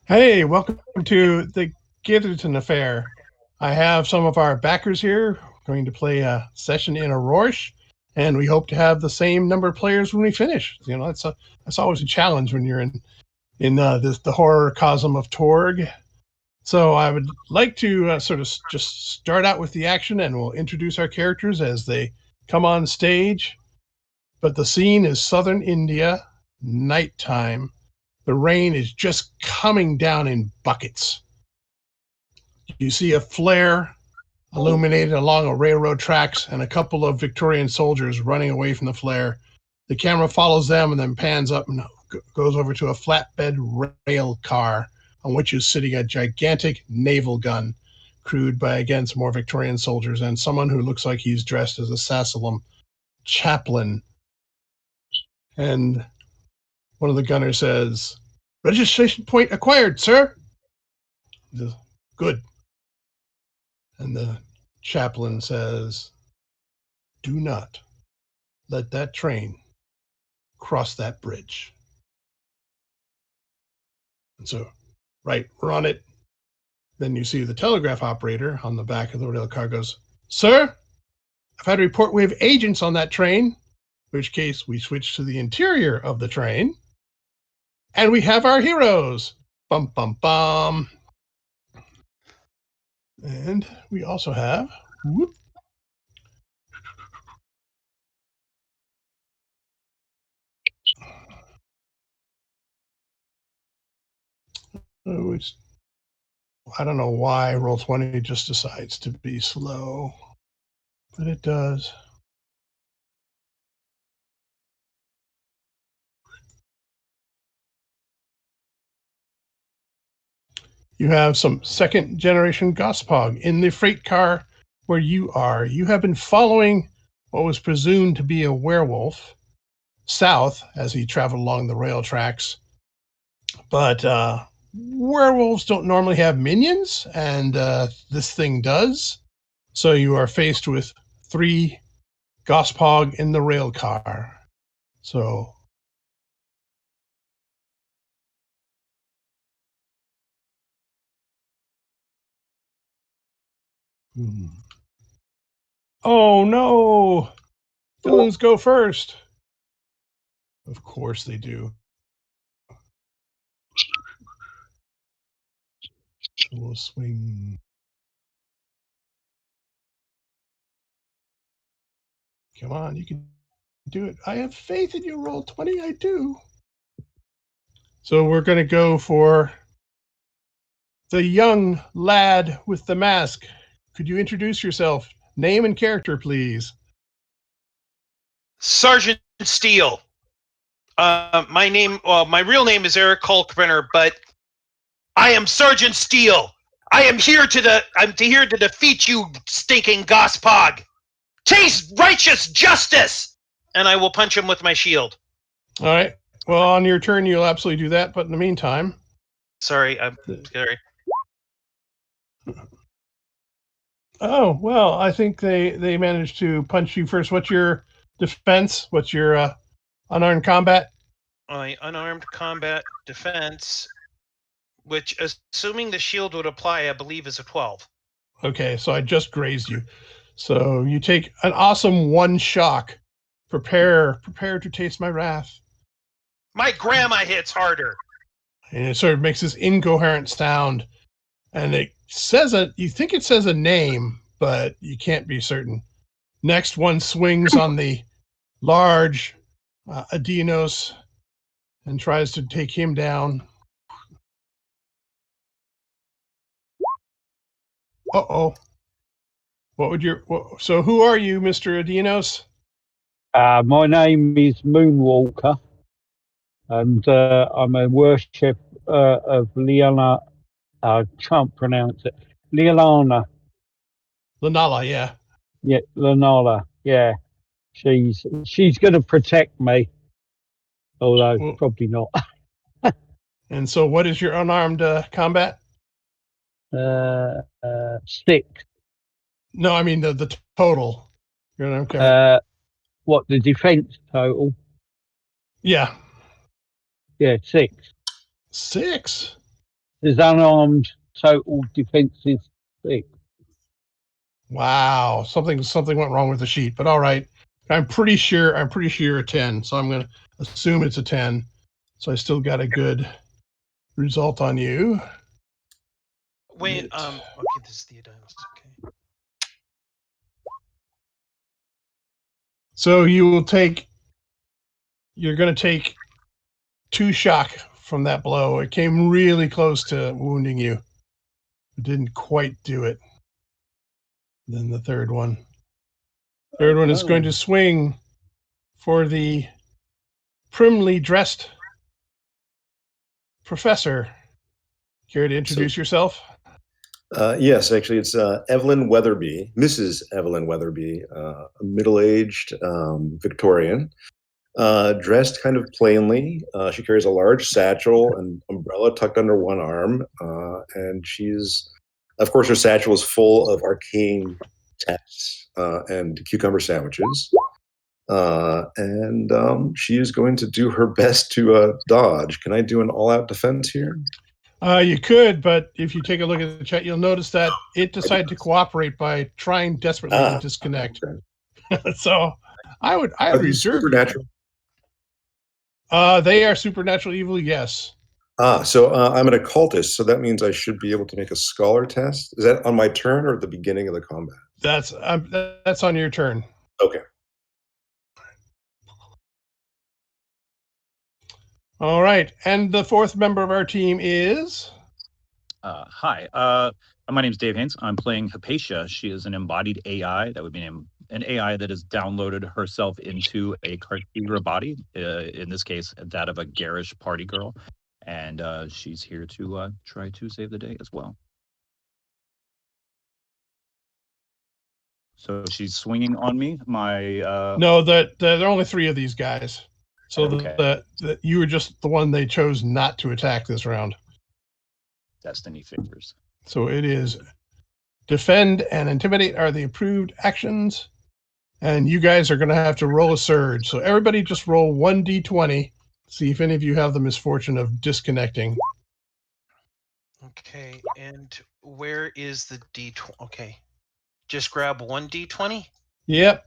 Hey, welcome to the Gaitherston Affair. I have some of our backers here going to play a session in Orrosh, and we hope to have the same number of players when we finish. That's always a challenge when you're in the horror cosm of Torg. So I would like to sort of just start out with the action, and we'll introduce our characters as they come on stage. But the scene is southern India, nighttime. The rain is just coming down in buckets. You see a flare illuminated along a railroad tracks and a couple of Victorian soldiers running away from the flare. The camera follows them and then pans up and goes over to a flatbed rail car on which is sitting a gigantic naval gun crewed by, again, some more Victorian soldiers and someone who looks like he's dressed as a Sassalum chaplain. And one of the gunners says, "Registration point acquired, sir." Good. And the chaplain says, "Do not let that train cross that bridge." And so, right, we're on it. Then you see the telegraph operator on the back of the rail car goes, "Sir, I've had a report we have agents on that train," in which case we switch to the interior of the train. And we have our heroes. Bum, bum, bum. And we also have, whoop, I don't know why Roll20 just decides to be slow, but it does. You have some second generation Gospog in the freight car where you are. You have been following what was presumed to be a werewolf south as he traveled along the rail tracks. But werewolves don't normally have minions, and this thing does. So you are faced with 3 Gospog in the rail car. So oh no! Villains go first. Of course they do. We'll swing. Come on, you can do it. I have faith in you, Roll20. I do. So we're going to go for the young lad with the mask. Could you introduce yourself? Name and character, please. Sergeant Steele. My real name is Eric Hulkbrenner, but I am Sergeant Steele. I am here to defeat you, stinking Gospog. Taste righteous justice, and I will punch him with my shield. All right. Well, on your turn, you'll absolutely do that. But in the meantime, sorry, I'm scary. Oh well, I think they managed to punch you first. What's your defense? What's your unarmed combat? My unarmed combat defense, which, assuming the shield would apply, I believe is a 12. Okay, so I just grazed you. So you take an awesome 1 shock. Prepare to taste my wrath. My grandma hits harder. And it sort of makes this incoherent sound. And it says you think it says a name, but you can't be certain. Next one swings on the large Adinos and tries to take him down. Uh-oh. So who are you, Mr. Adinos? My name is Moonwalker, and I'm a worship of Liana. I can't pronounce it. Liana. Lanala, yeah. Yeah, Lanala. Yeah, she's going to protect me, although probably not. And so, what is your unarmed combat? 6. No, I mean the total. Your unarmed combat. What, the defense total? Yeah. Yeah, 6. 6. His unarmed total defense is 6. Wow, something went wrong with the sheet, but all right. I'm pretty sure a 10, so I'm going to assume it's a 10. So I still got a good result on you. Wait, okay, this is the Adidas. Okay. So you're going to take 2 shock from that blow. It came really close to wounding you. It didn't quite do it. Then the third one. Third one is going to swing for the primly dressed professor. Care to introduce yourself? Yes, actually, it's Evelyn Weatherby, Mrs. Evelyn Weatherby, a middle-aged Victorian, dressed kind of plainly. She carries a large satchel and umbrella tucked under one arm, and of course, her satchel is full of arcane texts and cucumber sandwiches. And she is going to do her best to dodge. Can I do an all-out defense here? You could, but if you take a look at the chat, you'll notice that it decided to cooperate by trying desperately to disconnect. Okay. So I would reserve. Supernatural? They are supernatural evil, yes. So I'm an occultist, so that means I should be able to make a scholar test. Is that on my turn or at the beginning of the combat? That's on your turn. Okay. All right, and the fourth member of our team is? Hi, my name is Dave Haynes. I'm playing Hypatia. She is an embodied AI. That would be an AI that has downloaded herself into a Cartegra body, in this case, that of a garish party girl. And she's here to try to save the day as well. So she's swinging on me. No, there are only 3 of these guys. So okay. You were just the one they chose not to attack this round. Destiny favors. So it is defend and intimidate are the approved actions. And you guys are going to have to roll a surge. So everybody just roll 1d20. See if any of you have the misfortune of disconnecting. Okay, and where is the d20? Okay, just grab 1d20? Yep.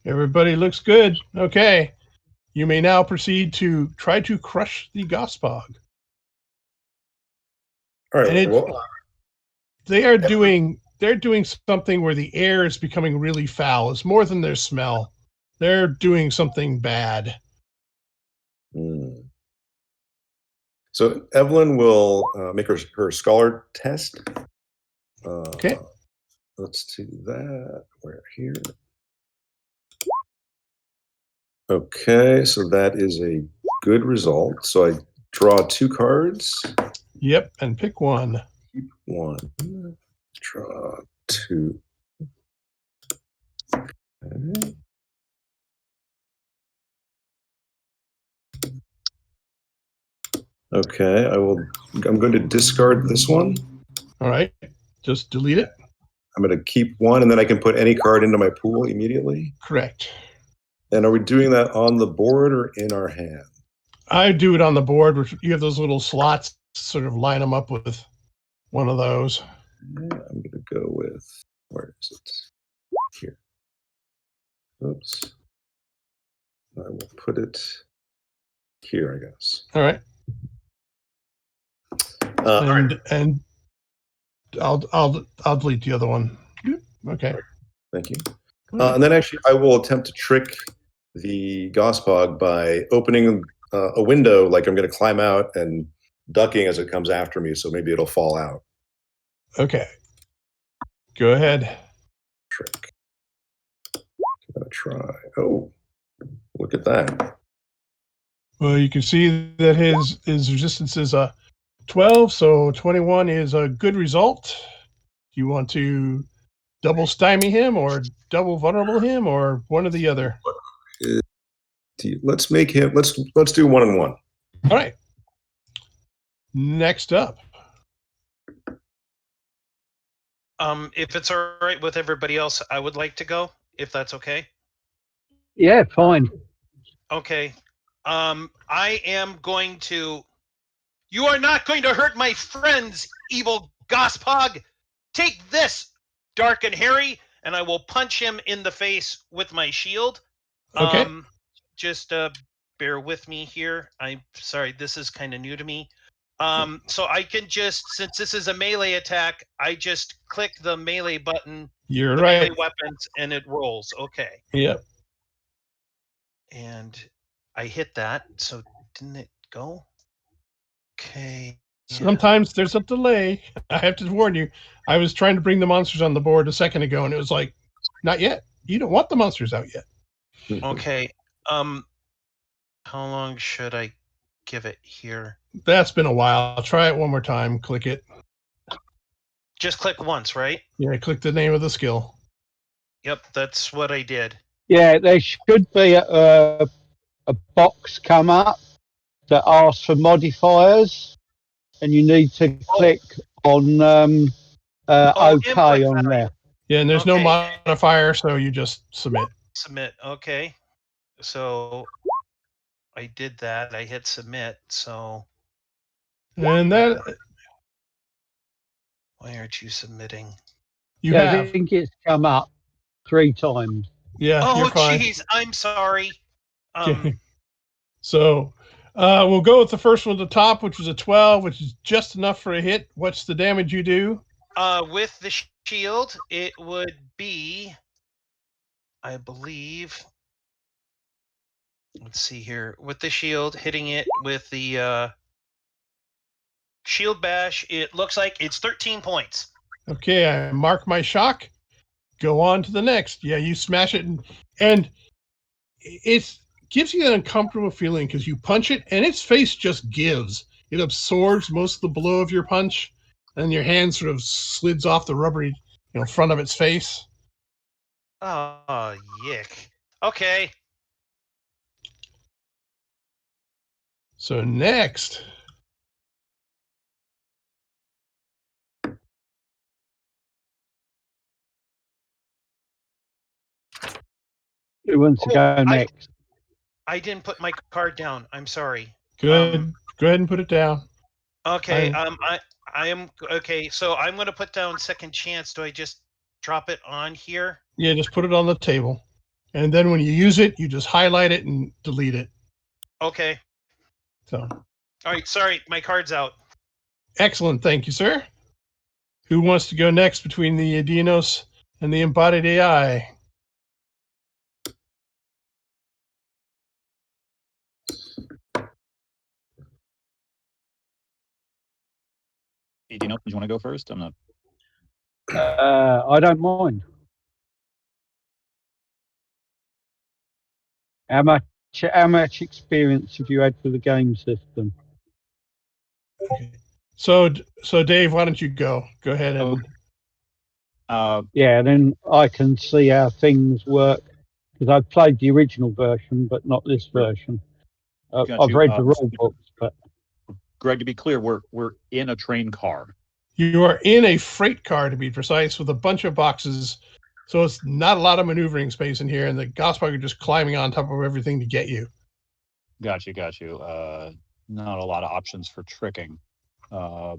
Everybody looks good. Okay. You may now proceed to try to crush the Gospog. All right. And they're doing something where the air is becoming really foul. It's more than their smell. They're doing something bad. So Evelyn will make her scholar test. Okay. Let's do that. We're here. Okay, so that is a good result. So I draw 2 cards. Yep, and pick one. Keep 1. Draw 2. Okay. Okay, I'm going to discard this one. All right, just delete it. I'm going to keep 1, and then I can put any card into my pool immediately. Correct. And are we doing that on the board or in our hand? I do it on the board. You have those little slots, sort of line them up with one of those. Yeah, I'm going to go with, where is it? Here. Oops. I will put it here, I guess. All right. And I'll delete the other one. Okay. Thank you. And then actually, I will attempt to trick the Gospog by opening a window, like I'm going to climb out and ducking as it comes after me, so maybe it'll fall out. Okay. Go ahead. Trick. I'm going to try. Oh, look at that. Well, you can see that his resistance is a 12, so 21 is a good result. Do you want to double stymie him or double vulnerable him or one or the other? Let's make him, let's do 1 and 1. All right. Next up. If it's all right with everybody else, I would like to go, if that's okay. Yeah, fine. Okay. I am going to. You are not going to hurt my friends, evil Gospog. Take this, Dark and Hairy, and I will punch him in the face with my shield. Okay. Just bear with me here. I'm sorry, this is kind of new to me. So I can just, since this is a melee attack, I just click the melee button, You're the right. melee weapons, and it rolls. Okay. Yep. And I hit that, so didn't it go? Okay. Yeah. Sometimes there's a delay. I have to warn you. I was trying to bring the monsters on the board a second ago, and it was like, not yet. You don't want the monsters out yet. Okay. How long should I give it here? That's been a while. I'll try it one more time. Click it. Just click once, right? Yeah, click the name of the skill. Yep, that's what I did. Yeah, there should be a box come up that asks for modifiers, and you need to click on OK on there. Yeah, and there's no Okay. modifier, so you just submit. Submit. Okay. So I did that. I hit submit. So And that why aren't you submitting? you I have. think it's come up 3 times. Yeah, Oh, you're fine. jeez. I'm sorry. Okay. So we'll go with the first one at the top, which was a 12, which is just enough for a hit. What's the damage you do? With the shield, it would be, I believe. Let's see here. With the shield, hitting it with the shield bash, it looks like it's 13 points. Okay, I mark my shock. Go on to the next. Yeah, you smash it, and it gives you an uncomfortable feeling because you punch it, and its face just gives. It absorbs most of the blow of your punch, and your hand sort of slides off the rubbery, front of its face. Oh, yick. Okay. So next. Who wants to go next? I didn't put my card down. I'm sorry. Good. Go ahead and put it down. Okay. I am okay. So I'm going to put down second chance. Do I just drop it on here? Yeah, just put it on the table, and then when you use it, you just highlight it and delete it. Okay. So. All right. Sorry, my card's out. Excellent. Thank you, sir. Who wants to go next between the Dinos and the embodied AI? Do you want to go first? I'm not. I don't mind. How much experience have you had for the game system? Okay. So Dave, why don't you go? Go ahead and. Yeah, then I can see how things work because I've played the original version, but not this version. I've read the rule books, but. Greg, to be clear, we're in a train car. You are in a freight car, to be precise, with a bunch of boxes. So it's not a lot of maneuvering space in here, and the Gospog are just climbing on top of everything to get you. Got you. Not a lot of options for tricking. I'll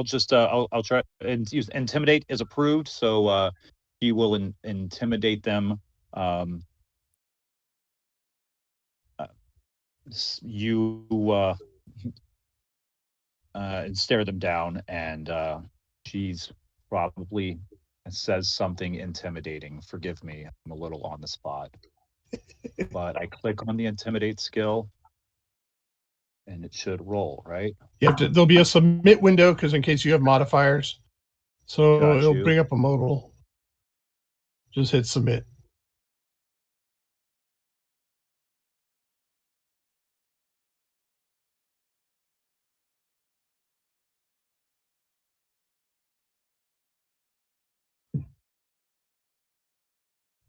try and use intimidate is approved, so he will intimidate them. And stare them down, and she's probably says something intimidating. Forgive me, I'm a little on the spot. But I click on the intimidate skill, and it should roll, right? You have to. There'll be a submit window because in case you have modifiers, so it'll bring up a modal. Just hit submit.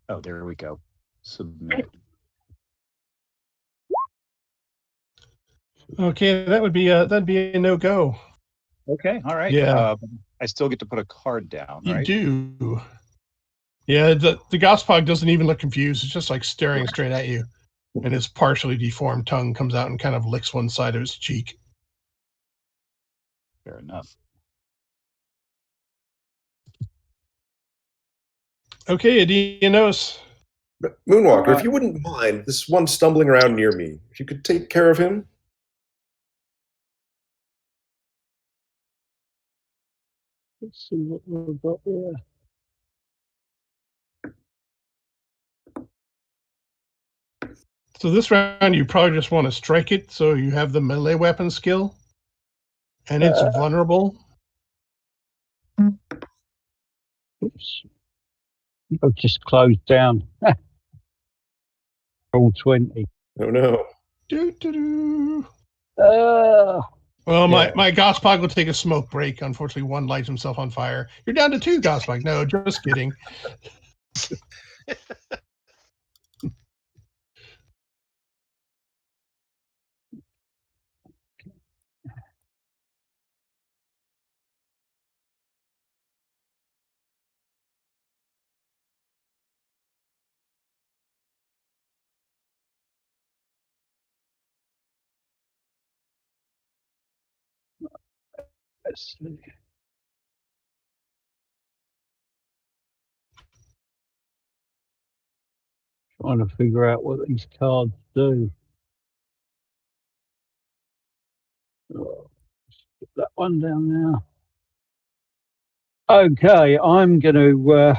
Oh, there we go. Submit. Okay, that'd be a no-go. Okay, all right. Yeah. I still get to put a card down, You right? do. Yeah, the Gospog doesn't even look confused. It's just like staring straight at you. and his partially deformed tongue comes out and kind of licks one side of his cheek. Fair enough. Okay, Adianos. Moonwalker, if you wouldn't mind, this one stumbling around near me, if you could take care of him. Let's see what we've got here. So this round, you probably just want to strike it, so you have the melee weapon skill, and it's vulnerable. Oops. I've just closed down. Roll 20. Oh no. Well, my Gospog will take a smoke break. Unfortunately, one lights himself on fire. You're down to 2, Gospog. No, just kidding. Let's see. Trying to figure out what these cards do. Oh, put that one down there. Okay, I'm going to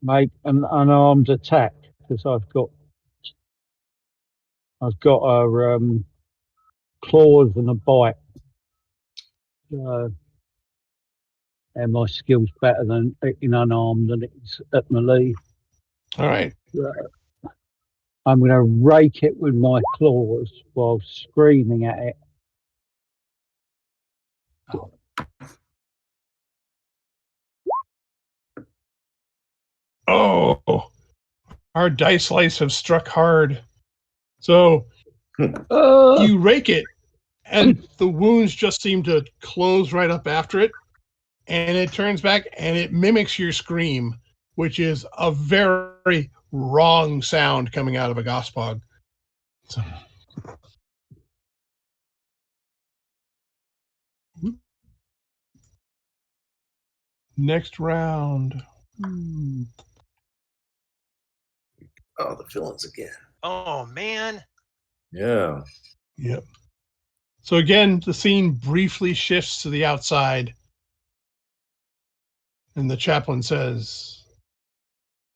make an unarmed attack because I've got a claws and a bite. And my skill's better than in unarmed than it is at melee. All right. I'm going to rake it with my claws while screaming at it. Oh, our dice slice have struck hard. So you rake it, and the wounds just seem to close right up after it, and it turns back and it mimics your scream, which is a very wrong sound coming out of a Gospog. So. Next round. Oh, the villains again. Oh, man. Yeah. Yep. So again, the scene briefly shifts to the outside. And the chaplain says,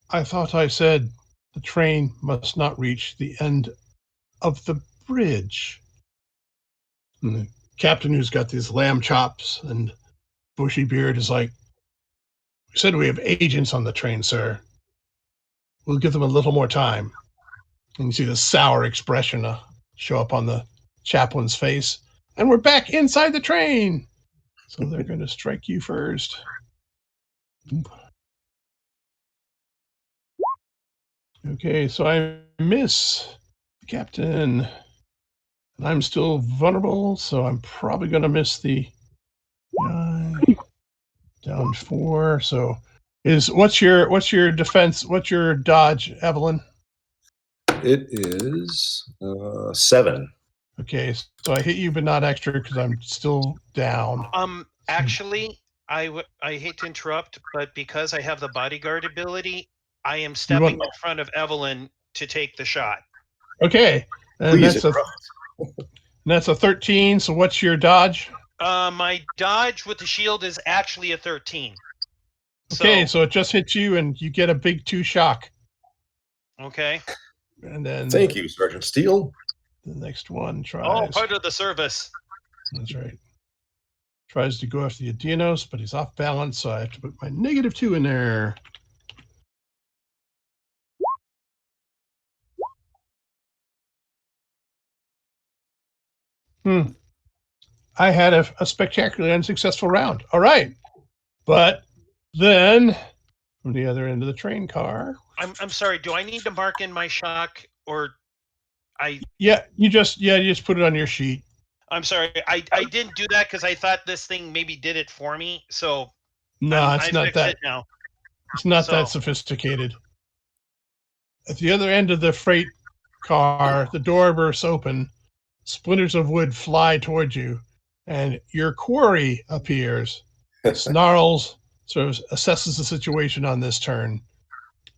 I thought I said the train must not reach the end of the bridge. And the captain, who's got these lamb chops and bushy beard, is like, we said we have agents on the train, sir. We'll give them a little more time. And you see the sour expression show up on the chaplain's face. And we're back inside the train. So they're going to strike you first. Okay, so I miss Captain. And I'm still vulnerable, so I'm probably going to miss the guy. Down 4. So what's your defense? What's your dodge, Evelyn? It is 7. Okay, so I hit you, but not extra because I'm still down. Actually, I hate to interrupt, but because I have the bodyguard ability, I am stepping in front of Evelyn to take the shot. Okay, and that's a 13. So what's your dodge? My dodge with the shield is actually a 13. Okay, so it just hits you, and you get a big 2 shock. Okay. And then thank you, Sergeant Steele. The next one tries. Oh, part of the service. That's right. Tries to go after the Adianos, but he's off balance, so I have to put my -2 in there. I had a spectacularly unsuccessful round. All right. But then from the other end of the train car. I'm sorry, do I need to mark in my shock or Yeah, you just put it on your sheet. I'm sorry. I didn't do that because I thought this thing maybe did it for me. So no, it's not that. Now. It's not that sophisticated. At the other end of the freight car, the door bursts open. Splinters of wood fly towards you, and your quarry appears. Snarls sort of assesses the situation on this turn.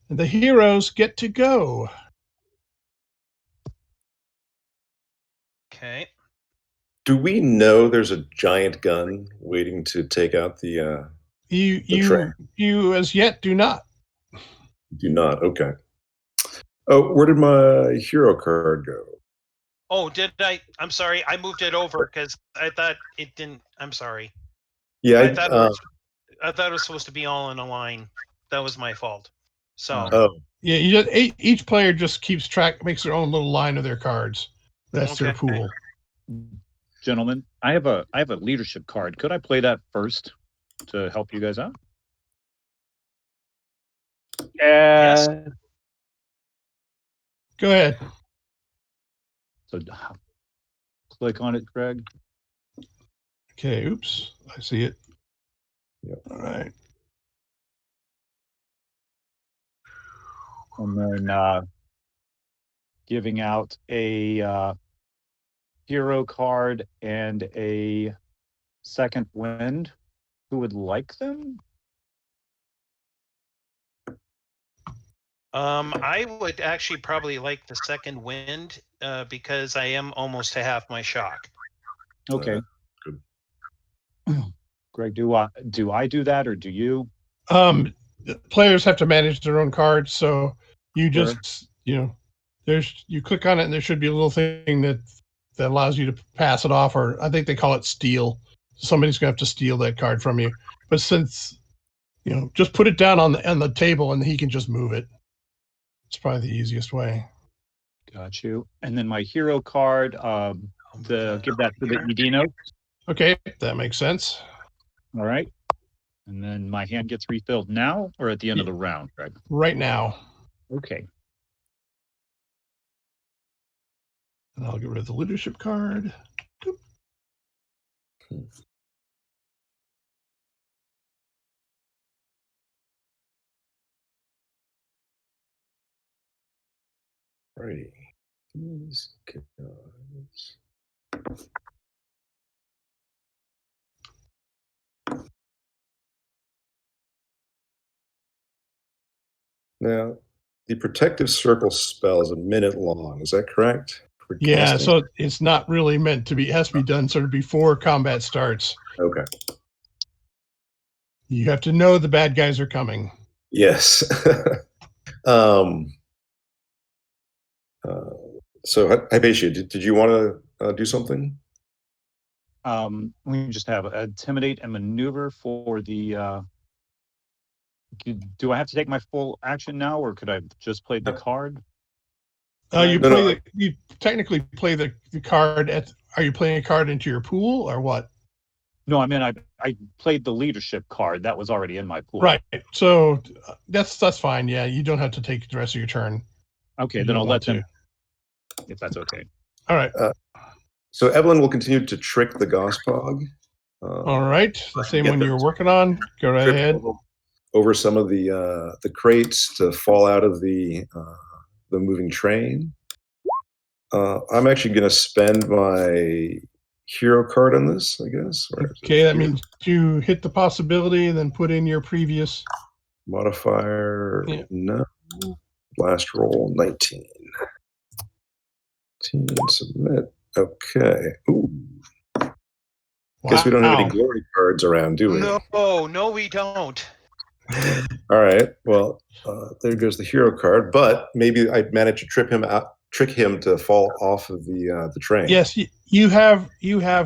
And the heroes get to go. Okay. Do we know there's a giant gun waiting to take out the train? You as yet do not. Do not. Okay. Oh, where did my hero card go? Oh, did I? I'm sorry. I moved it over because I thought it didn't. I'm sorry. Yeah, I thought it was supposed to be all in a line. That was my fault. So. Oh. Yeah, each player just keeps track, makes their own little line of their cards. That's their pool. Gentlemen, I have a leadership card. Could I play that first to help you guys out? Yes. Go ahead. So click on it, Greg. Okay, oops. I see it. Yep. All right. And then giving out a hero card and a second wind. Who would like them? I would actually probably like the second wind because I am almost to half my shock. Okay. Good. Greg, do I do that or do you? Players have to manage their own cards, so you just you click on it and there should be a little thing that allows you to pass it off, or I think they call it steal. Somebody's gonna have to steal that card from you. But since just put it down on the table and he can just move it. It's probably the easiest way. Got you. And then my hero card, give that to the ED note. Okay, that makes sense. All right. And then my hand gets refilled now or at the end of the round, Greg? Right now. Okay. And I'll get rid of the leadership card. Righty. These guys. Now, the protective circle spell is a minute long. Is that correct? Yeah, so it's not really meant to be. It has to be done sort of before combat starts. Okay. You have to know the bad guys are coming. Yes. So, Hypatia, did you want to do something? We just have intimidate and maneuver for the. Do I have to take my full action now, or could I just play the card? You technically play the card are you playing a card into your pool or what? No, I mean I played the leadership card that was already in my pool. Right. So that's fine. Yeah, you don't have to take the rest of your turn. Okay, then I'll let them. If that's okay. All right. So Evelyn will continue to trick the Gospog. All right. The same one you were working on. Go right ahead. Over some of the crates to fall out of the moving train. I'm actually going to spend my hero card on this, I guess. Okay, that means you hit the possibility and then put in your previous modifier. Yeah. No. Last roll 19. Submit. Okay. Ooh. Wow. Guess we don't have any glory cards around, do we? No, we don't. All right. Well, there goes the hero card. But maybe I managed to trick him to fall off of the train. Yes, you have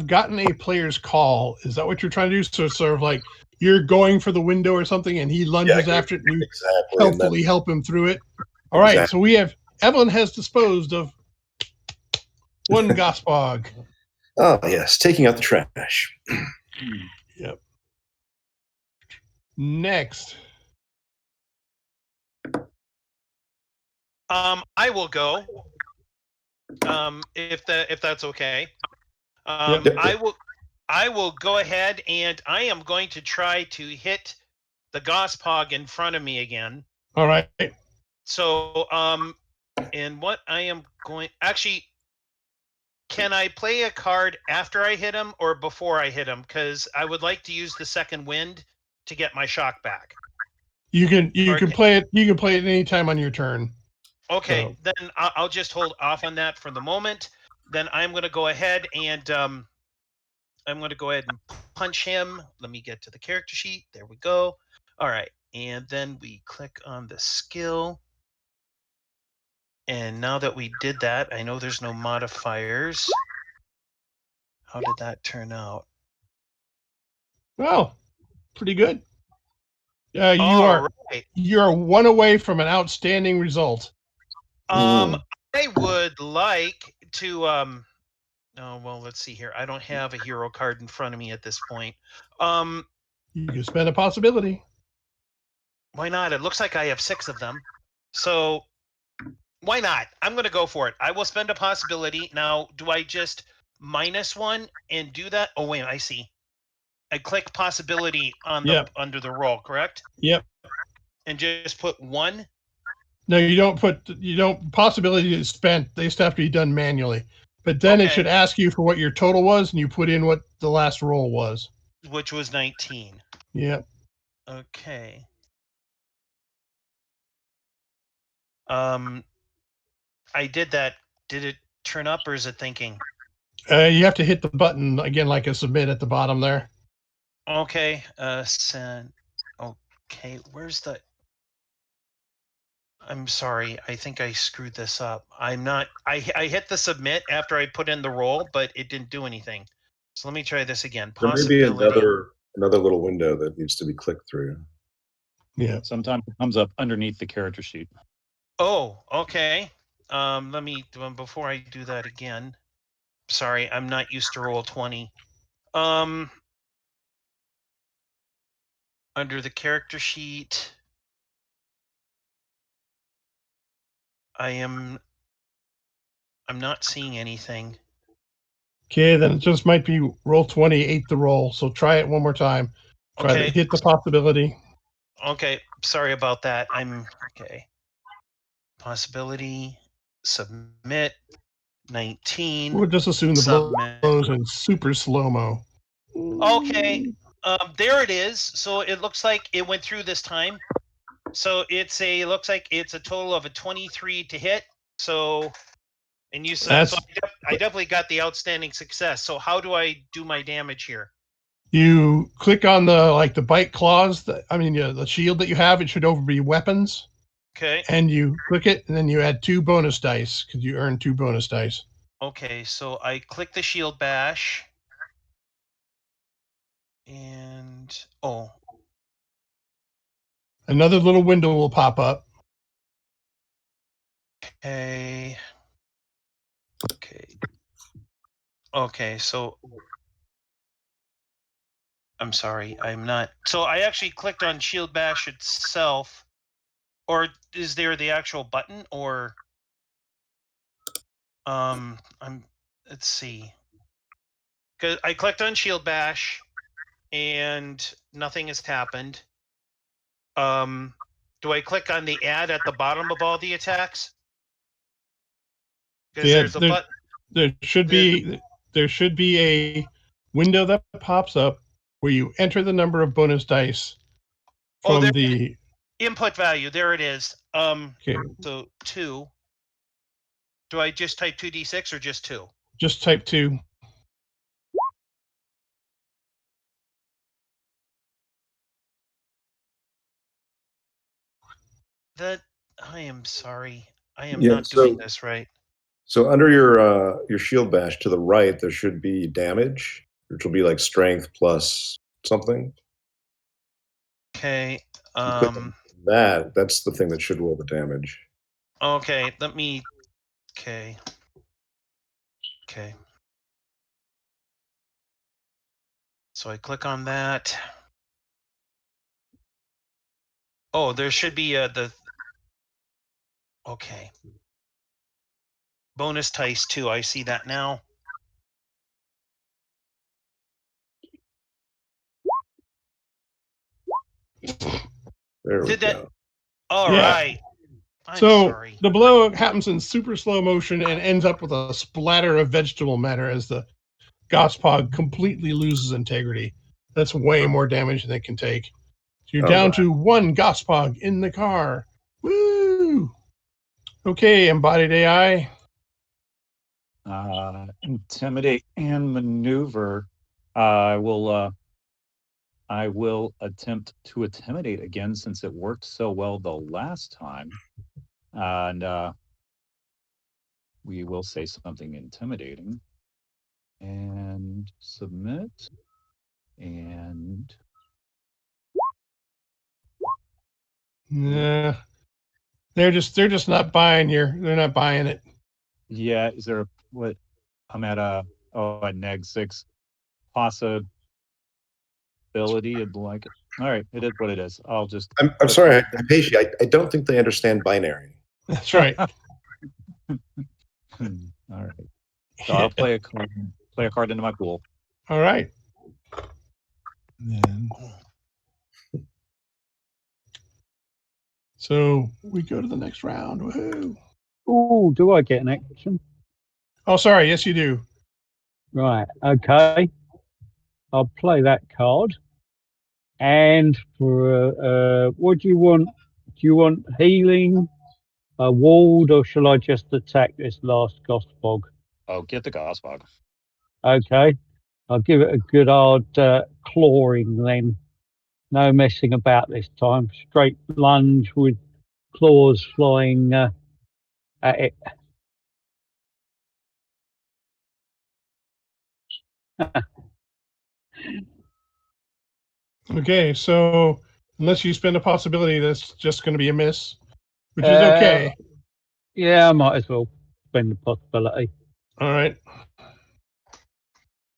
gotten a player's call. Is that what you're trying to do? So sort of like you're going for the window or something, and he lunges after it, and you helpfully help him through it. All right. So we have Evelyn has disposed of one Gospog. Oh yes, taking out the trash. Yep. Next. I will go. If that's okay. Yep. I will go ahead and I am going to try to hit the Gospog in front of me again. All right. So, and what I am going... Actually, can I play a card after I hit him or before I hit him? Because I would like to use the second wind to get my shock back. You can play it. You can play it any time on your turn. Okay, so then I'll just hold off on that for the moment. Then I'm going to go ahead and punch him. Let me get to the character sheet. There we go. All right, and then we click on the skill. And now that we did that, I know there's no modifiers. How did that turn out? Well, pretty good. You're one away from an outstanding result. I would like to oh, well, let's see here. I don't have a hero card in front of me at this point. You can spend a possibility. Why not? It looks like I have 6 of them. So why not? I'm going to go for it. I will spend a possibility. Now, do I just -1 and do that? Oh, wait, I see. I click possibility on the under the roll, correct? Yep. And just put 1? No, you don't. Possibility is spent. They just have to be done manually. But then it should ask you for what your total was, and you put in what the last roll was. Which was 19. Yep. Okay. I did that. Did it turn up or is it thinking? You have to hit the button again, like a submit at the bottom there. Okay. Send. Okay. Where's the... I'm sorry. I think I screwed this up. I'm not... I hit the submit after I put in the roll, but it didn't do anything. So let me try this again. There may be another little window that needs to be clicked through. Yeah. Sometimes it comes up underneath the character sheet. Oh, okay. Let me... Before I do that again... Sorry, I'm not used to Roll20. Under the character sheet, I'm not seeing anything. Okay, then it just might be Roll20 ate the roll. So try it one more time. Try to hit the possibility. Okay, sorry about that. Okay. Possibility, submit, 19. We'll just assume the blows in super slow-mo. Okay, there it is. So it looks like it went through this time. So it looks like it's a total of a 23 to hit. So, and you said, so I definitely got the outstanding success. So how do I do my damage here? You click on the bite claws. The shield that you have. It should be weapons. Okay. And you click it, and then you add 2 bonus dice because you earn 2 bonus dice. Okay, so I click the shield bash. And another little window will pop up. Okay. So I'm sorry, I'm not. So I actually clicked on shield bash itself, or is there the actual button, or let's see. Because I clicked on shield bash and nothing has happened. Do I click on the add at the bottom of all the attacks? Because there's a button. There should be a window that pops up where you enter the number of bonus dice from the input value. There it is. Okay. So 2. Do I just type 2d6 or just 2? Just type 2. I am sorry. I am not doing this right. So under your shield bash to the right, there should be damage, which will be like strength plus something. Okay. That's the thing that should roll the damage. Okay. Okay. So I click on that. Oh, there should be okay. Bonus dice 2. I see that now. There we go. All right. I'm So sorry. the blow happens in super slow motion and ends up with a splatter of vegetable matter as the Gospog completely loses integrity. That's way more damage than it can take. So you're down to one Gospog in the car. Woo! Okay, embodied AI. Intimidate and maneuver. I will attempt to intimidate again since it worked so well the last time. And we will say something intimidating. And submit. And Yeah. They're just not buying they're not buying it. yeah, is there what I'm at a neg 6 possibility of like it. All right, it is what it is. I'll just I'm sorry, Hypatia, I don't think they understand binary. That's right. all right. So I'll play a card into my pool. All right. Then, so we go to the next round. Woohoo! Oh, do I get an action? Oh, sorry. Yes, you do. Right. Okay. I'll play that card. And for what do you want? Do you want healing, a ward, or shall I just attack this last Gospog? Oh, get the Gospog. Okay. I'll give it a good hard clawing then. No messing about this time. Straight lunge with claws flying at it. Okay, so unless you spend a possibility, that's just going to be a miss, which is okay. Yeah, I might as well spend the possibility. All right.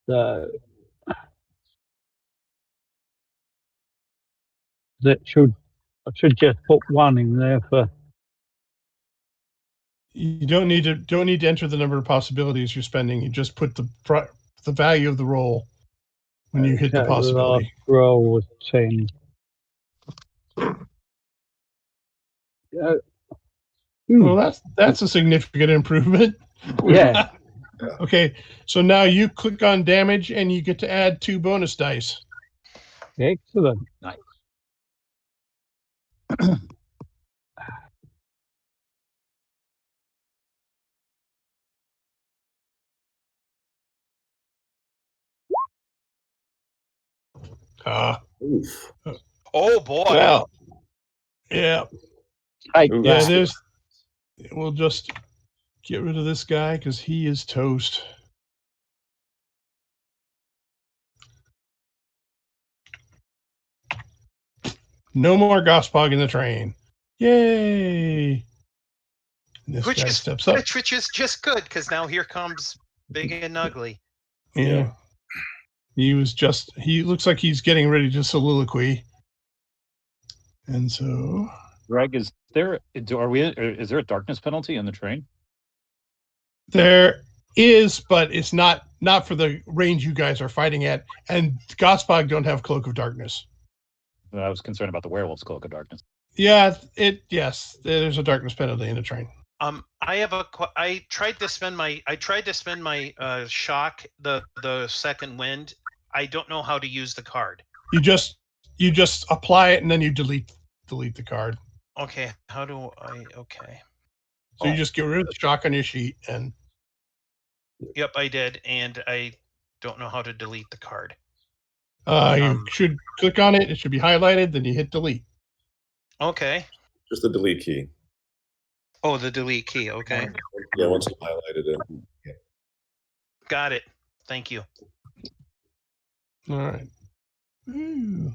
So I should just put one in there for. You don't need to enter the number of possibilities you're spending. You just put the value of the roll when you hit the possibility. Last roll was 10. Well, that's a significant improvement. Yeah. Okay, so now you click on damage and you get to add 2 bonus dice. Excellent. Nice. Oh boy. Well, yeah. Take Yeah, that. we'll just get rid of this guy because he is toast. No more Gospog in the train. Yay! And this guy steps up. Which is just good because now here comes Big and Ugly. Yeah. He looks like he's getting ready to soliloquy. And so, Greg, is there a darkness penalty in the train? there is, but it's not for the range you guys are fighting at. And Gospog don't have Cloak of Darkness. I was concerned about the werewolf's Cloak of Darkness. Yeah, yes, there's a darkness penalty in the train. I tried to spend my shock, the second wind. I don't know how to use the card. You just apply it and then you delete the card. Okay, how do I? Okay. So you just get rid of the shock on your sheet and. Yep, I did, and I don't know how to delete the card. You should click on it. It should be highlighted. Then you hit delete. Okay. Just the delete key. Oh, the delete key. Okay. Yeah, once you highlighted it. Yeah. Got it. Thank you. All right. Ooh.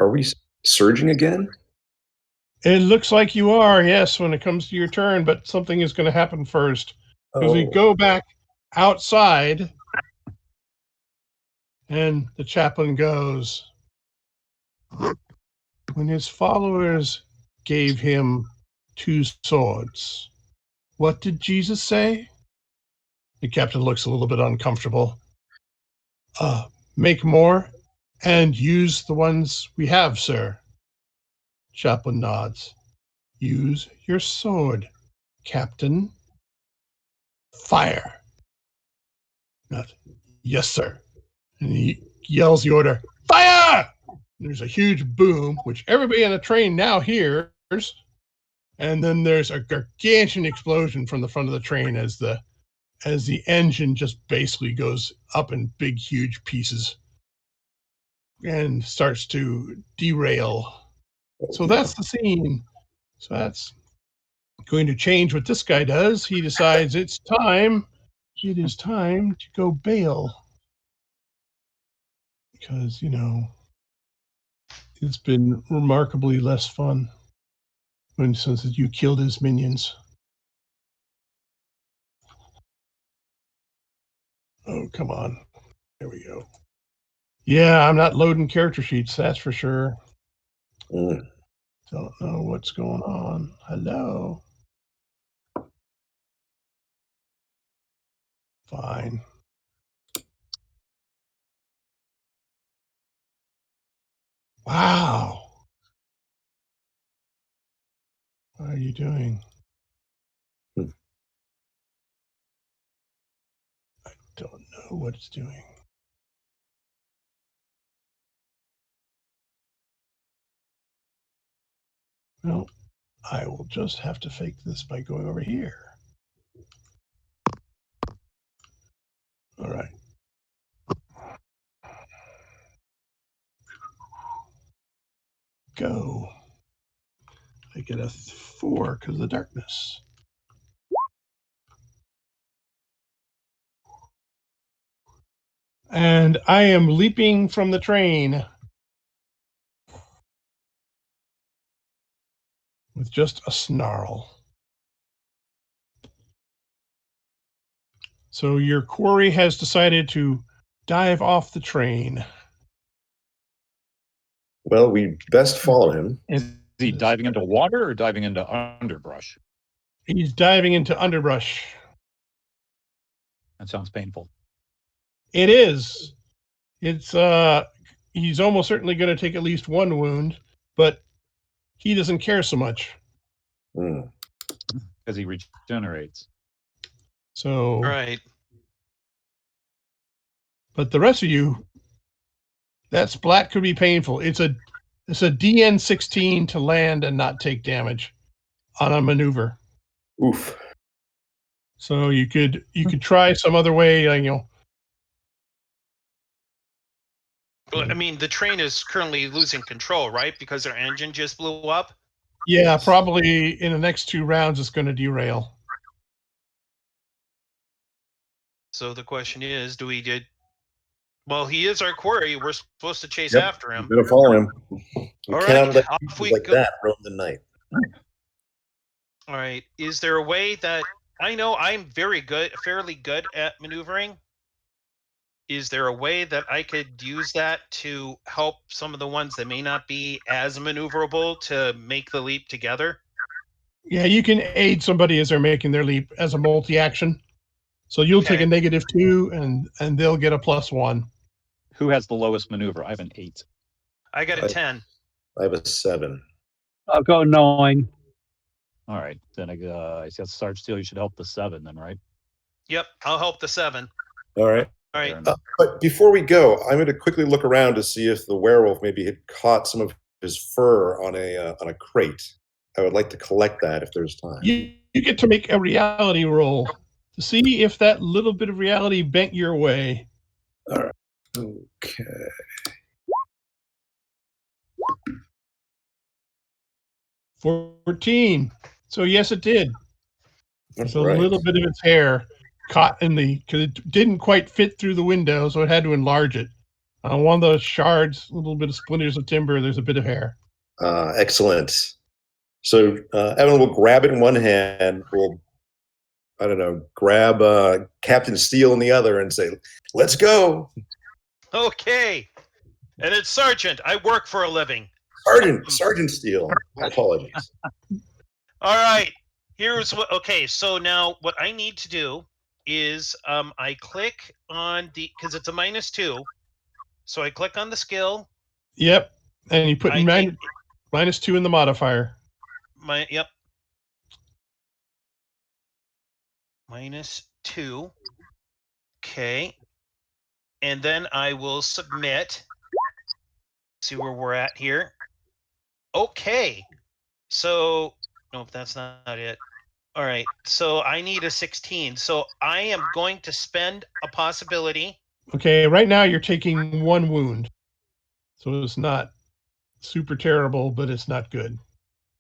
Are we surging again? It looks like you are, yes, when it comes to your turn, but something is going to happen first. Because we go back outside, and the chaplain goes, when his followers gave him 2 swords, what did Jesus say? The captain looks a little bit uncomfortable. Make more and use the ones we have, sir. Chaplain nods. use your sword, Captain. Fire. Not, yes, sir. And he yells the order, fire! And there's a huge boom, which everybody on the train now hears. And then there's a gargantuan explosion from the front of the train as the engine just basically goes up in big, huge pieces and starts to derail. So that's the scene. So that's going to change what this guy does. He decides it is time to go bail. Because, it's been remarkably less fun since you killed his minions. Oh, come on. There we go. Yeah, I'm not loading character sheets, that's for sure. Don't know what's going on. Hello. Fine. Wow. What are you doing? I don't know what it's doing. Well, I will just have to fake this by going over here. All right. Go. I get a 4 because of the darkness. And I am leaping from the train with just a snarl. So your quarry has decided to dive off the train. Well, we best follow him. Is he diving into water or diving into underbrush? He's diving into underbrush. That sounds painful. It is. It's he's almost certainly going to take at least one wound, but he doesn't care so much. Because he regenerates. So Right. But the rest of you, that splat could be painful. It's a DN16 to land and not take damage on a maneuver. Oof. So you could try some other way, Well, I mean, the train is currently losing control, right? Because their engine just blew up. Yeah, probably in the next 2 rounds it's going to derail. So the question is, well, he is our quarry. We're supposed to chase after him. Better follow him. We All cannot right, let off people we like go. that roam the night. All right. Is there a way that I know I'm fairly good at maneuvering? Is there a way that I could use that to help some of the ones that may not be as maneuverable to make the leap together? Yeah, you can aid somebody as they're making their leap as a multi-action. So you'll take a -2 and they'll get a +1. Who has the lowest maneuver? I have an 8. I got a 10. I have a 7. I've got a 9. All right. Then I guess Sarge Steele, you should help the 7 then, right? Yep, I'll help the 7. All right. All right. But before we go, I'm going to quickly look around to see if the werewolf maybe had caught some of his fur on a crate. I would like to collect that if there's time. You get to make a reality roll to see if that little bit of reality bent your way. All right. Okay. 14. So yes, it did. There's a Right. little bit of its hair caught because it didn't quite fit through the window, so it had to enlarge it. On one of those shards, a little bit of splinters of timber, there's a bit of hair. Excellent. So Evan will grab it in one hand. We'll, I don't know, grab Captain Steele in the other and say, "Let's go." Okay. And it's Sergeant. I work for a living. Sergeant Steele. My apologies. All right. Here's what. Okay. So now what I need to do is I click on because it's a -2. So I click on the skill. Yep. And you put -2 in the modifier. Yep. -2. Okay. And then I will submit. See where we're at here. Okay. So, nope, that's not it. All right. So I need a 16. So I am going to spend a possibility. Okay, right now you're taking 1 wound. So it's not super terrible, but it's not good.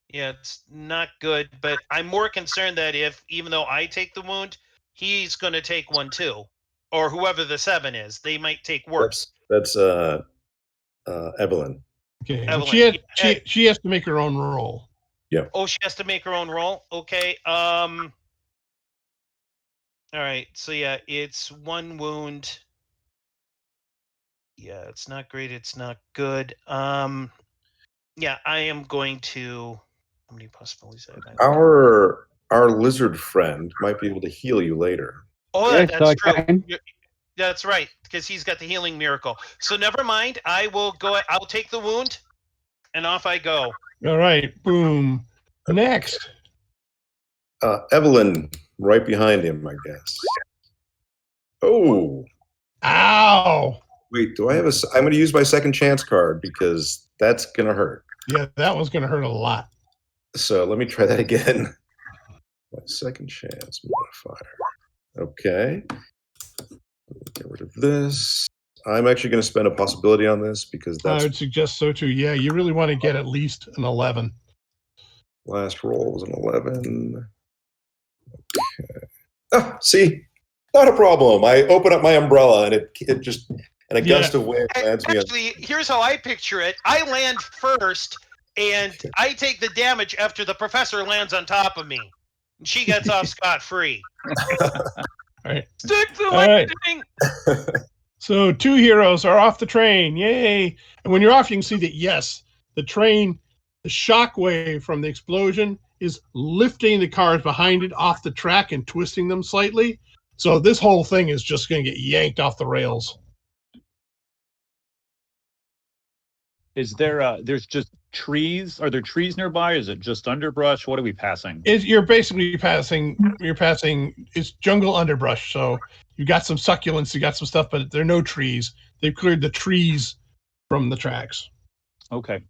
Yeah, it's not good, but I'm more concerned that even though I take the wound, he's going to take one too. Or whoever the 7 is, they might take worse. That's Evelyn. Okay, Evelyn, she has to make her own roll. Yeah. Oh, she has to make her own roll? Okay. All right. So yeah, it's 1 wound. Yeah, it's not great. It's not good. Yeah, I am going to. How many possibilities I have? Our lizard friend might be able to heal you later. Oh, Yes, that's I true. can. That's right, because he's got the healing miracle. So never mind. I will go. I'll take the wound, and off I go. All right, boom. Next. Evelyn, right behind him, I guess. Oh. Ow. Wait, do I have I'm going to use my second chance card because that's going to hurt. Yeah, that one's going to hurt a lot. So let me try that again. My second chance modifier. Okay. Get rid of this. I'm actually going to spend a possibility on this because I that's would suggest so too. Yeah, you really want to get at least an 11. last roll was an 11. Okay. Ah, see, not a problem. I open up my umbrella and it just a gust of wind lands me on. Actually, here's how I picture it. I land first, and I take the damage after the professor lands on top of me. And she gets off scot-free. All right. Stick the All right. landing! So 2 heroes are off the train. Yay. And when you're off, you can see that, yes, the train, the shockwave from the explosion is lifting the cars behind it off the track and twisting them slightly. So this whole thing is just going to get yanked off the rails. Is there there's just trees? Are there trees nearby? Is it just underbrush? What are we passing? You're basically passing, it's jungle underbrush. So you got some succulents, you got some stuff, but there are no trees. They've cleared the trees from the tracks. Okay.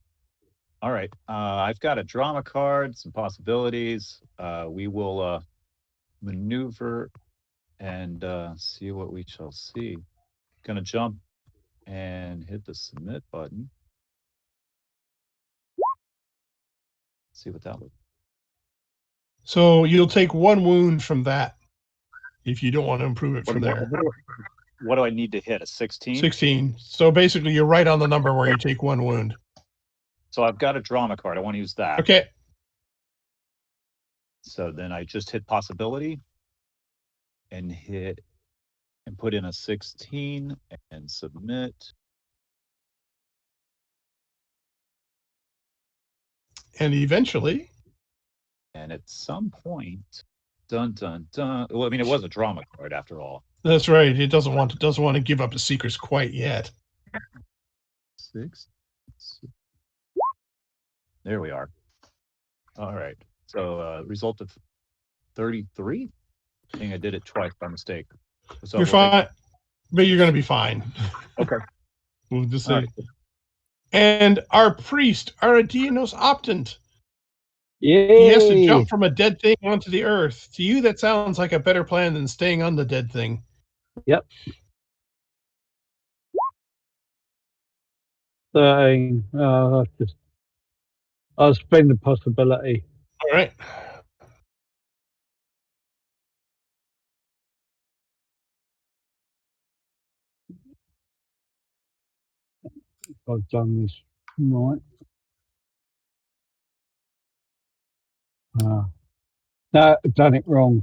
All right. I've got a drama card, some possibilities. We will maneuver and see what we shall see. Gonna jump and hit the submit button. See what that looks. So you'll take 1 wound from that if you don't want to improve it from there. What do I need to hit? A 16? 16. So basically you're right on the number where you take 1 wound. So I've got a drama card. I want to use that. Okay. So then I just hit possibility and put in a 16 and submit. And eventually. And at some point, dun dun dun. Well, I mean, it was a drama card after all. That's right. It doesn't want to give up the secrets quite yet. 6. There we are. All right. So result of 33. I think I did it twice by mistake. So You're fine, but you're going to be fine. Okay. We'll just say. Right. And our priest, Aradianos Optant. Yay! He has to jump from a dead thing onto the earth. To you, that sounds like a better plan than staying on the dead thing. Yep. 13. I'll spend the possibility. All right. I've done this right. No, I've done it wrong.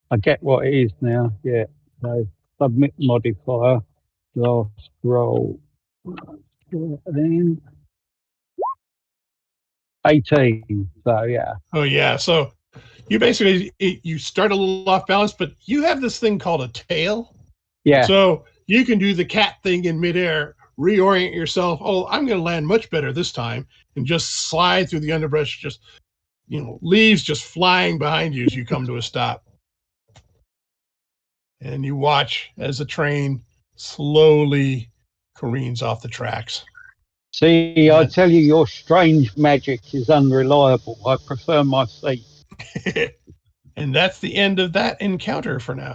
I get what it is now. Yeah. So submit modifier. Last roll. Then 18. So yeah. Oh yeah. So you basically you start a little off balance, but you have this thing called a tail. Yeah. So you can do the cat thing in midair, reorient yourself. Oh, I'm going to land much better this time, and just slide through the underbrush, just leaves just flying behind you as you come to a stop. And you watch as the train slowly careens off the tracks. See, I tell you, your strange magic is unreliable. I prefer my seat. And that's the end of that encounter for now.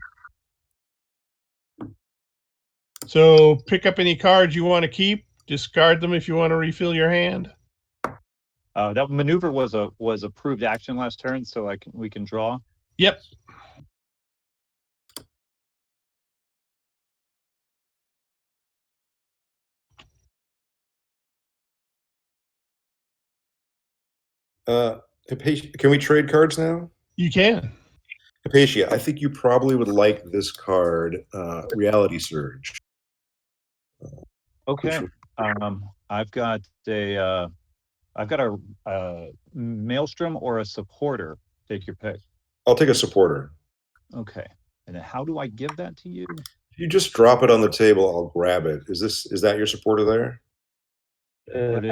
So pick up any cards you want to keep. Discard them if you want to refill your hand. That maneuver was approved action last turn, so we can draw. Yep. Can we trade cards now? You can. Hypatia, I think you probably would like this card, Reality Surge. Okay. I've got a Maelstrom or a supporter. Take your pick. I'll take a supporter. Okay. And then how do I give that to you? You just drop it on the table. I'll grab it. Is that your supporter there?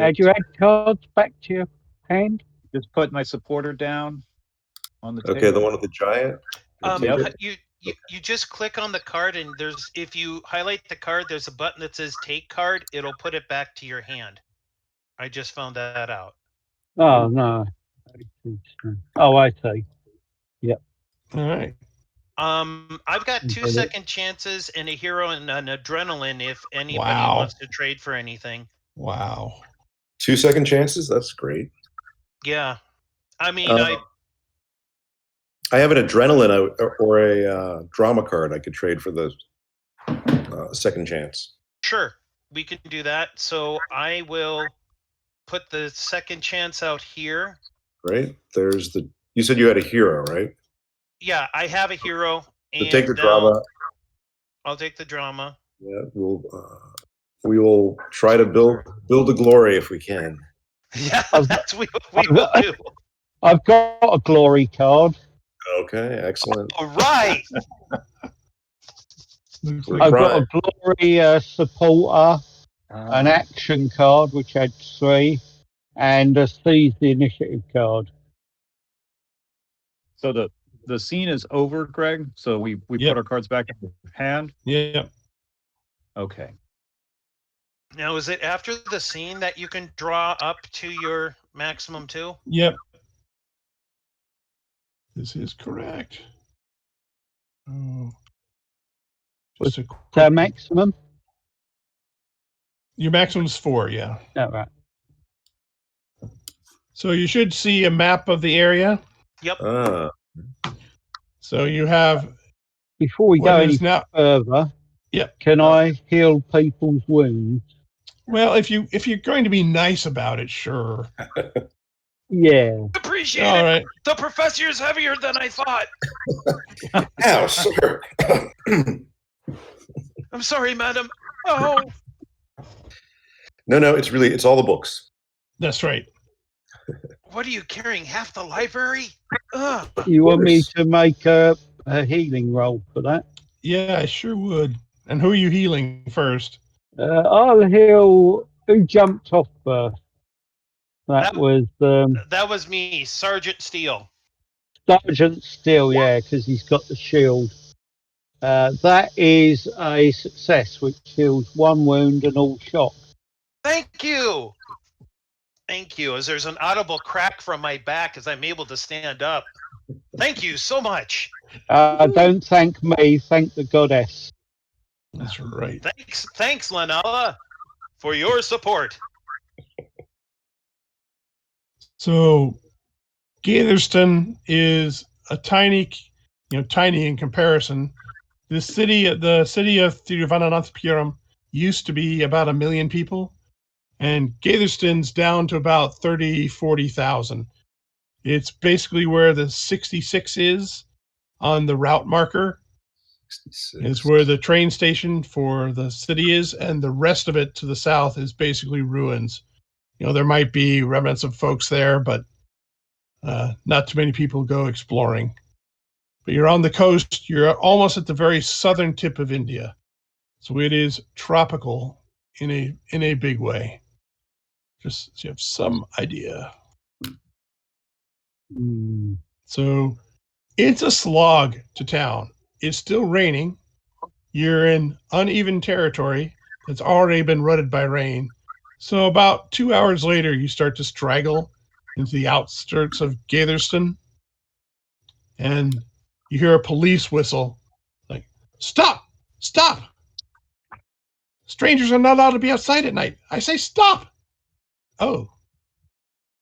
Add your cards back to your hand. Just put my supporter down on the table. Okay, the one with the giant. You just click on the card, and if you highlight the card, there's a button that says take card. It'll put it back to your hand. I just found that out. Oh no. Oh, I see. Yep. All right. I've got 2 second chances and a hero and an adrenaline if anybody wants to trade for anything. Wow. 2 second chances? That's great. Yeah. I mean, I have an adrenaline or a drama card I could trade for the second chance. Sure, we can do that. So I will put the second chance out here. Right. You said you had a hero, right? Yeah, I have a hero. So take the drama. I'll take the drama. Yeah, we will try to build a glory if we can. Yeah, that's we will do. I've got a glory card. Okay, excellent. All right. I've got a glory supporter, an action card which had 3, and a seize the initiative card. So the scene is over, Greg. So we put our cards back in the hand. Yeah. Okay. Now, is it after the scene that you can draw up to your maximum too? Yep. This is correct. What's the maximum? Your maximum's 4, yeah. Oh, right. So you should see a map of the area. Yep. So you have. Before we go any further, can I heal people's wounds? Well, if you're going to be nice about it, sure. Yeah. Appreciate All it. Right. The professor is heavier than I thought. Ow, sir. I'm sorry, madam. Oh. No, it's all the books. That's right. What are you carrying? Half the library? Ugh. You want me to make a healing roll for that? Yeah, I sure would. And who are you healing first? I'll heal who jumped off first. That was me, Sergeant Steele. Sergeant Steele, yeah, because he's got the shield. That is a success, which heals 1 wound and all shock. Thank you. Thank you. As there's an audible crack from my back as I'm able to stand up. Thank you so much. Don't thank me, thank the goddess. That's right. Thanks, Lanella, for your support. So, Gaitherston is a tiny in comparison. The city of Tiruvananthapuram used to be about 1 million people, and Gaitherston's down to about 40,000. It's basically where the 66 is on the route marker. 66. Is where the train station for the city is, and the rest of it to the south is basically ruins. There might be remnants of folks there, but not too many people go exploring. But you're on the coast. You're almost at the very southern tip of India. So it is tropical in a big way. Just so you have some idea. So it's a slog to town. It's still raining. You're in uneven territory that's already been rutted by rain. So about 2 hours later, you start to straggle into the outskirts of Gaitherston, and you hear a police whistle, like, "Stop! Stop! Strangers are not allowed to be outside at night. I say stop!" "Oh,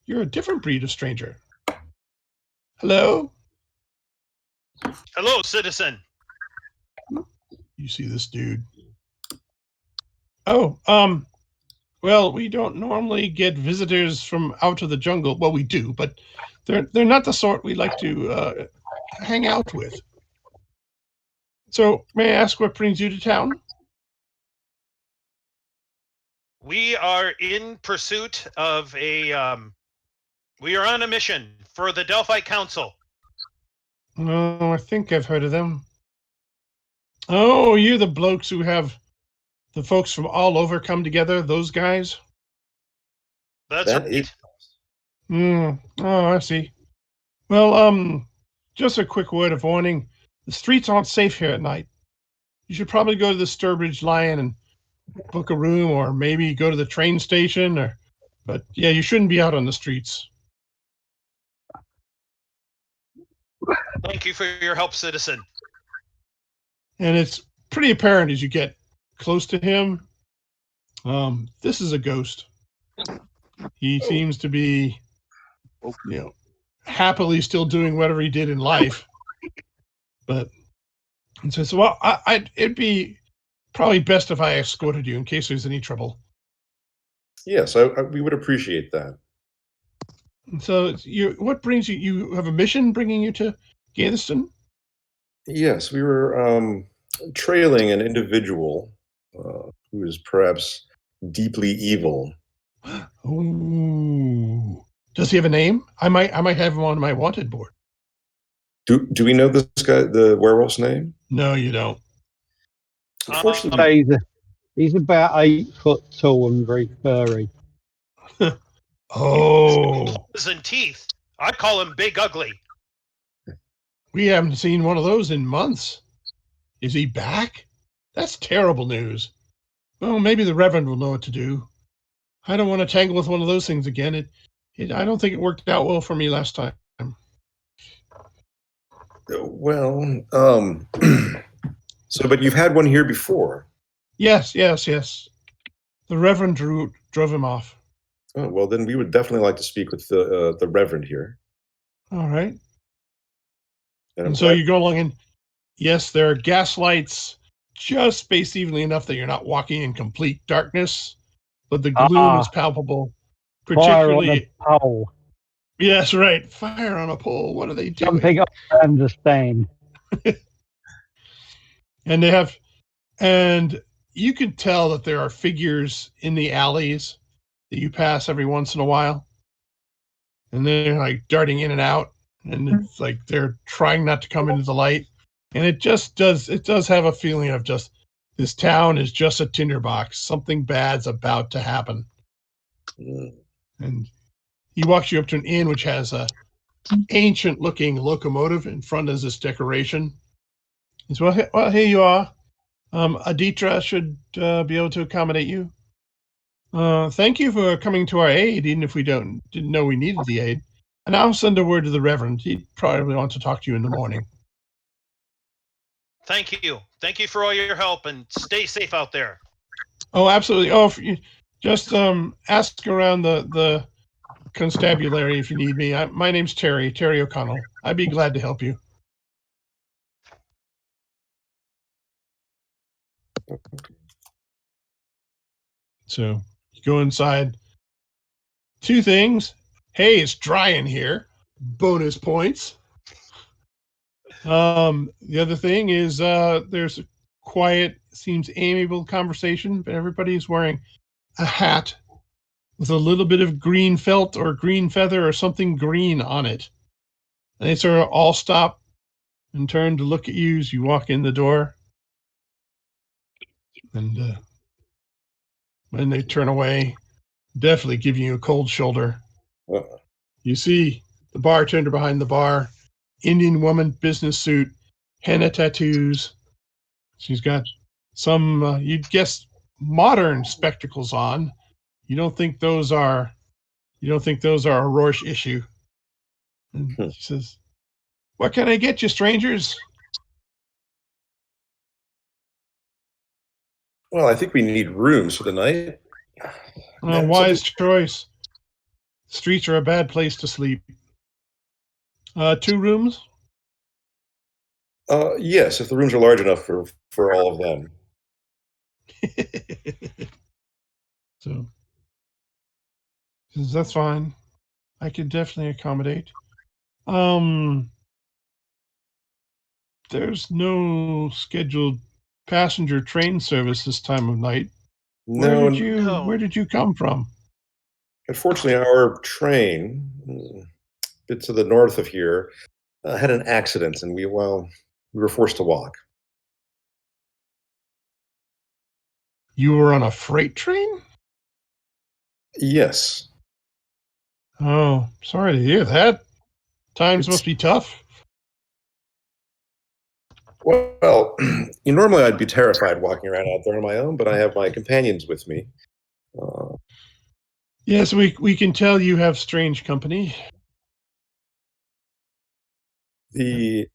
you're a different breed of stranger. Hello?" Hello, citizen. You see this dude. "Oh, well, we don't normally get visitors from out of the jungle. Well, we do, but they're not the sort we like to hang out with. So, may I ask what brings you to town?" We are in pursuit of we are on a mission for the Delphi Council. "Oh, I think I've heard of them. Oh, you're the blokes who have the folks from all over come together, those guys?" That's right. Oh, I see. Well, just a quick word of warning. The streets aren't safe here at night. You should probably go to the Sturbridge Lion and book a room, or maybe go to the train station, but yeah, you shouldn't be out on the streets. Thank you for your help, citizen. And it's pretty apparent as you get close to him. This is a ghost. He seems to be, happily still doing whatever he did in life. But and says, "Well, it'd be probably best if I escorted you in case there's any trouble." Yes, we would appreciate that. And so, what brings you? You have a mission bringing you to Gaitherston? Yes, we were trailing an individual who is perhaps deeply evil. Ooh. Does he have a name? I might have him on my wanted board. Do we know this guy, the werewolf's name? No, you don't. Unfortunately, He's about 8 foot tall and very furry. Oh, And teeth. I'd call him Big Ugly. we haven't seen one of those in months. Is he back? That's terrible news. Well, maybe the Reverend will know what to do. I don't want to tangle with one of those things again. I don't think it worked out well for me last time. well, but you've had one here before. Yes. The Reverend drove him off. Oh, well, then we would definitely like to speak with the Reverend here. All right. And so you go along, and yes, there are gas lights just spaced evenly enough that you're not walking in complete darkness, but the gloom is palpable. Particularly, fire on a pole. Yes, right. Fire on a pole. What are they doing? Something I understand. And you can tell that there are figures in the alleys that you pass every once in a while, and they're like darting in and out, and it's like they're trying not to come into the light, and it does have a feeling of just, this town is just a tinderbox. Something bad's about to happen. And he walks you up to an inn which has a ancient looking locomotive in front as this decoration. He says, well, here you are. Aditra should be able to accommodate you. Thank you for coming to our aid, even if we didn't know we needed the aid. And I'll send a word to the Reverend. He'd probably want to talk to you in the morning. Thank you. Thank you for all your help, and stay safe out there. Oh, absolutely. Oh, just ask around the constabulary if you need me. My name's Terry O'Connell. I'd be glad to help you. So you go inside. 2 things. Hey, it's dry in here. Bonus points. The other thing is there's a quiet, seems amiable conversation, but everybody's wearing a hat with a little bit of green felt or green feather or something green on it. And they sort of all stop and turn to look at you as you walk in the door. And when they turn away, definitely giving you a cold shoulder. You see the bartender behind the bar, Indian woman, business suit, henna tattoos. She's got some, you'd guess, modern spectacles on. You don't think those are a Rorsch issue. And she says, "What can I get you, strangers?" Well, I think we need rooms for the night. Wise choice. Streets are a bad place to sleep. 2 rooms? Yes, if the rooms are large enough for all of them. So, that's fine. I could definitely accommodate. There's no scheduled passenger train service this time of night. No. Where did you come from? Unfortunately, our train, a bit to the north of here, had an accident, and we were forced to walk. You were on a freight train? Yes. Oh, sorry to hear that. Times must be tough. Well, normally I'd be terrified walking around out there on my own, but I have my companions with me. Yes, we can tell you have strange company. We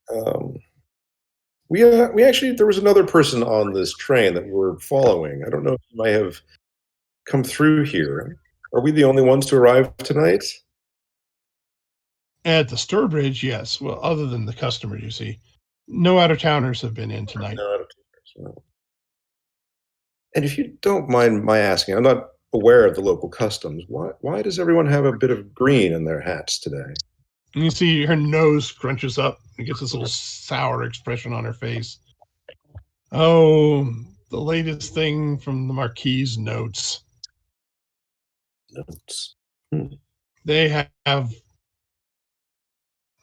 actually, there was another person on this train that we were following. I don't know if you might have come through here. Are we the only ones to arrive tonight? At the Sturbridge, yes. Well, other than the customers, you see. No out-of-towners have been in tonight. No out-of-towners, no. And if you don't mind my asking, I'm not aware of the local customs. Why does everyone have a bit of green in their hats today? And you see her nose crunches up and gets this little sour expression on her face. Oh, the latest thing from the Marquis' notes. They have,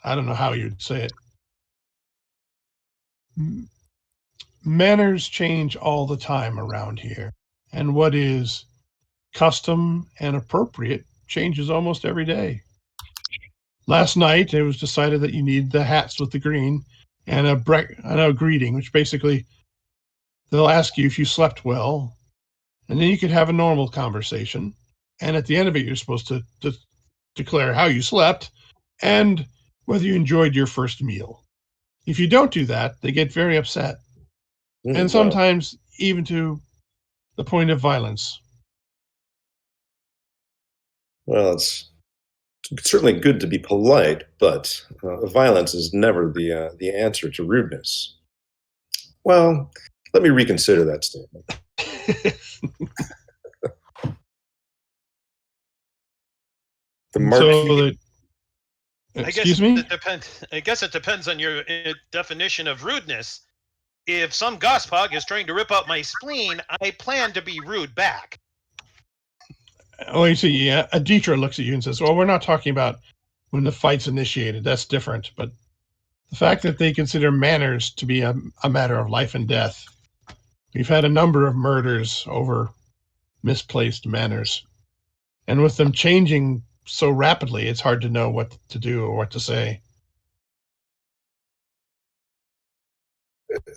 I don't know how you'd say it. Manners change all the time around here. And what is custom and appropriate changes almost every day. Last night, it was decided that you need the hats with the green and a greeting, which basically they'll ask you if you slept well, and then you could have a normal conversation. And at the end of it, you're supposed to declare how you slept and whether you enjoyed your first meal. If you don't do that, they get very upset. And sometimes even to the point of violence. Well, it's certainly good to be polite, but violence is never the answer to rudeness. Well, let me reconsider that statement. The Marquis. Excuse me? I guess it depends on your definition of rudeness. If some gospog is trying to rip out my spleen, I plan to be rude back. Oh, you see, yeah. Aditra looks at you and says, "Well, we're not talking about when the fight's initiated. That's different. But the fact that they consider manners to be a matter of life and death. We've had a number of murders over misplaced manners. And with them changing so rapidly, it's hard to know what to do or what to say."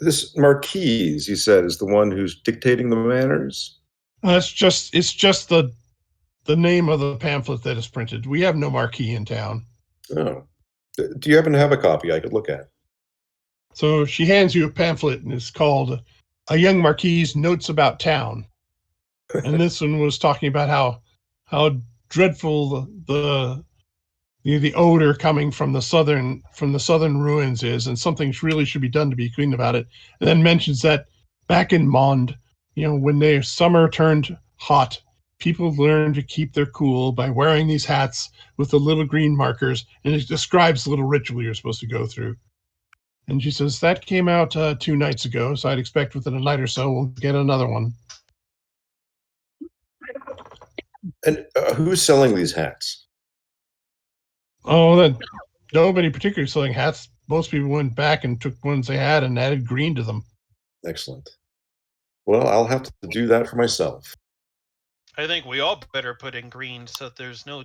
This Marquis, you said, is the one who's dictating the manners? It's just the name of the pamphlet that is printed. We have no Marquis in town. Oh. Do you happen to have a copy I could look at? So she hands you a pamphlet, and it's called A Young Marquis' Notes About Town. And this one was talking about how dreadful the odor coming from the southern ruins is, and something really should be done to be clean about it. And then mentions that back in Mond, when their summer turned hot, people learned to keep their cool by wearing these hats with the little green markers, and it describes the little ritual you're supposed to go through. And she says, that came out 2 nights ago, so I'd expect within a night or so we'll get another one. And who's selling these hats? Oh, nobody particularly selling hats. Most people went back and took ones they had and added green to them. Excellent. Well, I'll have to do that for myself. I think we all better put in green so there's no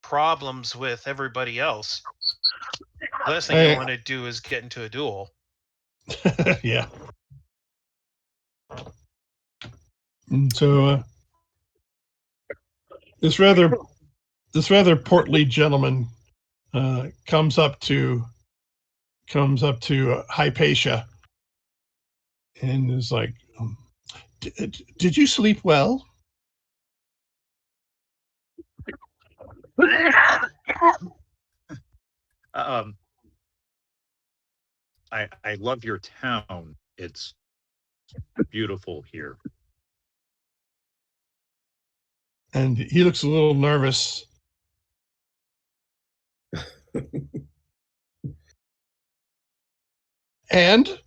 problems with everybody else. The last thing you want to do is get into a duel. Yeah. And so this rather portly gentleman comes up to Hypatia and is like, "Did you sleep well?" I love your town. It's beautiful here. And he looks a little nervous. And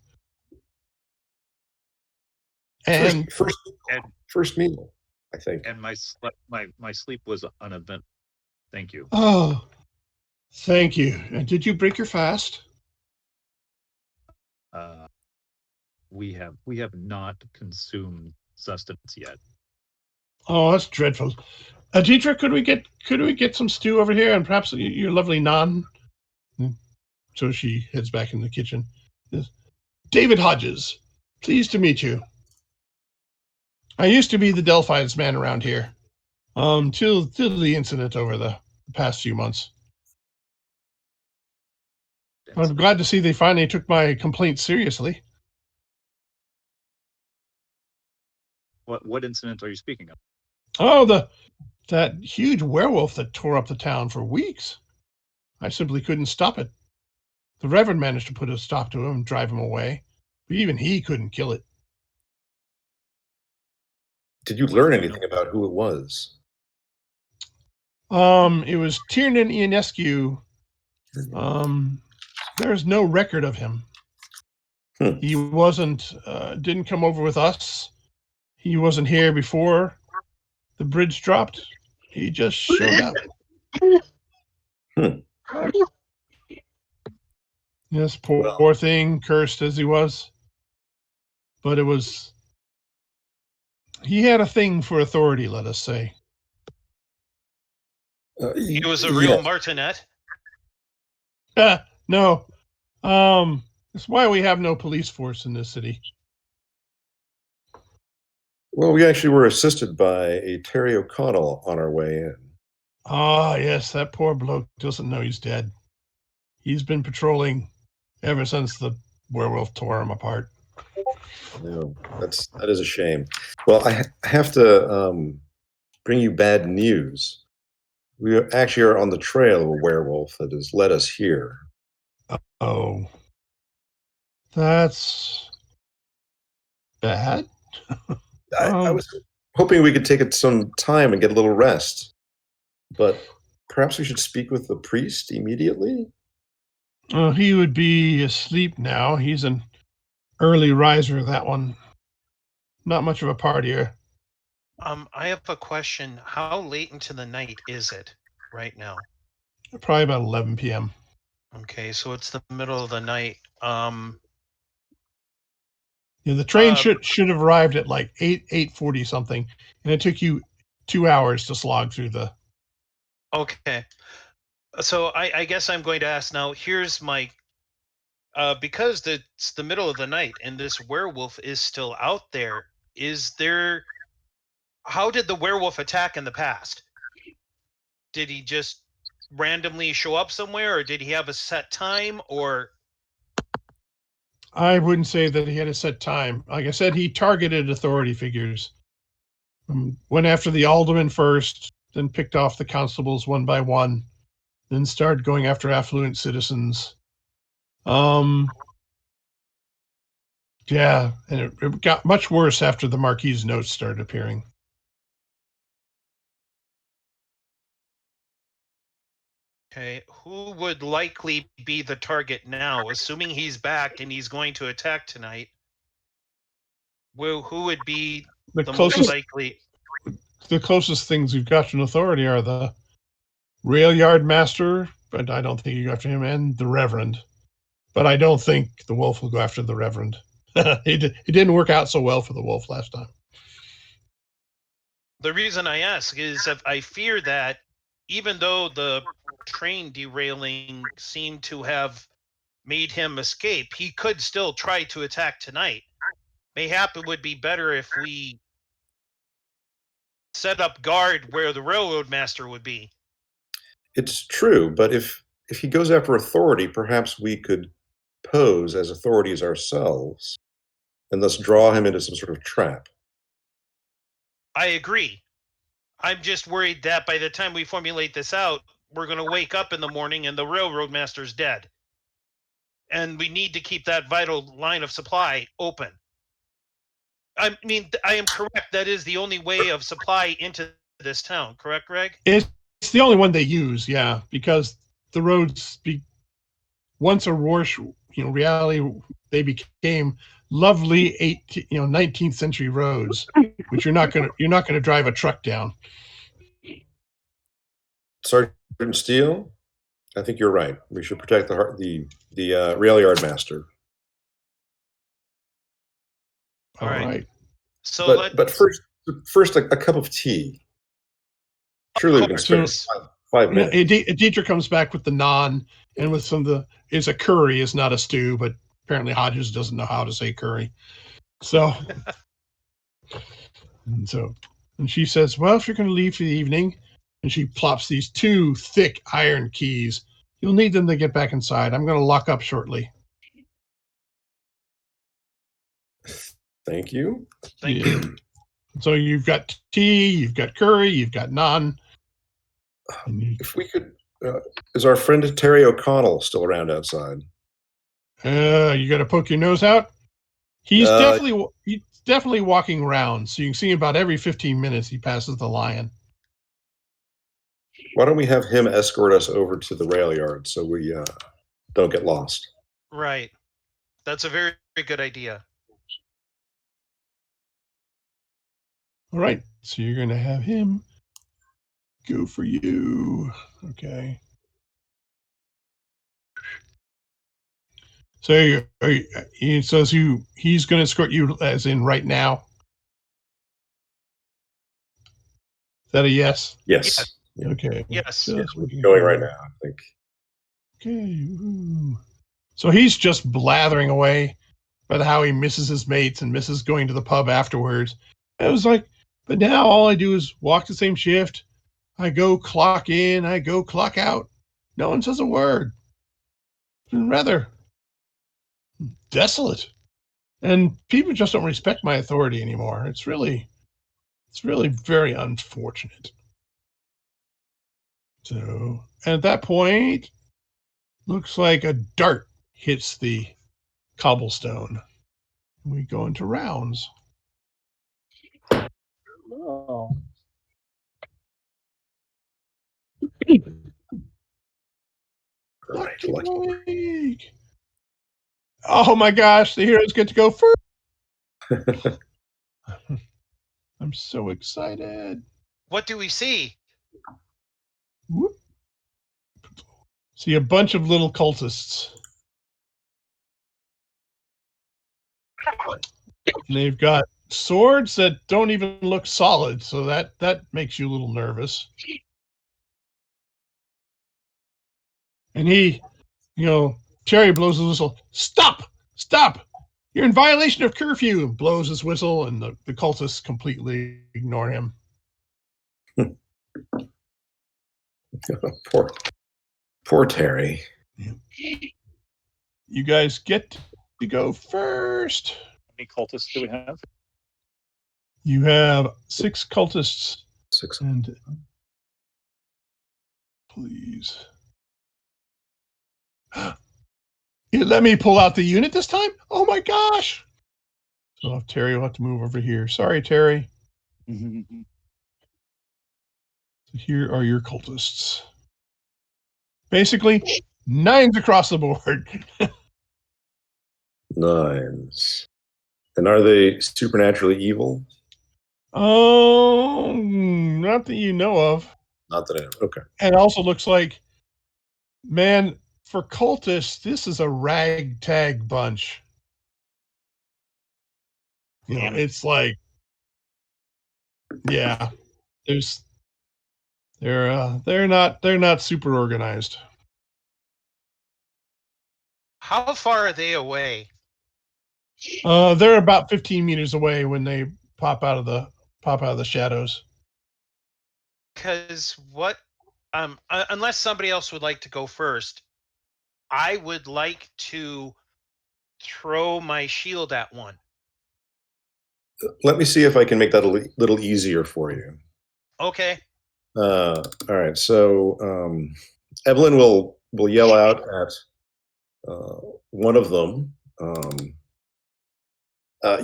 first meal, I think. And my sleep was uneventful. Thank you. Oh, thank you. And did you break your fast? We have not consumed sustenance yet. Oh, that's dreadful. Deidre, could we get some stew over here and perhaps your lovely naan? So she heads back in the kitchen. David Hodges, pleased to meet you. I used to be the Delphi's man around here, till the incident over the past few months. I'm glad to see they finally took my complaint seriously. What incident are you speaking of? Oh, that huge werewolf that tore up the town for weeks. I simply couldn't stop it. The Reverend managed to put a stop to him and drive him away, but even he couldn't kill it. Did you learn anything about who it was? It was Tiernan Ionescu. There's no record of him. He didn't come over with us. He wasn't here before the bridge dropped. He just showed up. Yes, poor thing, cursed as he was. But he had a thing for authority, let us say. He was a real martinet? No. That's why we have no police force in this city. Well, we actually were assisted by a Terry O'Connell on our way in. Ah, yes, that poor bloke doesn't know he's dead. He's been patrolling ever since the werewolf tore him apart. No, that is a shame. Well, I have to bring you bad news. We actually are on the trail of a werewolf that has led us here. Oh, that's bad. I was hoping we could take it some time and get a little rest, but perhaps we should speak with the priest immediately. He would be asleep now. He's an early riser, that one. Not much of a partier. I have a question. How late into the night is it right now? Probably about 11 p.m. Okay, so it's the middle of the night. Yeah, the train should have arrived at like 8:40 something, and it took you 2 hours to slog through the. Okay, so I guess I'm going to ask now. Here's my, because it's the middle of the night and this werewolf is still out there. How did the werewolf attack in the past? Did he just randomly show up somewhere, or did he have a set time, or? I wouldn't say that he had a set time. Like I said, he targeted authority figures. Went after the alderman first, then picked off the constables one by one, then started going after affluent citizens. Yeah, and it got much worse after the Marquis's notes started appearing. Okay, who would likely be the target now, assuming he's back and he's going to attack tonight? Who would be the most likely? The closest things we've got to an authority are the rail yard master, but I don't think you go after him, and the Reverend. But I don't think the wolf will go after the Reverend. It didn't work out so well for the wolf last time. The reason I ask is if I fear that even though the train derailing seemed to have made him escape, he could still try to attack tonight. Mayhap it would be better if we set up guard where the railroad master would be. It's true, but if he goes after authority, perhaps we could pose as authorities ourselves and thus draw him into some sort of trap. I agree. I'm just worried that by the time we formulate this out, we're going to wake up in the morning and the railroad master's dead. And we need to keep that vital line of supply open. I mean, I am correct. That is the only way of supply into this town. Correct, Greg? It's the only one they use, yeah, because the roads, once Rorsch, reality, they became lovely 19th century roads, which you're not gonna drive a truck down. Sergeant Steele, I think you're right. We should protect the rail yard master. All right. So, but first a cup of tea. Surely we can spare 5 minutes. Dietrich comes back with the naan and with some of the. It's a curry. It's not a stew, but apparently Hodges doesn't know how to say curry. So, and she says, "Well, if you're going to leave for the evening," and she plops these 2 thick iron keys. You'll need them to get back inside. I'm going to lock up shortly. Thank you. Thank you. So you've got tea, you've got curry, you've got naan. If we could, is our friend Terry O'Connell still around outside? You got to poke your nose out. He's definitely walking around, so you can see him about every 15 minutes. He passes the lion. Why don't we have him escort us over to the rail yard so we don't get lost? Right. That's a very, very good idea. All right. So you're going to have him go for you. Okay. So he says he's going to escort you as in right now. Is that a yes? Yes. Okay. Yes. Going right now, I think. Okay. Ooh. So he's just blathering away about how he misses his mates and misses going to the pub afterwards. I was like, but now all I do is walk the same shift. I go clock in, I go clock out. No one says a word. It's been rather desolate. And people just don't respect my authority anymore. It's really very unfortunate. So at that point, looks like a dart hits the cobblestone. We go into rounds. Oh. Lucky. Oh my gosh, the heroes get to go first. I'm so excited. What do we see? Whoop. See a bunch of little cultists. And they've got swords that don't even look solid, so that makes you a little nervous. And he, Terry blows his whistle. Stop! You're in violation of curfew. And blows his whistle, and the cultists completely ignore him. Poor Terry. You guys get to go first. How many cultists do we have? You have 6 cultists. 6. And please. You let me pull out the unit this time? Oh my gosh. So Terry will have to move over here. Sorry, Terry. So here are your cultists. Basically, 9s across the board. 9s. And are they supernaturally evil? Oh, not that you know of. Not that I know. Okay. And it also looks like, man, for cultists, this is a ragtag bunch. It's like, yeah, there's They're not super organized. How far are they away? They're about 15 meters away when they pop out of the shadows. Because what? Unless somebody else would like to go first, I would like to throw my shield at one. Let me see if I can make that a little easier for you. Okay. All right. So Evelyn will yell out at one of them.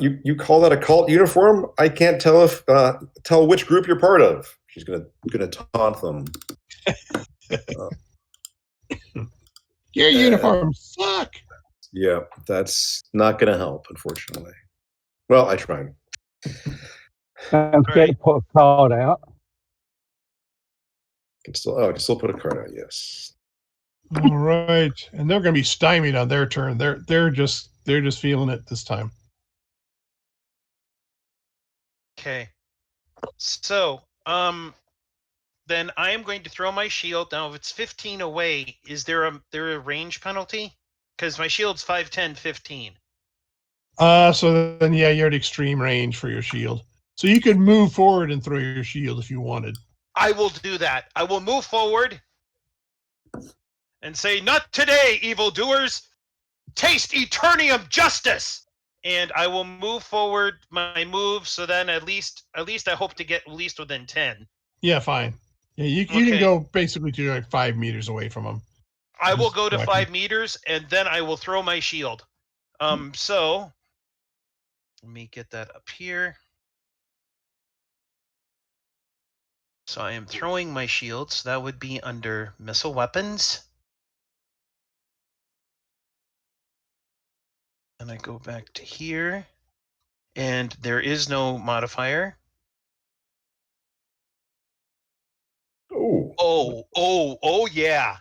You call that a cult uniform? I can't tell tell which group you're part of. She's gonna taunt them. Your uniforms suck. Yeah, that's not gonna help, unfortunately. Well, I tried. Don't forget to put a card out. I can still put a card out. Yes. All right, and they're going to be stymied on their turn. They're just feeling it this time. Okay. So, then I am going to throw my shield. Now, if it's 15 away, is there a range penalty? Because my shield's 5, 10, 15. So then, yeah, you're at extreme range for your shield. So you could move forward and throw your shield if you wanted. I will do that. I will move forward and say, "Not today, evildoers! Taste Eternium justice!" And I will move forward my move. So then, at least I hope to get at least within 10. Yeah, fine. Yeah, you can go basically to like 5 meters away from them. I will go to 5 meters, and then I will throw my shield. So let me get that up here. So I am throwing my shield. So that would be under missile weapons. And I go back to here, and there is no modifier. Oh, yeah.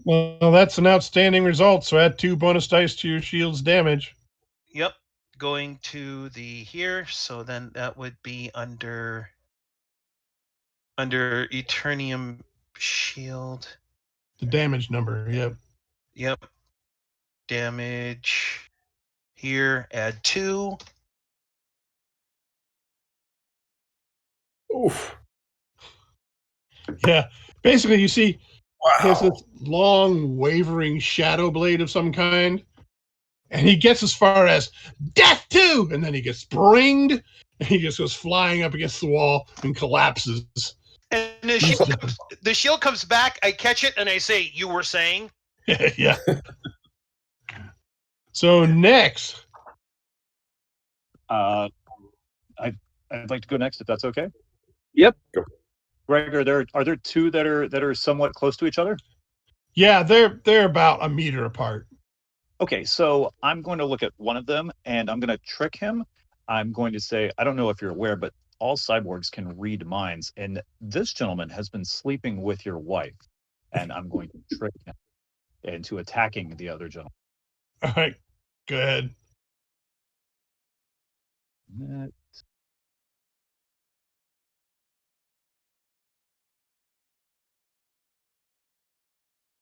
Well, that's an outstanding result. So add 2 bonus dice to your shield's damage. Yep. Going to the here. So then that would be under Eternium shield. The damage number. Yep. Damage here. Add 2. Oof. Yeah. Basically, you see, there's this long, wavering shadow blade of some kind, and he gets as far as death too, and then he gets springed, and he just goes flying up against the wall and collapses. And the shield comes back. I catch it, and I say, "You were saying?" Yeah. So next, I'd like to go next if that's okay. Yep. Go. Greg, are there 2 that are somewhat close to each other? Yeah, they're about a meter apart. Okay, so I'm going to look at one of them and I'm going to trick him. I'm going to say, I don't know if you're aware, but all cyborgs can read minds, and this gentleman has been sleeping with your wife, and I'm going to trick him into attacking the other gentleman. All right, go ahead.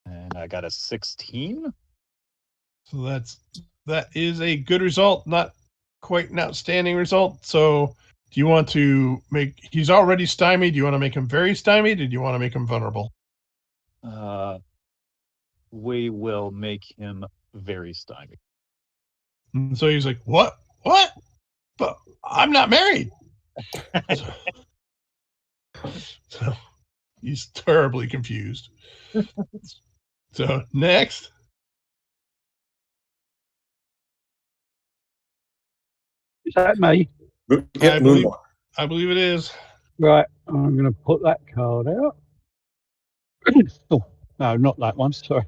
And I got a 16. So that is a good result, not quite an outstanding result. So do you want to he's already stymied, do you want to make him very stymied, or do you want to make him vulnerable? We will make him very stymied. And so he's like, what? But I'm not married. So he's terribly confused. So next. Is that me? Yeah, I believe it is. Right, I'm going to put that card out. Oh, no, not that one, sorry.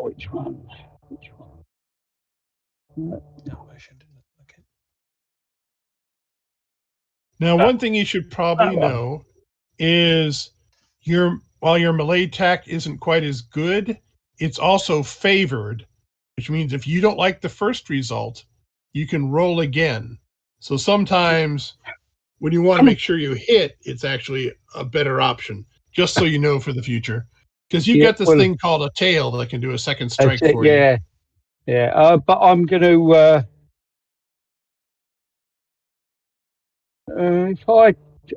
Which one? No, I shouldn't. Okay. Now, one thing you should probably know is while your melee attack isn't quite as good, it's also favored, which means if you don't like the first result, you can roll again. So sometimes when you want to make sure you hit, it's actually a better option, just so you know for the future. Because you got this thing called a tail that can do a second strike for you. Yeah, yeah. But I'm going to.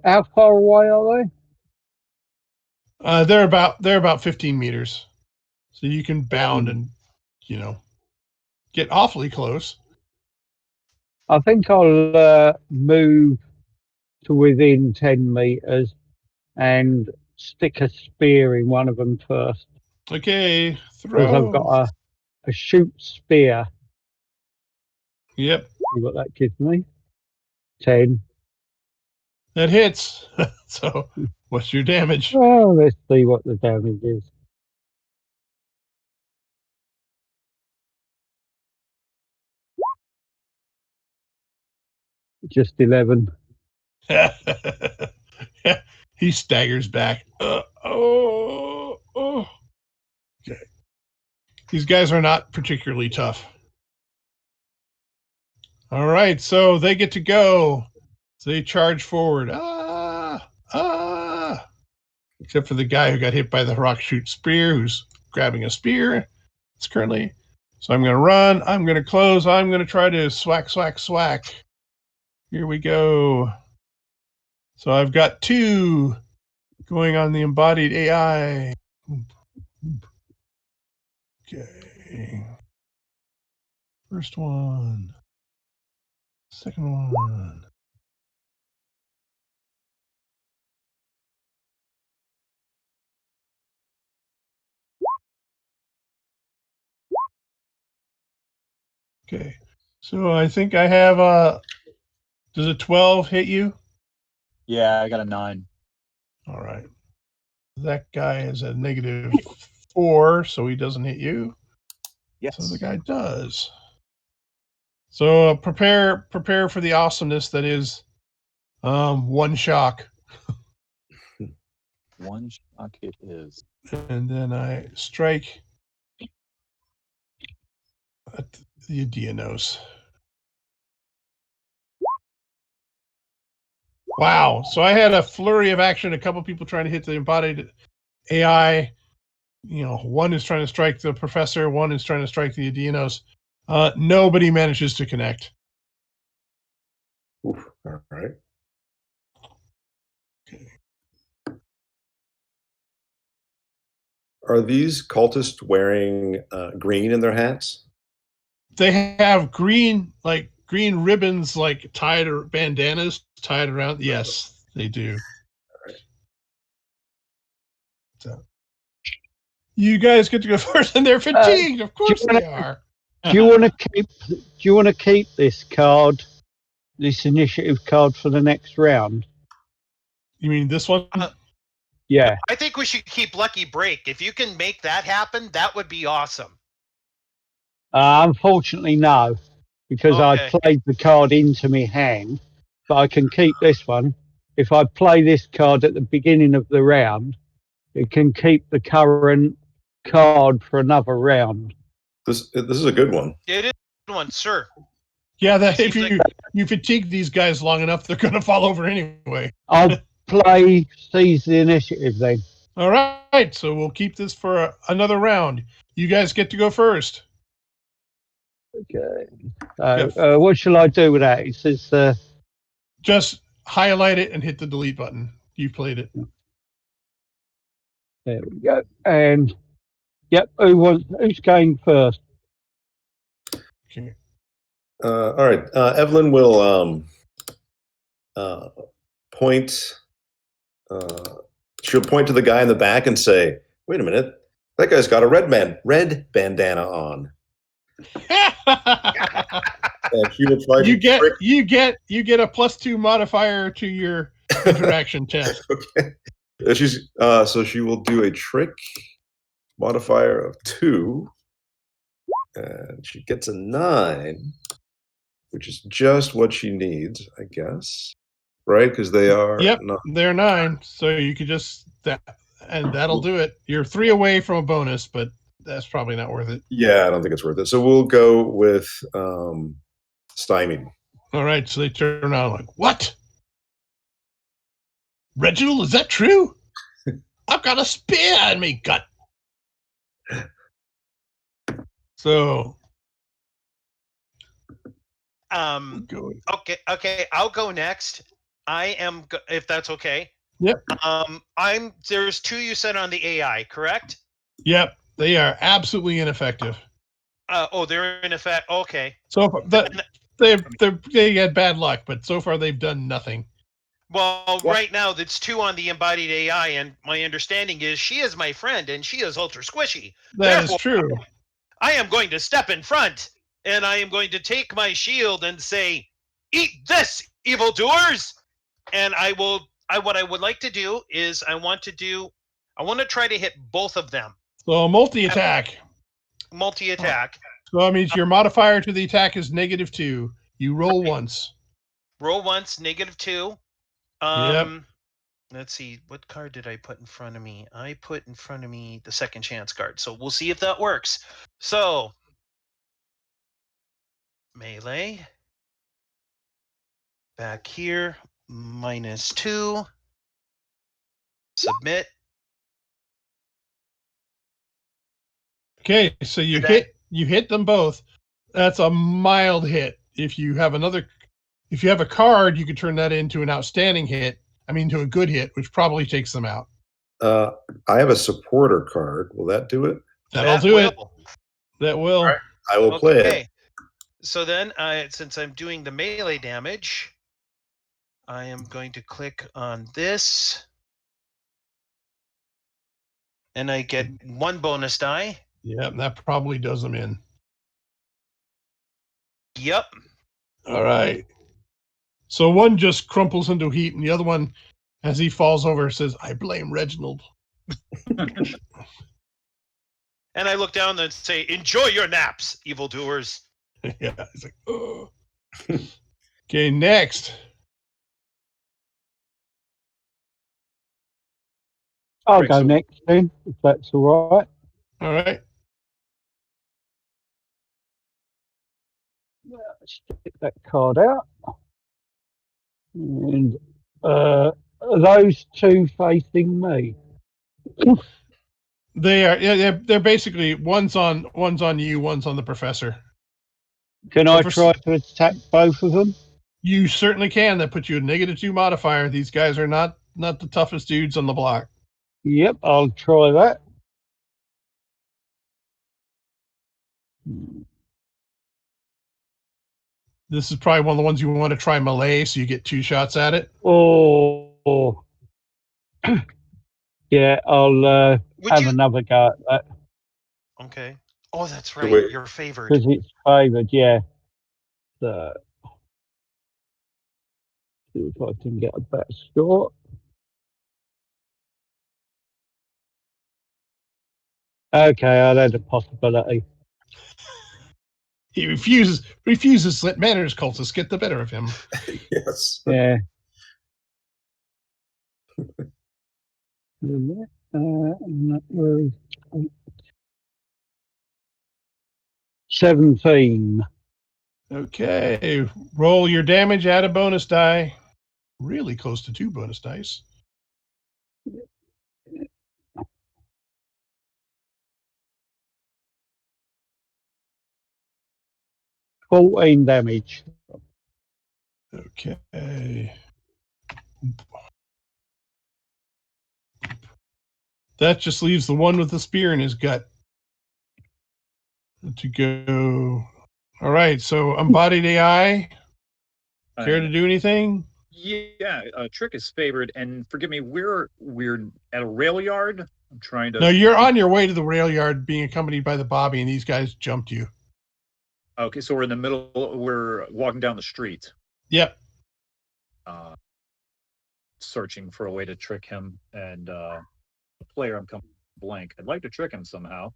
How far away are they? They're about 15 meters, so you can bound and get awfully close. I think I'll move to within 10 meters and stick a spear in one of them first. Okay, because I've got a shoot spear. Yep. See what that gives me. 10. That hits. So, what's your damage? Well, let's see what the damage is. Just 11. He staggers back. Okay. These guys are not particularly tough. All right, so they get to go. So they charge forward. Except for the guy who got hit by the rock shoot spear, who's grabbing a spear. It's currently. So I'm going to run. I'm going to close. I'm going to try to swack. Here we go. So I've got 2 going on the embodied AI. Okay. First one. Second one. Okay. So I think I have does a 12 hit you? Yeah, I got a 9. All right. That guy is a -4, so he doesn't hit you. Yes. So the guy does. So prepare for the awesomeness that is 1 shock. 1 shock it is. And then I strike at the Adianos. Wow. So I had a flurry of action, a couple people trying to hit the embodied AI. One is trying to strike the professor, one is trying to strike the Adianos. Nobody manages to connect. Oof, all right. Okay. Are these cultists wearing green in their hats? They have green ribbons, tied or bandanas tied around. Yes, they do. All right. So, you guys get to go first, and they're fatigued. Of course they are. Do you want to keep this card, this initiative card, for the next round? You mean this one? Yeah. I think we should keep Lucky Break. If you can make that happen, that would be awesome. Unfortunately, no, because I played the card into my hand, but I can keep this one. If I play this card at the beginning of the round, it can keep the current card for another round. This is a good one. It is a good one, sir. Yeah, that if you fatigue these guys long enough, they're going to fall over anyway. I'll seize the initiative then. All right, so we'll keep this for another round. You guys get to go first. Okay. What shall I do with that? It says just highlight it and hit the delete button. You played it. There we go. And yep, who's going first? Okay. All right. Evelyn will point. She'll point to the guy in the back and say, "Wait a minute, that guy's got a red bandana on." And she will try you get a +2 modifier to your interaction test. Okay. So she will do a trick modifier of 2, and she gets a 9, which is just what she needs, I guess. Right? Because they are. Yep, they're 9. So you could just and that'll do it. You're 3 away from a bonus, but that's probably not worth it. Yeah, I don't think it's worth it. So we'll go with stymied. All right, so they turn around like, what? Reginald, is that true? I've got a spear in me gut. So, okay, I'll go next. I am, if that's okay. Yep. There's 2 you said on the AI, correct? Yep. They are absolutely ineffective. They're in effect. Okay. So they had bad luck, but so far they've done nothing. Well, right now it's 2 on the embodied AI, and my understanding is she is my friend, and she is ultra squishy. That is true. I am going to step in front, and I am going to take my shield and say, "Eat this, evildoers!" And what I would like to do is I want to try to hit both of them. So multi-attack. Multi-attack. So that means your modifier to the attack is -2. You roll once. Roll once, -2. Yep. Let's see, what card did I put in front of me? I put in front of me the second chance card, so we'll see if that works. So, melee. Back here, -2. Submit. Okay, so you hit them both. That's a mild hit. If you have a card, you could turn that into an outstanding hit. I mean, to a good hit, which probably takes them out. I have a supporter card. Will that do it? That'll do it. That will. Right. I will play it. So then, since I'm doing the melee damage, I am going to click on this. And I get 1 bonus die. Yeah, that probably does them in. Yep. All right. So one just crumples into heat, and the other one, as he falls over, says, "I blame Reginald." And I look down and say, "Enjoy your naps, evildoers." Yeah, he's like, "Oh." Okay, next. I'll go next then, if that's all right. All right. Let's get that card out. And are those 2 facing me? They are. Yeah, they're basically one's on you, one's on the professor. Can I try to attack both of them? You certainly can. That puts you a -2 modifier. These guys are not the toughest dudes on the block. Yep, I'll try that. This is probably one of the ones you want to try melee, so you get 2 shots at it. Oh. Yeah, I'll have another go at that. Okay. Oh, that's right. Wait. You're favored. Because it's favoured, yeah. So, see if I can get a better score. Okay, I'll add a possibility. He refuses to let manners cultists get the better of him. Yes. Yeah. That was 17. Okay, roll your damage, add a bonus die. Really close to 2 bonus dice. $14 damage. Okay. That just leaves the one with the spear in his gut to go. All right, so embodied AI. Care to do anything? Yeah, Trick is favored, and forgive me, we're at a rail yard. I'm trying to. No, you're on your way to the rail yard, being accompanied by the Bobby, and these guys jumped you. Okay, so we're in the middle. We're walking down the street. Yep. Searching for a way to trick him, and the player, I'm coming blank. I'd like to trick him somehow.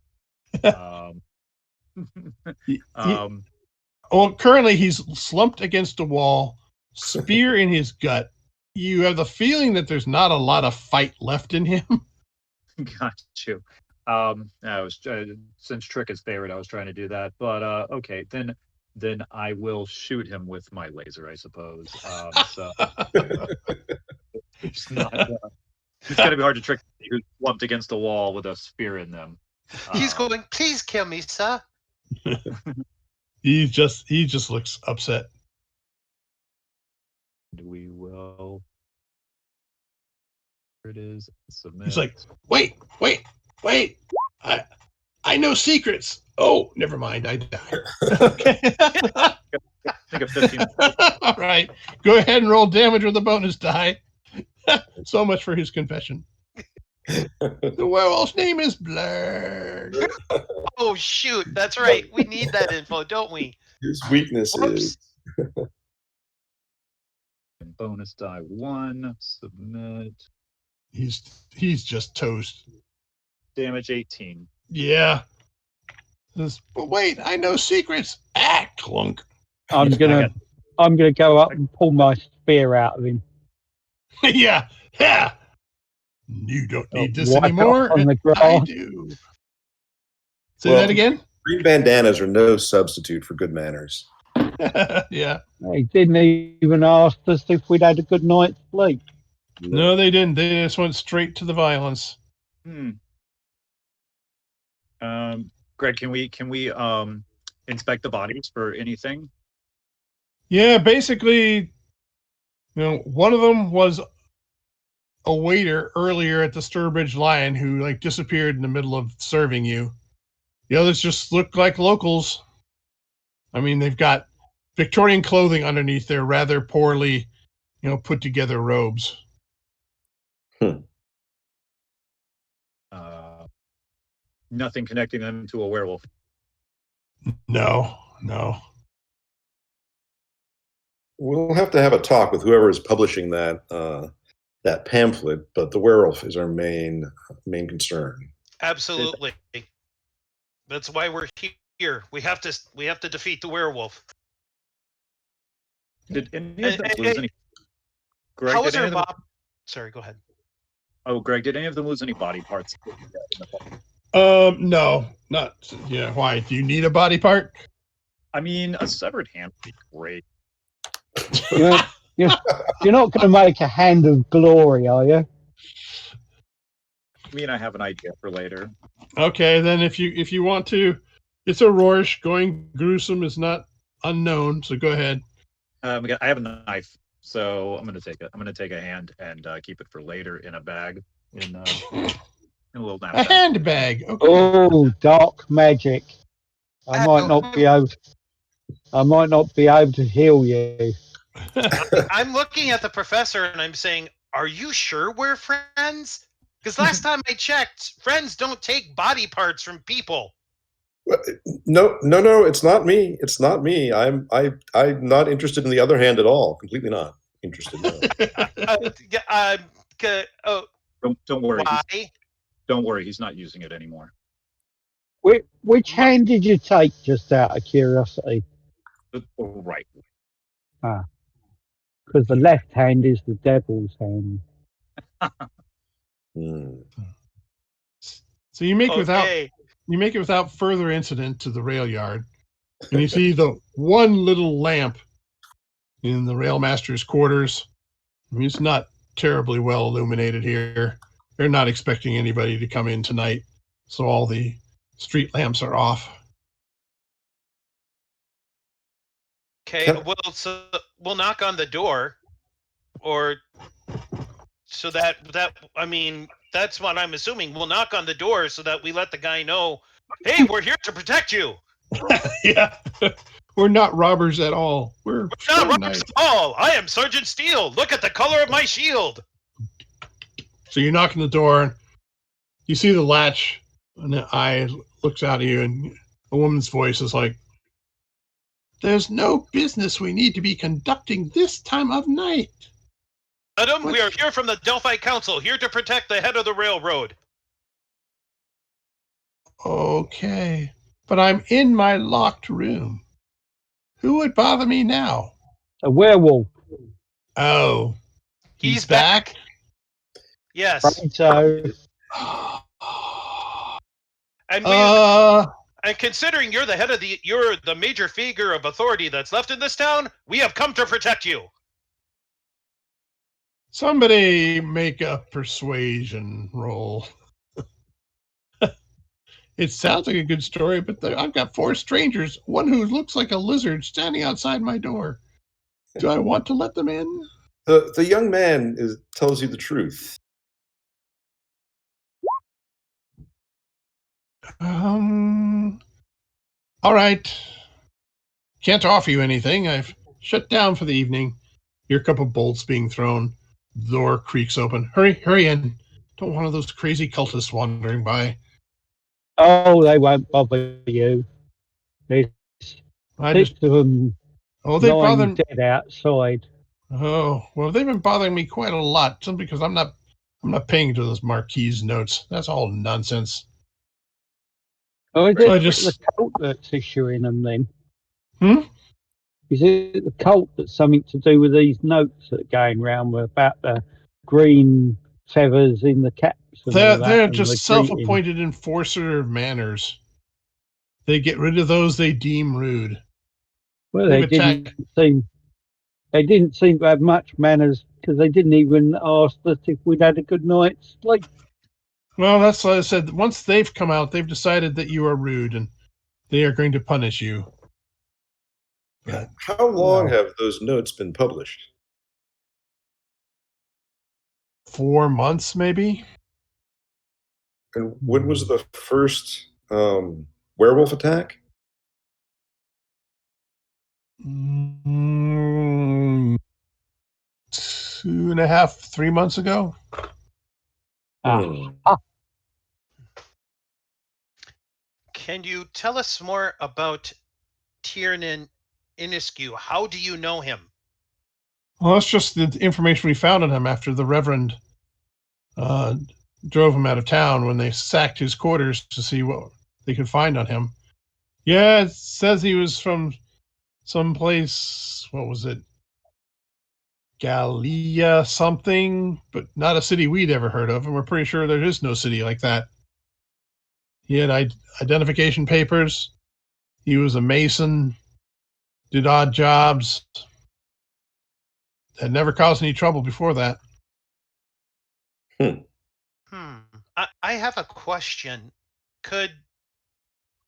Well, currently he's slumped against a wall, spear in his gut. You have the feeling that there's not a lot of fight left in him. Got you. I was since Trick is favored, I was trying to do that, but okay, then I will shoot him with my laser, I suppose. So It's not. It's gonna be hard to trick who's slumped against the wall with a spear in them. He's going, please kill me, sir. He just looks upset. We will. Here it is. Submit. He's like, wait. I know secrets. Oh, never mind. I died. Okay. Think of 15. All right. Go ahead and roll damage with a bonus die. So much for his confession. The werewolf's name is Blurg. Oh, shoot. That's right. We need that info, don't we? His weakness is. Bonus die 1. Submit. He's just toast. Damage 18. Yeah. But wait, I know secrets. Clunk. I'm gonna go up and pull my spear out of him. Yeah. You don't need this Wipe it anymore. on the and grass. I do. Say that again? Green bandanas are no substitute for good manners. Yeah. They didn't even ask us if we'd had a good night's sleep. No, they didn't. They just went straight to the violence. Greg, can we inspect the bodies for anything? Yeah, basically, one of them was a waiter earlier at the Sturbridge Lion who disappeared in the middle of serving you. The others just look like locals. I mean, they've got Victorian clothing underneath their rather poorly, put together robes. Nothing connecting them to a werewolf. No. We'll have to have a talk with whoever is publishing that pamphlet, but the werewolf is our main concern. Absolutely. That's why we're here. We have to defeat the werewolf. Did any of them lose any? Greg, How was did any our of them- Bob? Sorry, go ahead. Oh, Greg, did any of them lose any body parts? No, not. Yeah, why? Do you need a body part? I mean, a severed hand would be great. You're not going to make a hand of glory, are you? I mean, I have an idea for later. Okay, then if you want to, it's a Rorsch. Going gruesome is not unknown, so go ahead. I have a knife, so I'm gonna take a hand and keep it for later in a bag in a little A knapsack. handbag. Okay. Oh, dark magic! I might not be able to heal you. I'm looking at the professor and I'm saying, are you sure we're friends? Because last time I checked, friends don't take body parts from people. No, it's not me. It's not me. I'm not interested in the other hand at all. Completely not interested. No. Don't worry. Why? Don't worry. He's not using it anymore. Which hand did you take, just out of curiosity? Right. Because the left hand is the devil's hand. So you make Okay. it without further incident to the rail yard, and you see the one little lamp in the railmaster's quarters. I mean, it's not terribly well illuminated here. They're not expecting anybody to come in tonight, so all the street lamps are off. Okay, well, so we'll knock on the door, or so that I mean, that's what I'm assuming. We'll knock on the door so that we let the guy know, hey, we're here to protect you. Yeah, we're not robbers at all. We're Not so robbers nice. at all. I am Sergeant Steele. Look at the color of my shield. So you knock on the door, you see the latch, and the eye looks out at you, and a woman's voice is like, "There's no business we need to be conducting this time of night." Madam, we are here from the Delphi Council, here to protect the head of the railroad. Okay, but I'm in my locked room. Who would bother me now? A werewolf. Oh, He's back. Yes. Right, so And and considering you're the head of you're the major figure of authority that's left in this town, we have come to protect you. Somebody make a persuasion roll. It sounds like a good story, but I've got 4 strangers, one who looks like a lizard standing outside my door. Do I want to let them in? The young man tells you the truth. All right. Can't offer you anything. I've shut down for the evening. Hear a couple bolts being thrown. Door creaks open. Hurry in. Don't want one of those crazy cultists wandering by. Oh, they won't bother you. There's I 6 just of them they lying bother. dead outside. Oh well, they've been bothering me quite a lot. Simply because I'm not paying to those Marquis notes. That's all nonsense. Oh, is So I it just the cult that's issuing them then? Hmm? Is it the cult that's something to do with these notes that are going round about the green feathers in the caps and all that? They're and the just greeting? self-appointed enforcer of manners. They get rid of those they deem rude. Well, They've attacked. they didn't seem to have much manners because they didn't even ask us if we'd had a good night's sleep. Well, that's what I said. Once they've come out, they've decided that you are rude and they are going to punish you. How long have those notes been published? 4 months, maybe. And when was the first werewolf attack? 2.5, 3 months ago. Can you tell us more about Tiernan Inescu? How do you know him? Well, that's just the information we found on him after the Reverend drove him out of town when they sacked his quarters to see what they could find on him. Yeah, it says he was from some place. What was it? Gallia something, but not a city we'd ever heard of, and we're pretty sure there is no city like that. He had identification papers. He was a mason, did odd jobs, had never caused any trouble before that. I have a question.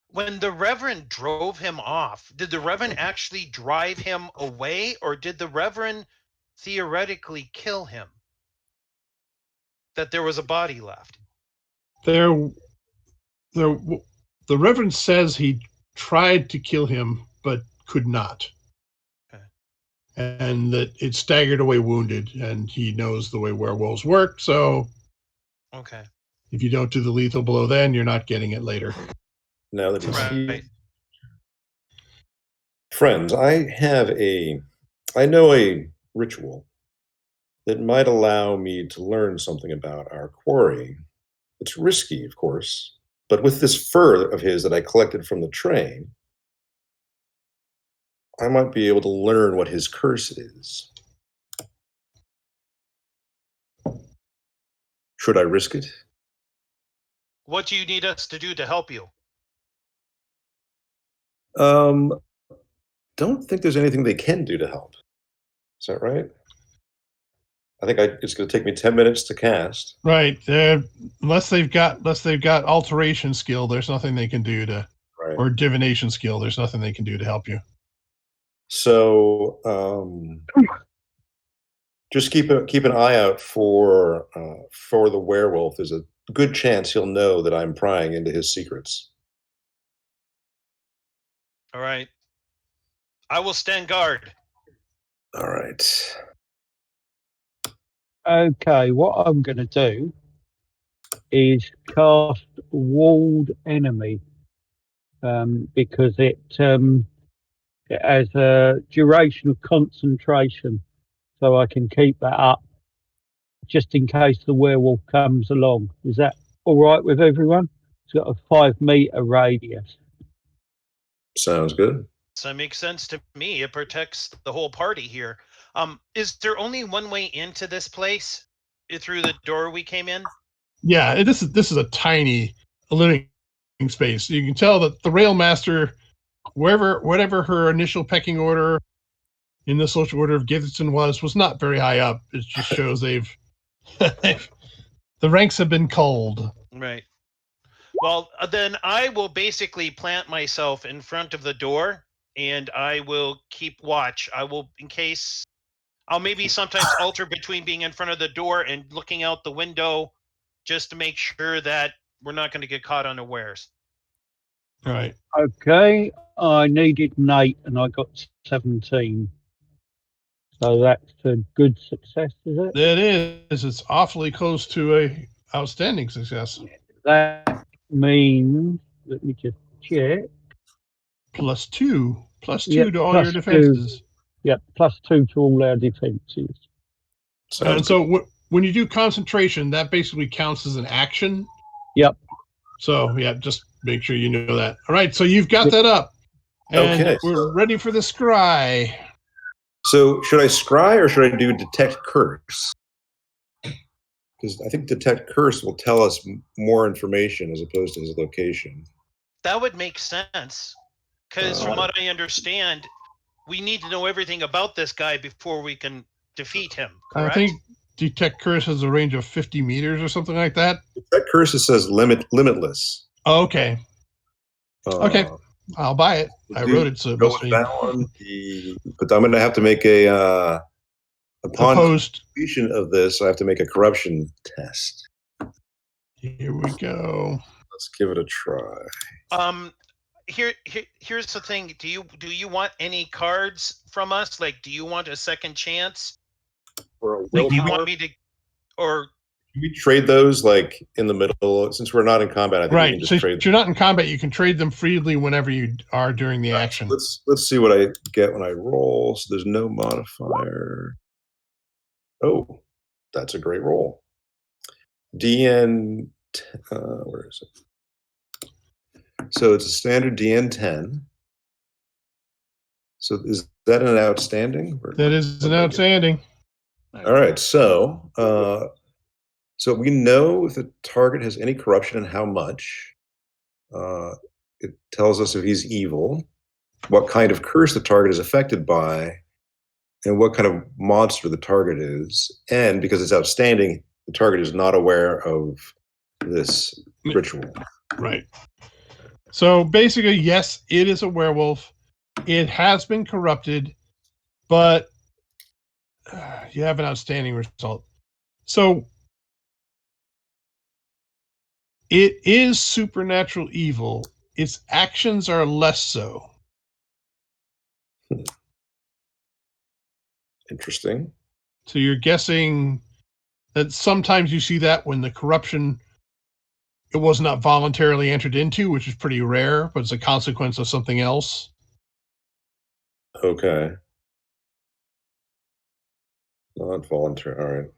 When the Reverend drove him off, did the Reverend actually drive him away, or did the Reverend theoretically kill him? That there was a body left? The Reverend says he tried to kill him, but could not. Okay. And that it staggered away wounded, and he knows the way werewolves work, so okay. If you don't do the lethal blow then, you're not getting it later. Now that he's right. Friends, I know a ritual that might allow me to learn something about our quarry. It's risky, of course, but with this fur of his that I collected from the train, I might be able to learn what his curse is. Should I risk it? What do you need us to do to help you? Don't think there's anything they can do to help. Is that right? I think it's going to take me 10 minutes to cast. Right. Unless they've got alteration skill, there's nothing they can do to, right. Or divination skill, there's nothing they can do to help you. So, just keep an eye out for the werewolf. There's a good chance he'll know that I'm prying into his secrets. All right. I will stand guard. All right. Okay, what I'm going to do is cast Walled Enemy because it has a duration of concentration, so I can keep that up just in case the werewolf comes along. Is that all right with everyone? It's got a 5-meter radius. Sounds good. So that makes sense to me. It protects the whole party here. Is there only one way into this place? Through the door we came in? Yeah, this is a tiny living space. You can tell that the Railmaster, whatever her initial pecking order, in the social order of Gaitherston was not very high up. It just shows they've the ranks have been culled. Right. Well, then I will basically plant myself in front of the door, and I will keep watch. I will, in case, I'll maybe sometimes alter between being in front of the door and looking out the window, just to make sure that we're not going to get caught unawares. Right. Okay, I needed an 8 and I got 17. So that's a good success, is it? It is. It's awfully close to a outstanding success. That means, let me just check. +2 Yep, to all plus your defenses. Yep, +2 to all our defenses. And so when you do concentration, that basically counts as an action. Yep. So yeah, just make sure you know that. All right, so you've got that up. And Okay. we're ready for the scry. So should I scry or should I do detect curse? Because I think detect curse will tell us more information as opposed to his location. That would make sense. Because from what I understand, we need to know everything about this guy before we can defeat him. Correct? I think detect curse has a range of 50 meters or something like that. Detect curse says limitless. Oh, okay. Okay. I'll buy it. I wrote it, so it must be that one. But I'm going to have to make upon opposed. completion of this, I have to make a corruption test. Here we go. Let's give it a try. Here's the thing. Do you want any cards from us? Like, do you want a second chance? For a Do you willpower? want me to, or Can we trade those like in the middle? Since we're not in combat, I think we Right. can just So trade if you're not in combat, you can trade them freely whenever you are during the action. Let's see what I get when I roll. So there's no modifier. Oh, that's a great roll. DN, where is it? So it's a standard DN 10. So is that an outstanding? That is an outstanding. All right. So we know if the target has any corruption and how much. It tells us if he's evil, what kind of curse the target is affected by, and what kind of monster the target is. And because it's outstanding, the target is not aware of this ritual. Right. So basically, yes, it is a werewolf. It has been corrupted, but you have an outstanding result. So it is supernatural evil. Its actions are less so. Interesting. So you're guessing that sometimes you see that when the corruption, it was not voluntarily entered into, which is pretty rare, but it's a consequence of something else. Okay. Not voluntary. All right.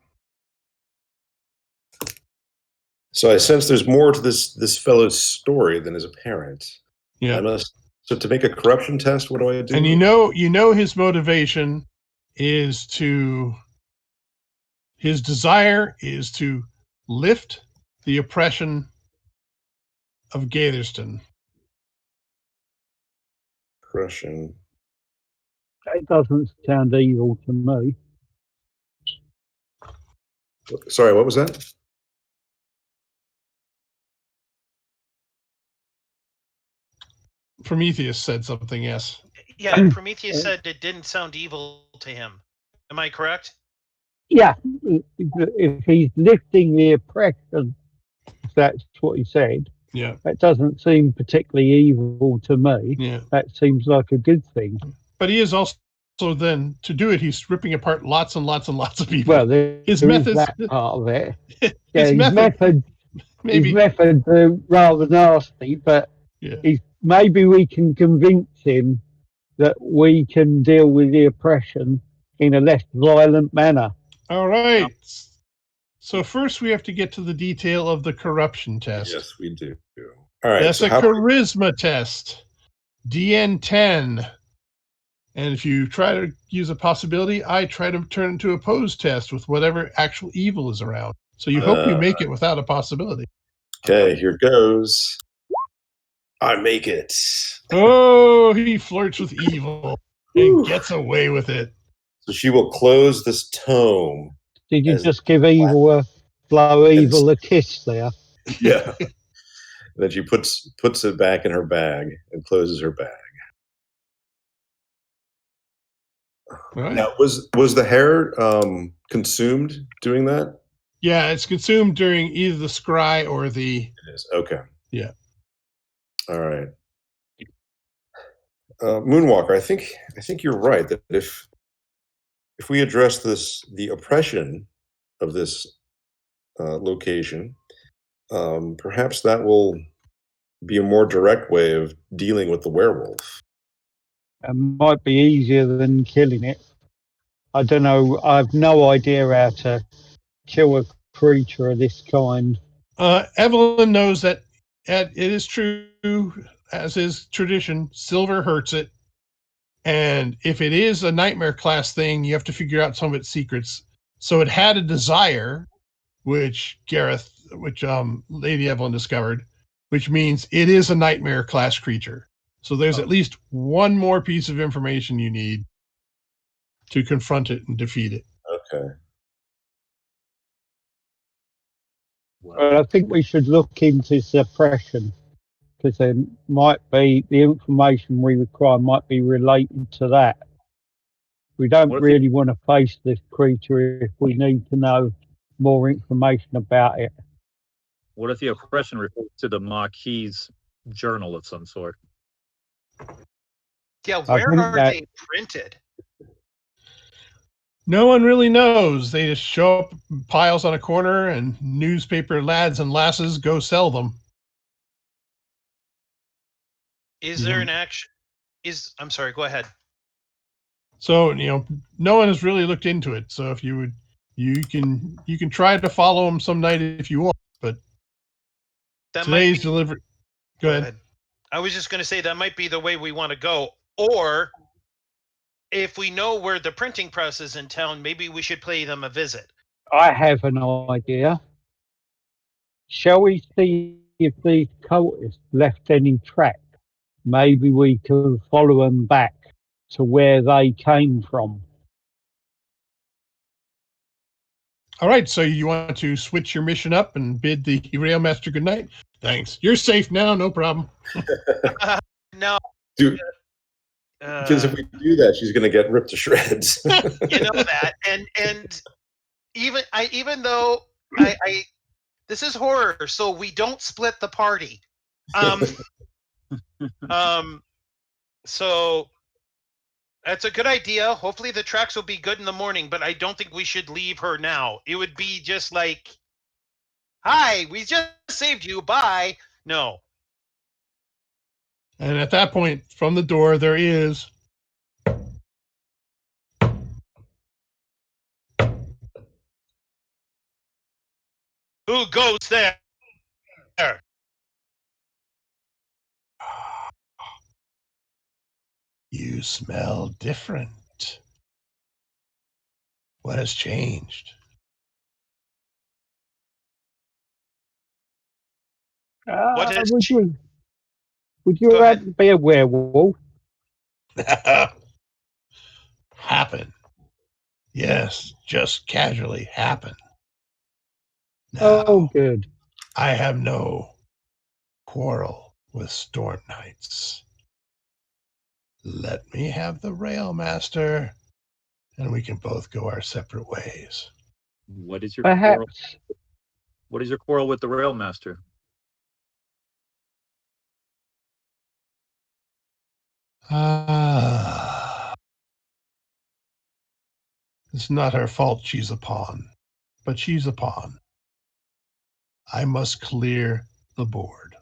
So I sense there's more to this fellow's story than is apparent. Yeah. So to make a corruption test, what do I do? And you know his motivation is his desire is to lift the oppression of Gaitherston. Oppression. That doesn't sound evil to me. Sorry, what was that? Prometheus said something, yes. yeah, Prometheus said it didn't sound evil to him. Am I correct? Yeah, if he's lifting the oppression, if that's what he said, Yeah. that doesn't seem particularly evil to me. Yeah. That seems like a good thing. But he is also then, to do it, he's ripping apart lots and lots and lots of people. Well, his there methods, is that part of it. his method, maybe. His methods are rather nasty, but Yeah. maybe we can convince him that we can deal with the oppression in a less violent manner. All right. So first we have to get to the detail of the corruption test. Yes, we do. All right. That's a charisma test. DN 10. And if you try to use a possibility, I try to turn it into a pose test with whatever actual evil is around. So you hope you make it without a possibility. Okay, here goes. I make it. Oh, he flirts with evil and gets away with it. So she will close this tome. Did you As- just give evil a blow evil a kiss there? Yeah. Then she puts it back in her bag and closes her bag. Right. Now, was the hair consumed doing that? Yeah, it's consumed during either the scry or the. It is. Okay. Yeah. All right. Moonwalker, I think you're right that if we address the oppression of this location, perhaps that will be a more direct way of dealing with the werewolf. It might be easier than killing it. I don't know. I've no idea how to kill a creature of this kind. Evelyn knows that it is true, as is tradition, silver hurts it. And if it is a nightmare class thing, you have to figure out some of its secrets. So it had a desire, which Lady Evelyn discovered, which means it is a nightmare class creature. So there's at least one more piece of information you need to confront it and defeat it. Okay. But I think we should look into suppression, because there might be the information we require might be related to that. We don't really want to face this creature if we need to know more information about it. What if the oppression refers to the Marquis's journal of some sort? Yeah, where are they printed? No one really knows. They just show up in piles on a corner, and newspaper lads and lasses go sell them. Is there an action? I'm sorry, go ahead. So, no one has really looked into it. So if you can try to follow them some night if you want, but today's delivery. Go ahead. I was just going to say that might be the way we want to go. Or if we know where the printing press is in town, maybe we should pay them a visit. I have an idea. Shall we see if these cultists left any track? Maybe we can follow them back to where they came from. All right, so you want to switch your mission up and bid the Railmaster good night? Thanks. You're safe now, no problem. No. Dude, because if we do that, she's going to get ripped to shreds. You know that, and even though this is horror, so we don't split the party. So that's a good idea. Hopefully the tracks will be good in the morning, but I don't think we should leave her now. It would be just like, hi, we just saved you, bye. No. And at that point, from the door, there is who goes there? You smell different. What has changed? What has would you rather be a werewolf? Happen. Yes, just casually happen. Oh, good. I have no quarrel with Storm Knights. Let me have the Railmaster, and we can both go our separate ways. What is your Perhaps. quarrel? What is your quarrel with the Railmaster? It's not her fault she's a pawn, but she's a pawn. I must clear the board.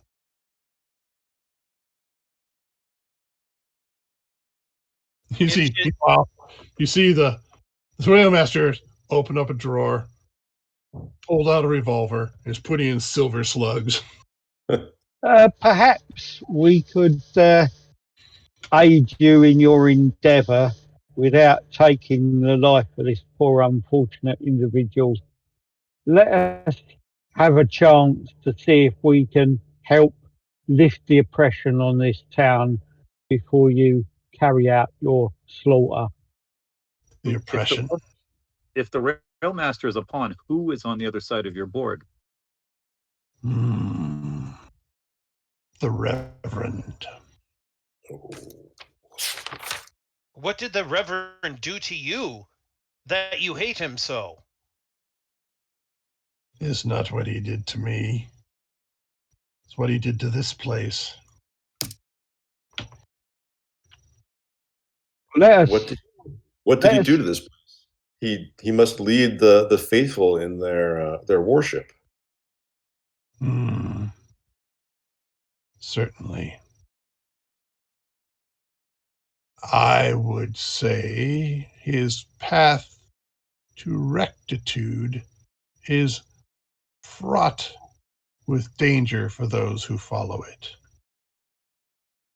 You see the Railmaster open up a drawer, pulled out a revolver, is putting in silver slugs. Perhaps we could aid you in your endeavour without taking the life of this poor unfortunate individual. Let us have a chance to see if we can help lift the oppression on this town before you carry out your slaughter. The oppression. If the Railmaster is a pawn, who is on the other side of your board? The Reverend. What did the Reverend do to you that you hate him so? Is not what he did to me. It's what he did to this place. What did he do to this place? He must lead the faithful in their worship. Certainly. I would say his path to rectitude is fraught with danger for those who follow it.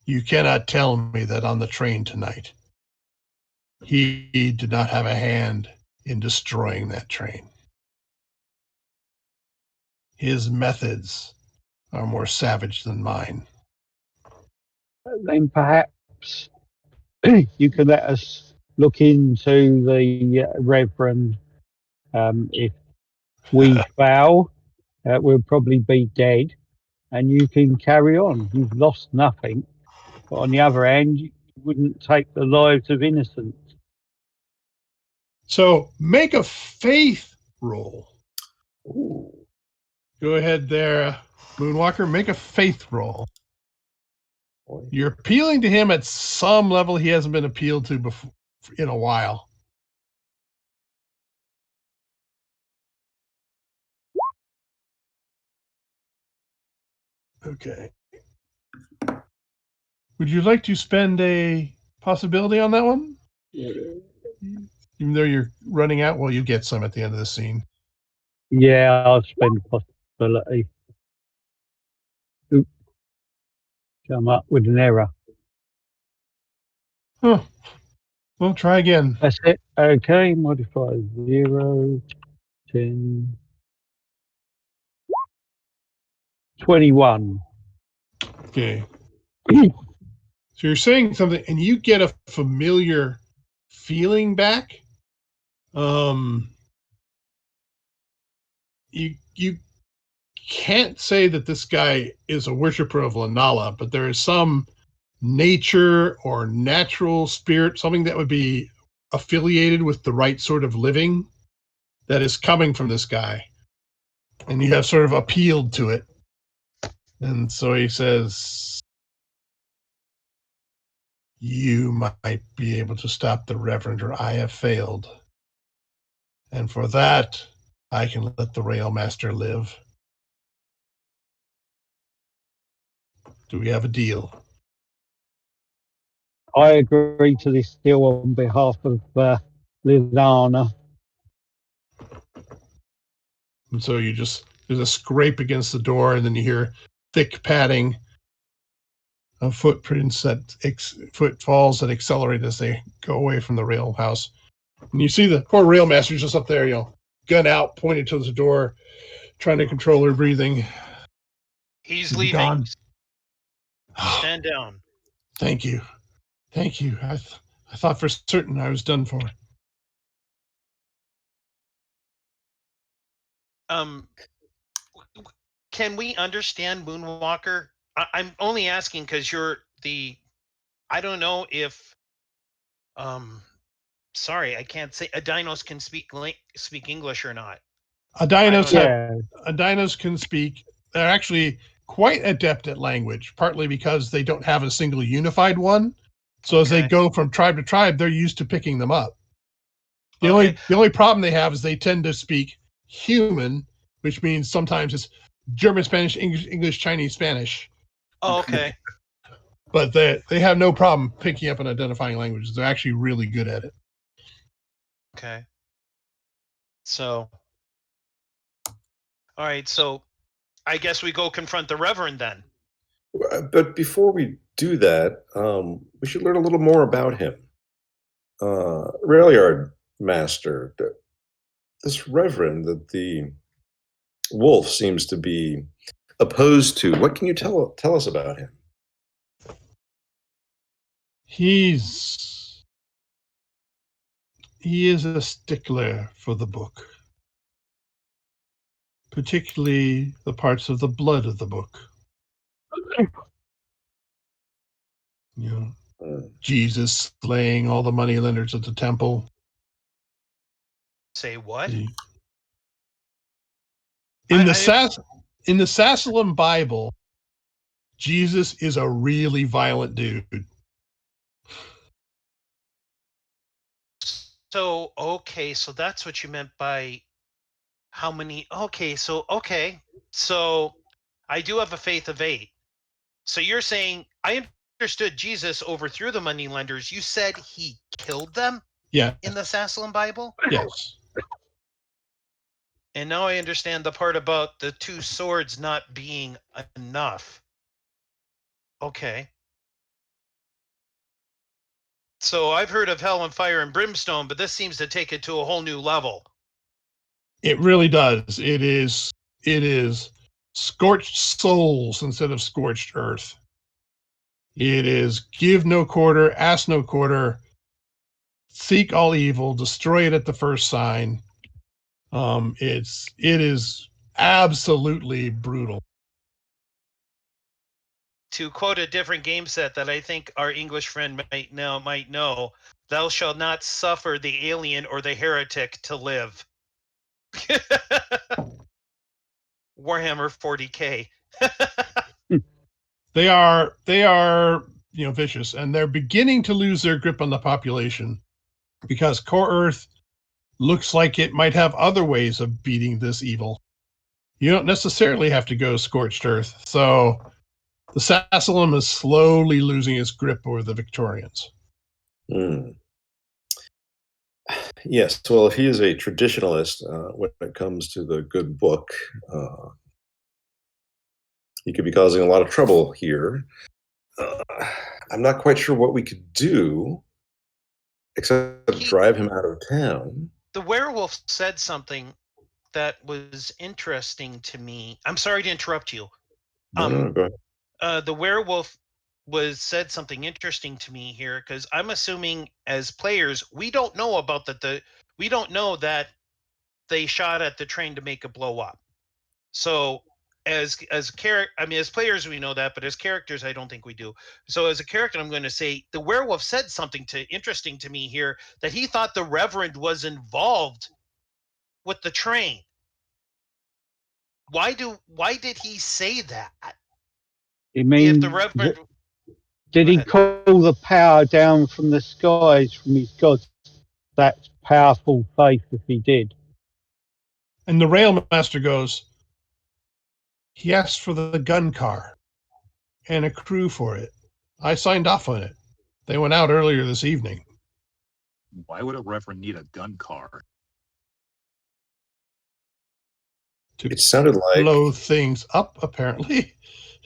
You cannot tell me that on the train tonight, he did not have a hand in destroying that train. His methods are more savage than mine. Then perhaps you can let us look into the Reverend. If we fail, we'll probably be dead, and you can carry on. You've lost nothing. But on the other hand, you wouldn't take the lives of innocents. So make a faith roll. Ooh. Go ahead there, Moonwalker. Make a faith roll. You're appealing to him at some level he hasn't been appealed to before in a while. Okay. Would you like to spend a possibility on that one? Even though you're running out, well, you get some at the end of the scene. Yeah, I'll spend possibility. Oop. Come up with an error. Huh. We'll try again. That's it. Okay, modify 0, 10, 21. Okay. So you're saying something, and you get a familiar feeling back. You can't say that this guy is a worshiper of Lanala, but there is some nature or natural spirit, something that would be affiliated with the right sort of living that is coming from this guy. And you have sort of appealed to it. And so he says, you might be able to stop the Reverend, or I have failed. And for that, I can let the Railmaster live. Do we have a deal? I agree to this deal on behalf of Lizana. And so there's a scrape against the door, and then you hear thick padding of footprints footfalls that accelerate as they go away from the rail house. And you see the poor Railmaster's just up there, gun out, pointed to the door, trying to control her breathing. He's leaving. Gone. Stand down. Thank you. Thank you. I thought for certain I was done for. Can we understand Moonwalker? I'm only asking because you're I don't know if sorry, I can't say Adinos can speak English or not. Adinos can speak. They're actually quite adept at language, partly because they don't have a single unified one. So as they go from tribe to tribe, they're used to picking them up. The only problem they have is they tend to speak human, which means sometimes it's German, Spanish, English, Chinese, Spanish. Oh, okay. But they have no problem picking up and identifying languages. They're actually really good at it. Okay. So, all right. So, I guess we go confront the Reverend then. But before we do that, we should learn a little more about him. Railyard Master, this Reverend that the wolf seems to be opposed to, what can you tell us about him? He's he is a stickler for the book, particularly the parts of the blood of the book. You know, Jesus slaying all the moneylenders at the temple. Say what? In the Sassalum Bible, Jesus is a really violent dude. So, okay, so that's what you meant by how many. Okay, so I do have a faith of 8. So you're saying I understood Jesus overthrew the moneylenders. You said he killed them? Yeah. In the Sassalum Bible? Yes. And now I understand the part about the 2 swords not being enough. Okay. So I've heard of hell and fire and brimstone, but this seems to take it to a whole new level. It really does. It is scorched souls instead of scorched earth. It is give no quarter, ask no quarter, seek all evil, destroy it at the first sign. It is absolutely brutal. To quote a different game set that I think our English friend might know, thou shalt not suffer the alien or the heretic to live. Warhammer 40K. They are vicious, and they're beginning to lose their grip on the population because Core Earth looks like it might have other ways of beating this evil. You don't necessarily have to go scorched earth. So the Sassalum is slowly losing its grip over the Victorians. Yes, well, if he is a traditionalist when it comes to the good book, he could be causing a lot of trouble here. I'm not quite sure what we could do except drive him out of town. The werewolf said something that was interesting to me. I'm sorry to interrupt you. No, go ahead. The werewolf said something interesting to me here, because I'm assuming as players we don't know about we don't know that they shot at the train to make it blow up. So as players we know that, but as characters I don't think we do. So as a character I'm going to say the werewolf said something interesting to me here, that he thought the Reverend was involved with the train. Why did he say that? You mean, if the Reverend did he call the power down from the skies from his gods? That's powerful faith if he did. And the Railmaster goes, he asked for the gun car and a crew for it. I signed off on it. They went out earlier this evening. Why would a Reverend need a gun car? It sounded like blow things up, apparently.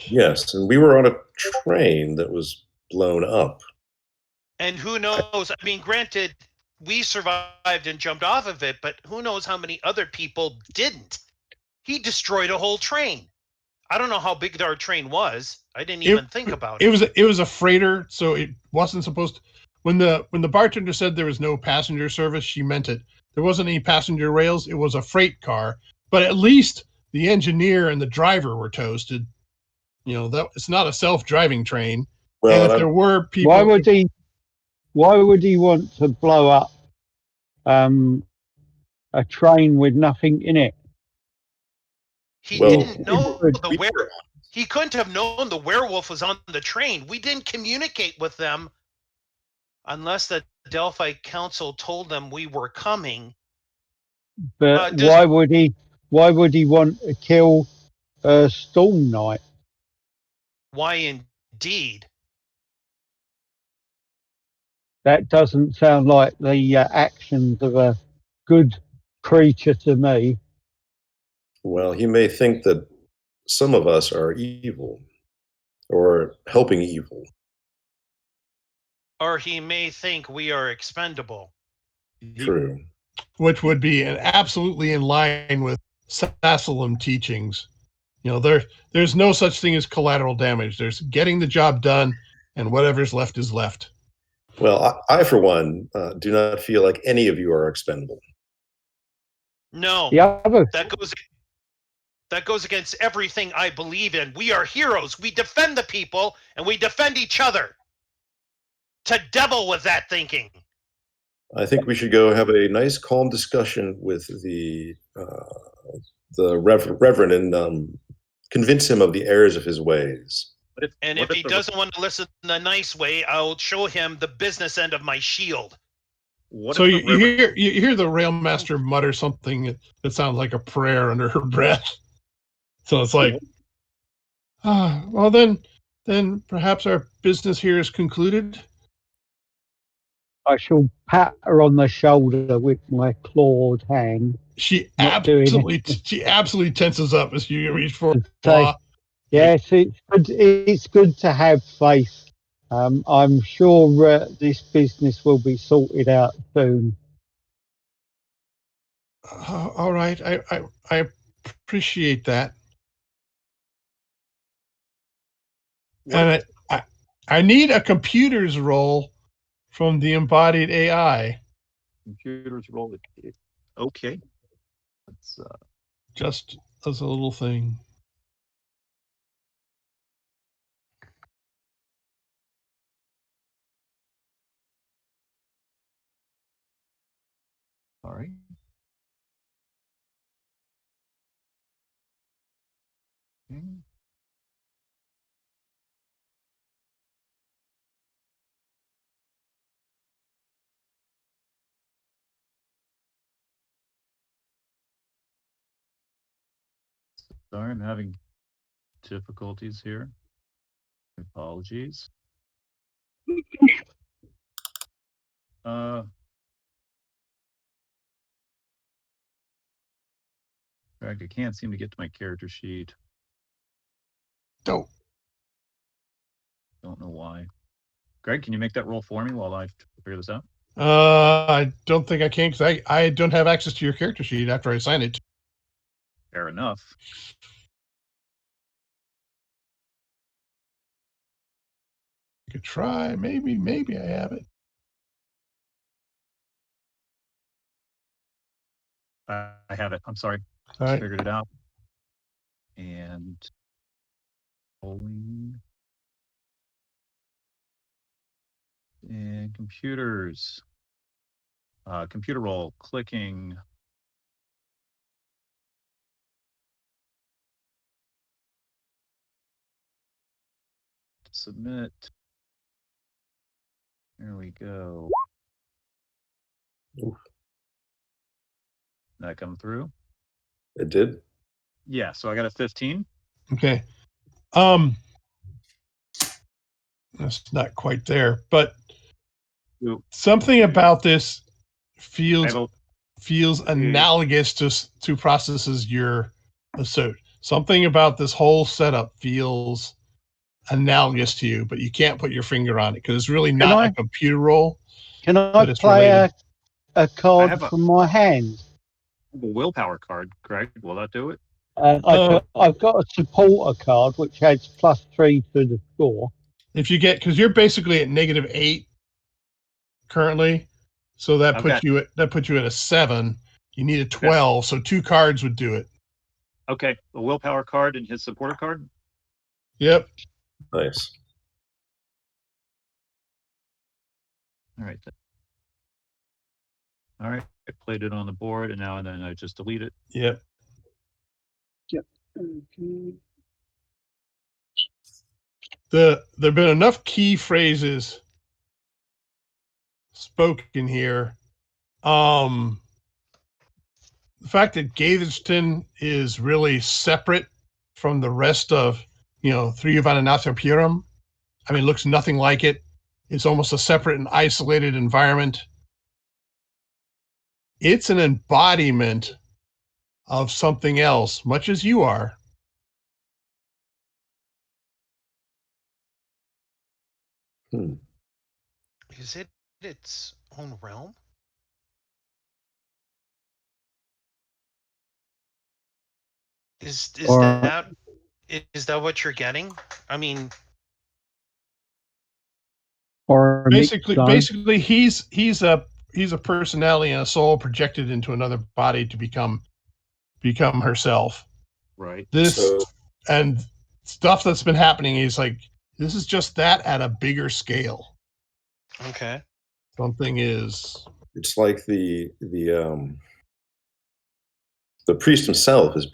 Yes, and we were on a train that was blown up. And who knows? I mean, granted, we survived and jumped off of it, but who knows how many other people didn't? He destroyed a whole train. I don't know how big our train was. I didn't even think about it. It was a freighter, so it wasn't supposed to. When the bartender said there was no passenger service, she meant it. There wasn't any passenger rails. It was a freight car, but at least the engineer and the driver were toasted. You know, that it's not a self-driving train. Well, and if there were people, why would he want to blow up a train with nothing in it? He didn't know the werewolf. He couldn't have known the werewolf was on the train. We didn't communicate with them unless the Delphi Council told them we were coming. But why would he want to kill Storm Knight? Why indeed? That doesn't sound like the actions of a good creature to me. Well, he may think that some of us are evil or helping evil. Or he may think we are expendable. True. Which would be absolutely in line with Sassalum teachings. You know, there's no such thing as collateral damage. There's getting the job done, and whatever's left is left. Well, I for one, do not feel like any of you are expendable. No, The other, that goes against everything I believe in. We are heroes. We defend the people, and we defend each other. To devil with that thinking. I think we should go have a nice, calm discussion with the Reverend and convince him of the errors of his ways. And if he doesn't want to listen the nice way, I'll show him the business end of my shield. So you hear the Railmaster mutter something that sounds like a prayer under her breath. So it's like, well then perhaps our business here is concluded. I shall pat her on the shoulder with my clawed hand. She absolutely tenses up as you reach for her. Yes, it's good to have faith. I'm sure this business will be sorted out soon. All right, I appreciate that. And I need a computer's roll from the embodied AI. Computer's roll. Okay. That's just as a little thing. All right. Okay. Sorry, I'm having difficulties here. Apologies. Greg, I can't seem to get to my character sheet. Don't know why. Greg, can you make that roll for me while I figure this out? I don't think I can because I don't have access to your character sheet after I sign it. Fair enough. You could try. Maybe I have it. I have it. I'm sorry. All right. Figured it out. And rolling. And computers. Computer roll. Clicking. Submit. There we go. Oof. That come through? It did? Yeah, so I got a 15. Okay. That's not quite there, but something about this feels analogous to processes you're associated. Something about this whole setup feels analogous to you, but you can't put your finger on it because it's really not a computer roll. Can I play a card from my hand? I have a willpower card, Greg. Will that do it? I've got a supporter card which adds +3 to the score. If you get, because you're basically at -8 currently, so that puts you at a 7. You need a 12, so 2 cards would do it. Okay, the willpower card and his supporter card. Yep. Nice. All right. All right. I played it on the board, and now and then I just delete it. Yep. Yep. Okay. There've been enough key phrases spoken here. The fact that Gaitherston is really separate from the rest of, Three Vananato Purum. I mean, it looks nothing like it. It's almost a separate and isolated environment. It's an embodiment of something else, much as you are. Is it its own realm? Is that what you're getting? I mean, Or a Basically, mixed basically, he's a personality and a soul projected into another body to become herself. Right. This So and stuff that's been happening. He's like, this is just that at a bigger scale. Okay. Something is. it's like the priest himself is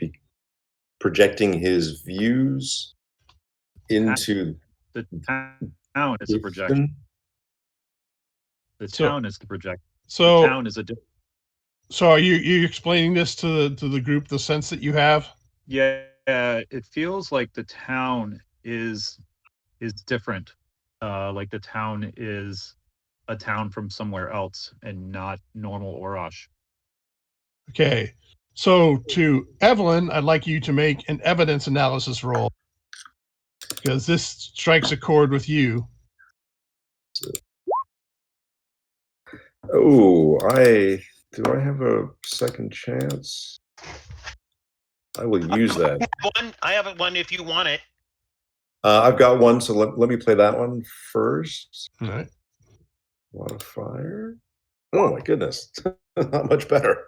projecting his views into The town is a projection. The town is the projection. The So town is a different. So are you explaining this to the group, the sense that you have? Yeah, it feels like the town is different. Like the town is a town from somewhere else and not normal Orosh. Okay. So to Evelyn, I'd like you to make an evidence analysis roll, because this strikes a chord with you. Oh, do I have a second chance? I will use that. I have one if you want it. I've got one, so let me play that one first. All right. Modifier. Oh my goodness, not much better.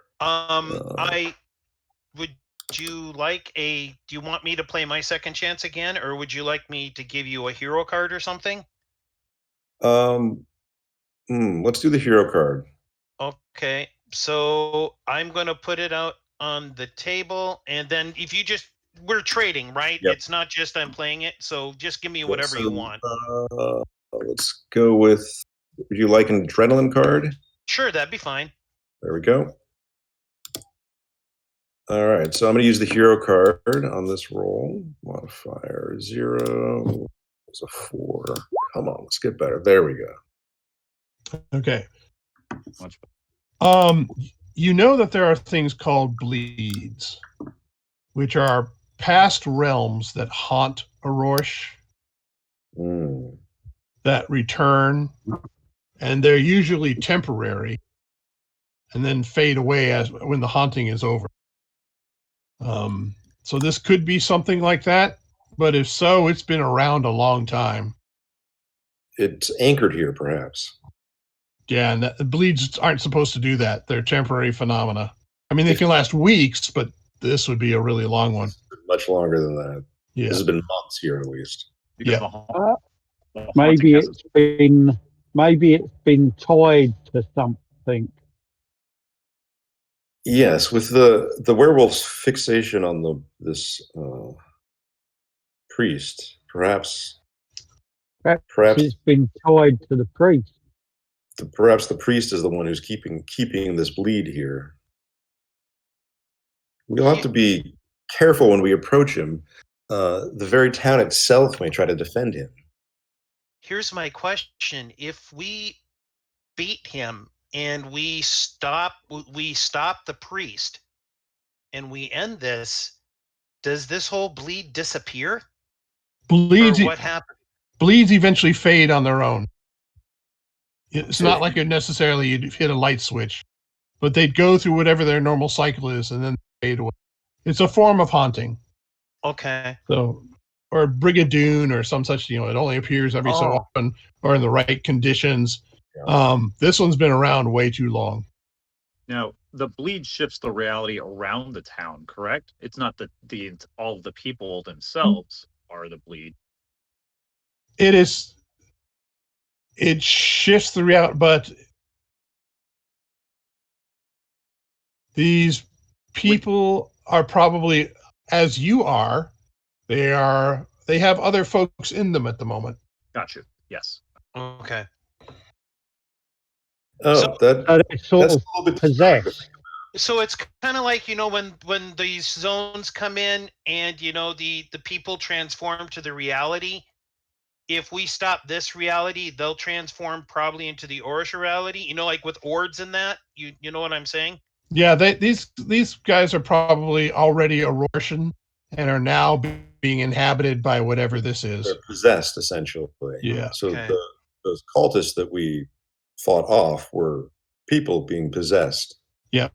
Would you like do you want me to play my second chance again, or would you like me to give you a hero card or something? Let's do the hero card. Okay, so I'm going to put it out on the table, and then if you we're trading, right? Yep. It's not just I'm playing it, so just give me whatever you want. Let's go with, would you like an adrenaline card? Sure, that'd be fine. There we go. All right, so I'm going to use the hero card on this roll. Modifier 0. It's a 4. Come on, let's get better. There we go. Okay. Much better. You know that there are things called bleeds, which are past realms that haunt Orrosh, that return, and they're usually temporary and then fade away when the haunting is over. So this could be something like that, but if so, it's been around a long time. It's anchored here, perhaps. Yeah, and bleeds aren't supposed to do that. They're temporary phenomena. I mean, they can last weeks, but this would be a really long one. Much longer than that. Yeah. This has been months here, at least. Because maybe it's been tied to something. Yes, with the werewolf's fixation on this priest, perhaps it's been tied to the priest. Perhaps the priest is the one who's keeping this bleed here. We'll have to be careful when we approach him. The very town itself may try to defend him. Here's my question: if we beat him and we stop the priest and we end this, does this whole bleed disappear? Bleeds. Or what happened? Bleeds eventually fade on their own. It's not like necessarily you'd hit a light switch, but they'd go through whatever their normal cycle is and then fade away. It's a form of haunting. Okay. So, or brigadoon or some such, it only appears every so often or in the right conditions. Yeah. This one's been around way too long. Now, the bleed shifts the reality around the town, correct? It's not that all the people themselves are the bleed. It is. It shifts the reality, but these people are probably, as you are, they have other folks in them at the moment. Got you. Yes. Okay. Oh, that's a little bit possessed. So it's kind of like, when these zones come in and, the people transform to the reality. If we stop this reality, they'll transform probably into the Orroshian reality, like with Ords and that. You know what I'm saying? Yeah, these guys are probably already Orroshian and are now being inhabited by whatever this is. They're possessed, essentially. Yeah. So okay. those cultists that we fought off were people being possessed. Yeah.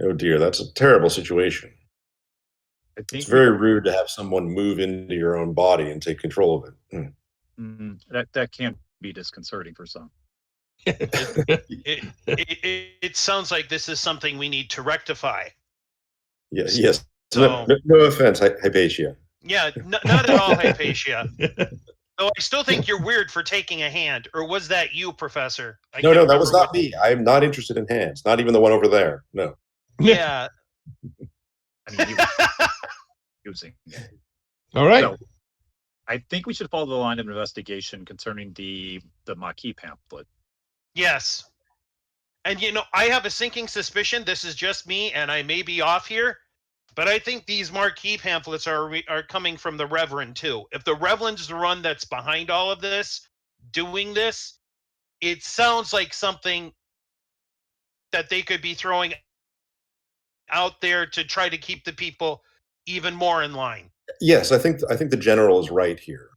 Oh dear, that's a terrible situation. It's very rude to have someone move into your own body and take control of it. That can be disconcerting for some. It sounds like this is something we need to rectify. Yes. So, no offense, Hypatia. yeah, not at all, Hypatia. Though I still think you're weird for taking a hand. Or was that you, Professor? No, that was not me. I'm not interested in hands. Not even the one over there. No. Yeah. I mean, you using it. All right. So, I think we should follow the line of investigation concerning the Maquis pamphlet. Yes. And I have a sinking suspicion, this is just me, and I may be off here, but I think these Marquis pamphlets are coming from the Reverend too. If the Reverend's the one that's behind all of this, doing this, it sounds like something that they could be throwing out there to try to keep the people even more in line. Yes, I think the general is right here.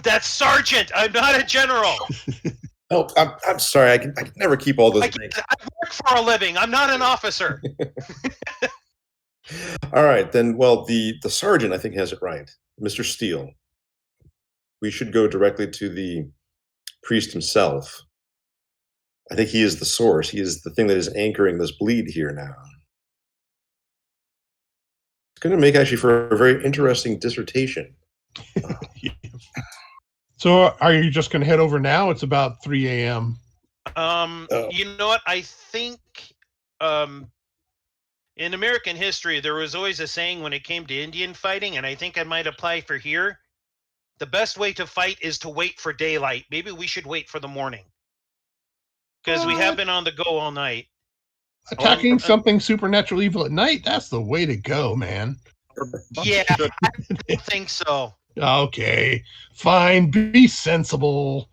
That's Sergeant. I'm not a general. Oh, I'm sorry. I can never keep all those names. I work for a living. I'm not an officer. All right, then. Well, the sergeant, I think, has it right, Mr. Steele. We should go directly to the priest himself. I think he is the source. He is the thing that is anchoring this bleed here now. It's going to make actually for a very interesting dissertation. So are you just going to head over now? It's about 3 a.m. You know what? I think in American history, there was always a saying when it came to Indian fighting, and I think I might apply for here. The best way to fight is to wait for daylight. Maybe we should wait for the morning. Because we have been on the go all night. Attacking something supernatural evil at night? That's the way to go, man. Yeah, I don't think so. Okay, fine. Be sensible.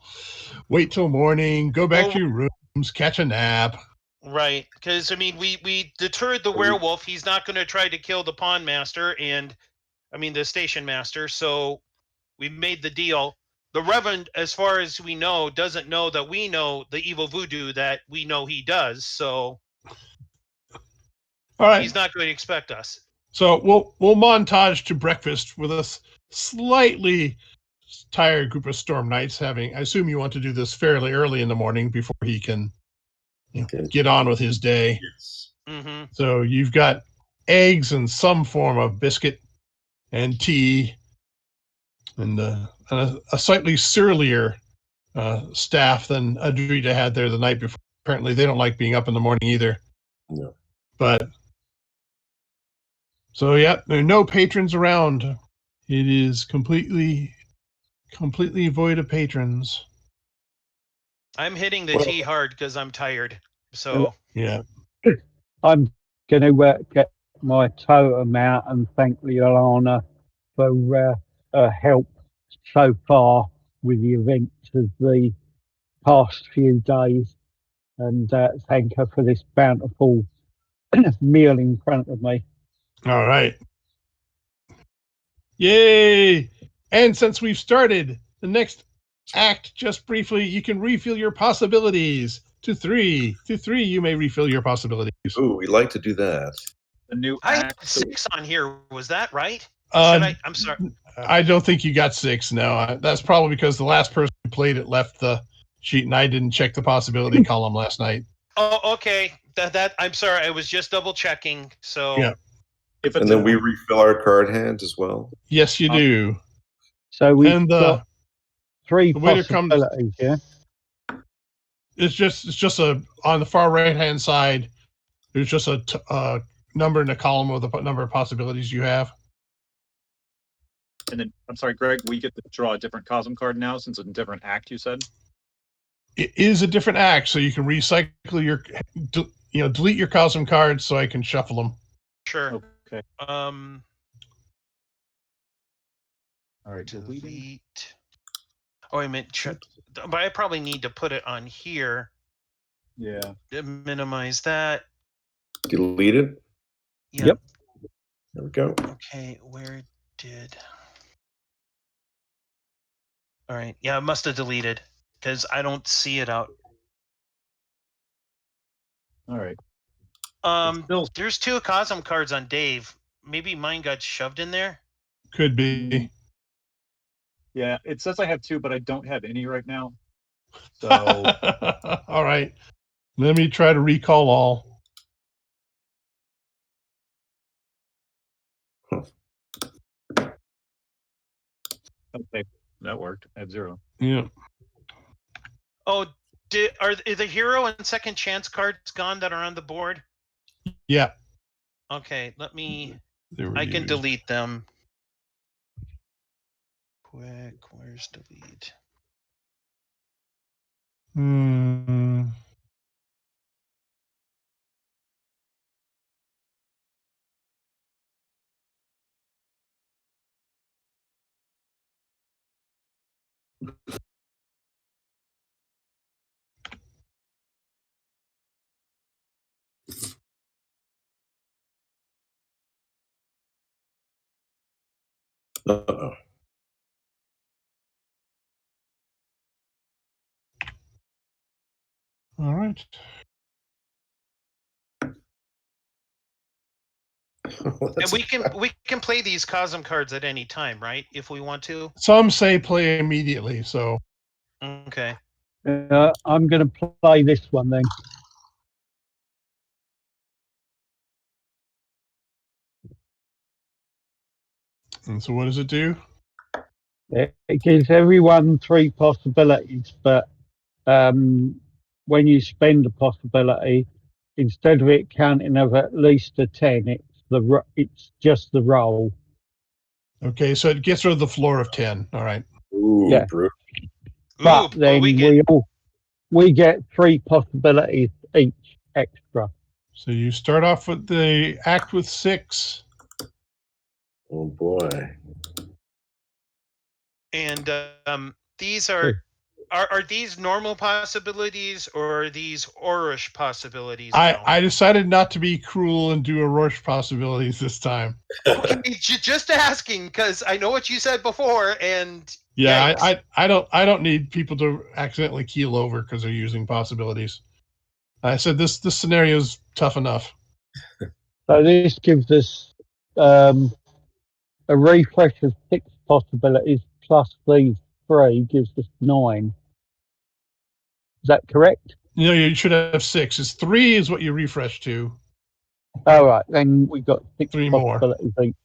Wait till morning. Go back to your rooms. Catch a nap. Right, because we deterred the werewolf. He's not going to try to kill the pond master the station master. So we made the deal. The Reverend, as far as we know, doesn't know that we know the evil voodoo that we know he does. So all right, he's not going to expect us. So we'll montage to breakfast with a slightly tired group of Storm Knights having. I assume you want to do this fairly early in the morning before he can get on with his day. Yes. Mm-hmm. So you've got eggs and some form of biscuit and tea, and a slightly surlier staff than Adrita had there the night before. Apparently, they don't like being up in the morning either. No. But so yeah, there are no patrons around. It is completely void of patrons. I'm hitting the tea hard because I'm tired. So yeah, I'm going to get my totem out and thank Liolana for her help so far with the events of the past few days, and thank her for this bountiful meal in front of me. All right. Yay! And since we've started the next act, just briefly, you can refill your possibilities to 3. To 3, you may refill your possibilities. Ooh, we'd like to do that. The new I had act. 6 on here. Was that right? I'm sorry. I don't think you got 6. No, that's probably because the last person who played it left the sheet, and I didn't check the possibility column last night. Oh, okay. That I'm sorry. I was just double checking. So yeah. And then we refill our card hands as well. Yes, you do. So we've got 3 possibilities. Yeah. It's just on the far right hand side. There's just a number in the column of the number of possibilities you have. And then, I'm sorry, Greg, we get to draw a different Cosm card now since it's a different act, you said? It is a different act, so you can recycle delete your Cosm cards so I can shuffle them. Sure. Okay. All right. Delete. Oh, I meant, but I probably need to put it on here. Yeah. To minimize that. Delete it? Yep. There we go. Okay, where did... All right. Yeah, I must have deleted because I don't see it out. All right. There's 2 Cosm cards on Dave. Maybe mine got shoved in there. Could be. Yeah, it says I have 2, but I don't have any right now. So All right. Let me try to recall all. okay, that worked. I have 0. Yeah. Oh, are the hero and second chance cards gone that are on the board? Yeah. Okay, let me. They were I can used. delete them. Quick, where's delete? Hmm. Uh-oh. All right. Well, And we can play these Cosm cards at any time, right? If we want to. Some say play immediately, so Okay. I'm going to play this one then. and so what does it do? It gives everyone 3 possibilities, but when you spend a possibility, instead of it counting of at least a 10, it's just the roll. Okay, so it gets rid of the floor of 10. All right. Ooh, Yeah. brutal. But then we get we get 3 possibilities each extra. So you start off with the act with 6. Oh boy. and these are these normal possibilities or are these Orish possibilities? I decided not to be cruel and do Orrosh possibilities this time. Okay, just asking because I know what you said before, and Yeah, yikes. I don't need people to accidentally keel over because they're using possibilities. I said this scenario is tough enough. So this gives us a refresh of 6 possibilities plus these 3 gives us 9. Is that correct? You know, you should have 6. It's 3 is what you refresh to. All right, then we got 6 3 more. possibilities each.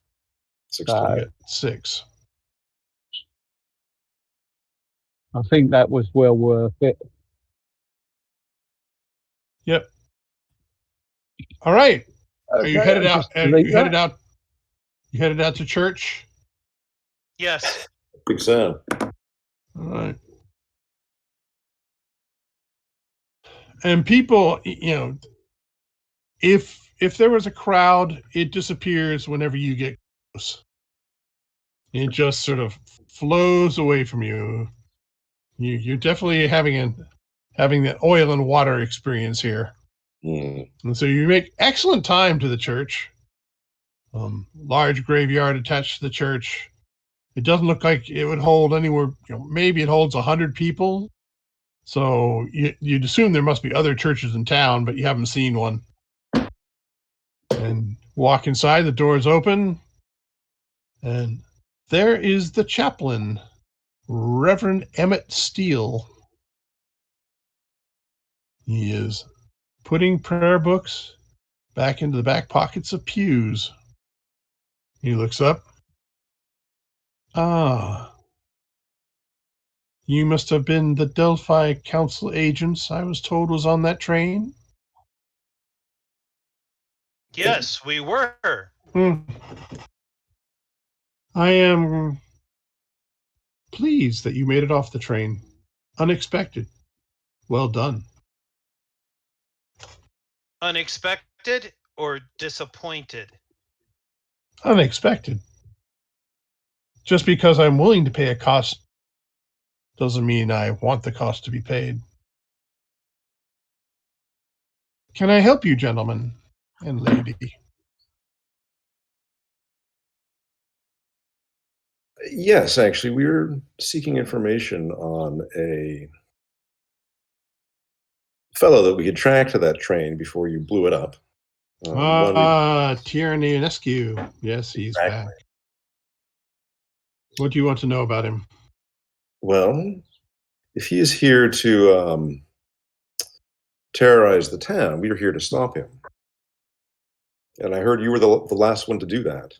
6 So- You total. get 6. I think that was well worth it. Yep. All right. Are you headed I'll out? just Are delete you headed that. out? You headed out to church? Yes. Big Sam. All right. And people, you know, if there was a crowd, it disappears whenever you get close. It just sort of flows away from you. You're definitely having that oil and water experience here. Mm. And so you make excellent time to the church. Large graveyard attached to the church. It doesn't look like it would hold anywhere. Maybe it holds 100 people. So you'd assume there must be other churches in town, but you haven't seen one. And walk inside. The doors open, and there is the chaplain, Reverend Emmett Steele. He is putting prayer books back into the back pockets of pews. He looks up. Ah, you must have been the Delphi Council agents I was told was on that train. Yes, we were. I am pleased that you made it off the train. Unexpected. Well done. Unexpected or disappointed? Unexpected. Just because I'm willing to pay a cost doesn't mean I want the cost to be paid. Can I help you, gentlemen and lady? Yes, actually, we were seeking information on a fellow that we could track to that train before you blew it up. Tyranny-esque. Yes, he's back. What do you want to know about him? Well, if he is here to terrorize the town, we are here to stop him. And I heard you were the last one to do that.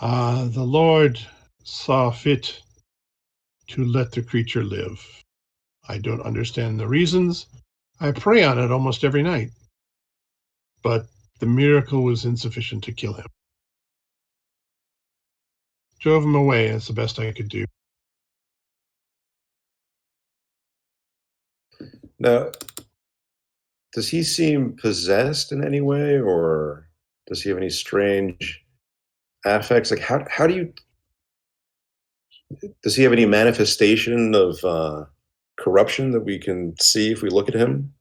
The Lord saw fit to let the creature live. I don't understand the reasons. I pray on it almost every night. But the miracle was insufficient to kill him. Drove him away. That's the best I could do. Now, does he seem possessed in any way, or does he have any strange affects? Like, how do you? Does he have any manifestation of corruption that we can see if we look at him?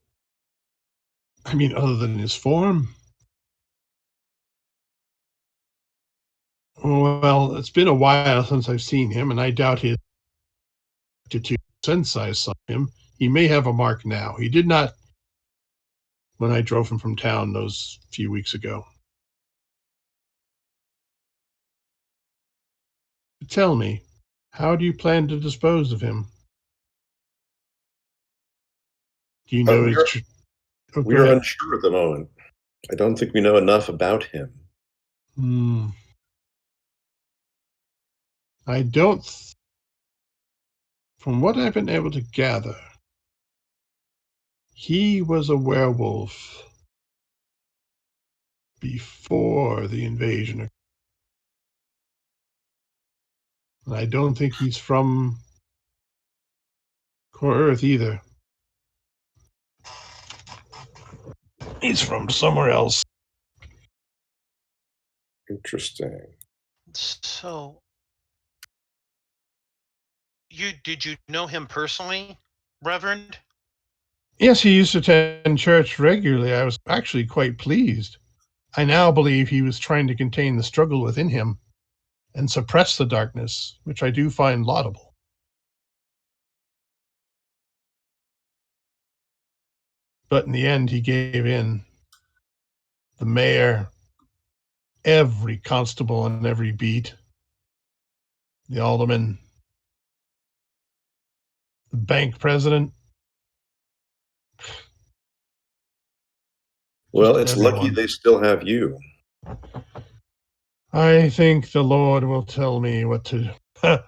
I mean, other than his form. Well, it's been a while since I've seen him, and I doubt his attitude since I saw him. He may have a mark now. He did not when I drove him from town those few weeks ago. Tell me, how do you plan to dispose of him? Do you know his... We are unsure at the moment. I don't think we know enough about him. I don't... From what I've been able to gather, he was a werewolf before the invasion. And I don't think he's from Core Earth either. He's from somewhere else. Interesting. So, did you know him personally, Reverend? Yes, he used to attend church regularly. I was actually quite pleased. I now believe he was trying to contain the struggle within him and suppress the darkness, which I do find laudable. But in the end, he gave in. The mayor, every constable on every beat, the alderman, the bank president. Well, it's lucky they still have you. I think the Lord will tell me what to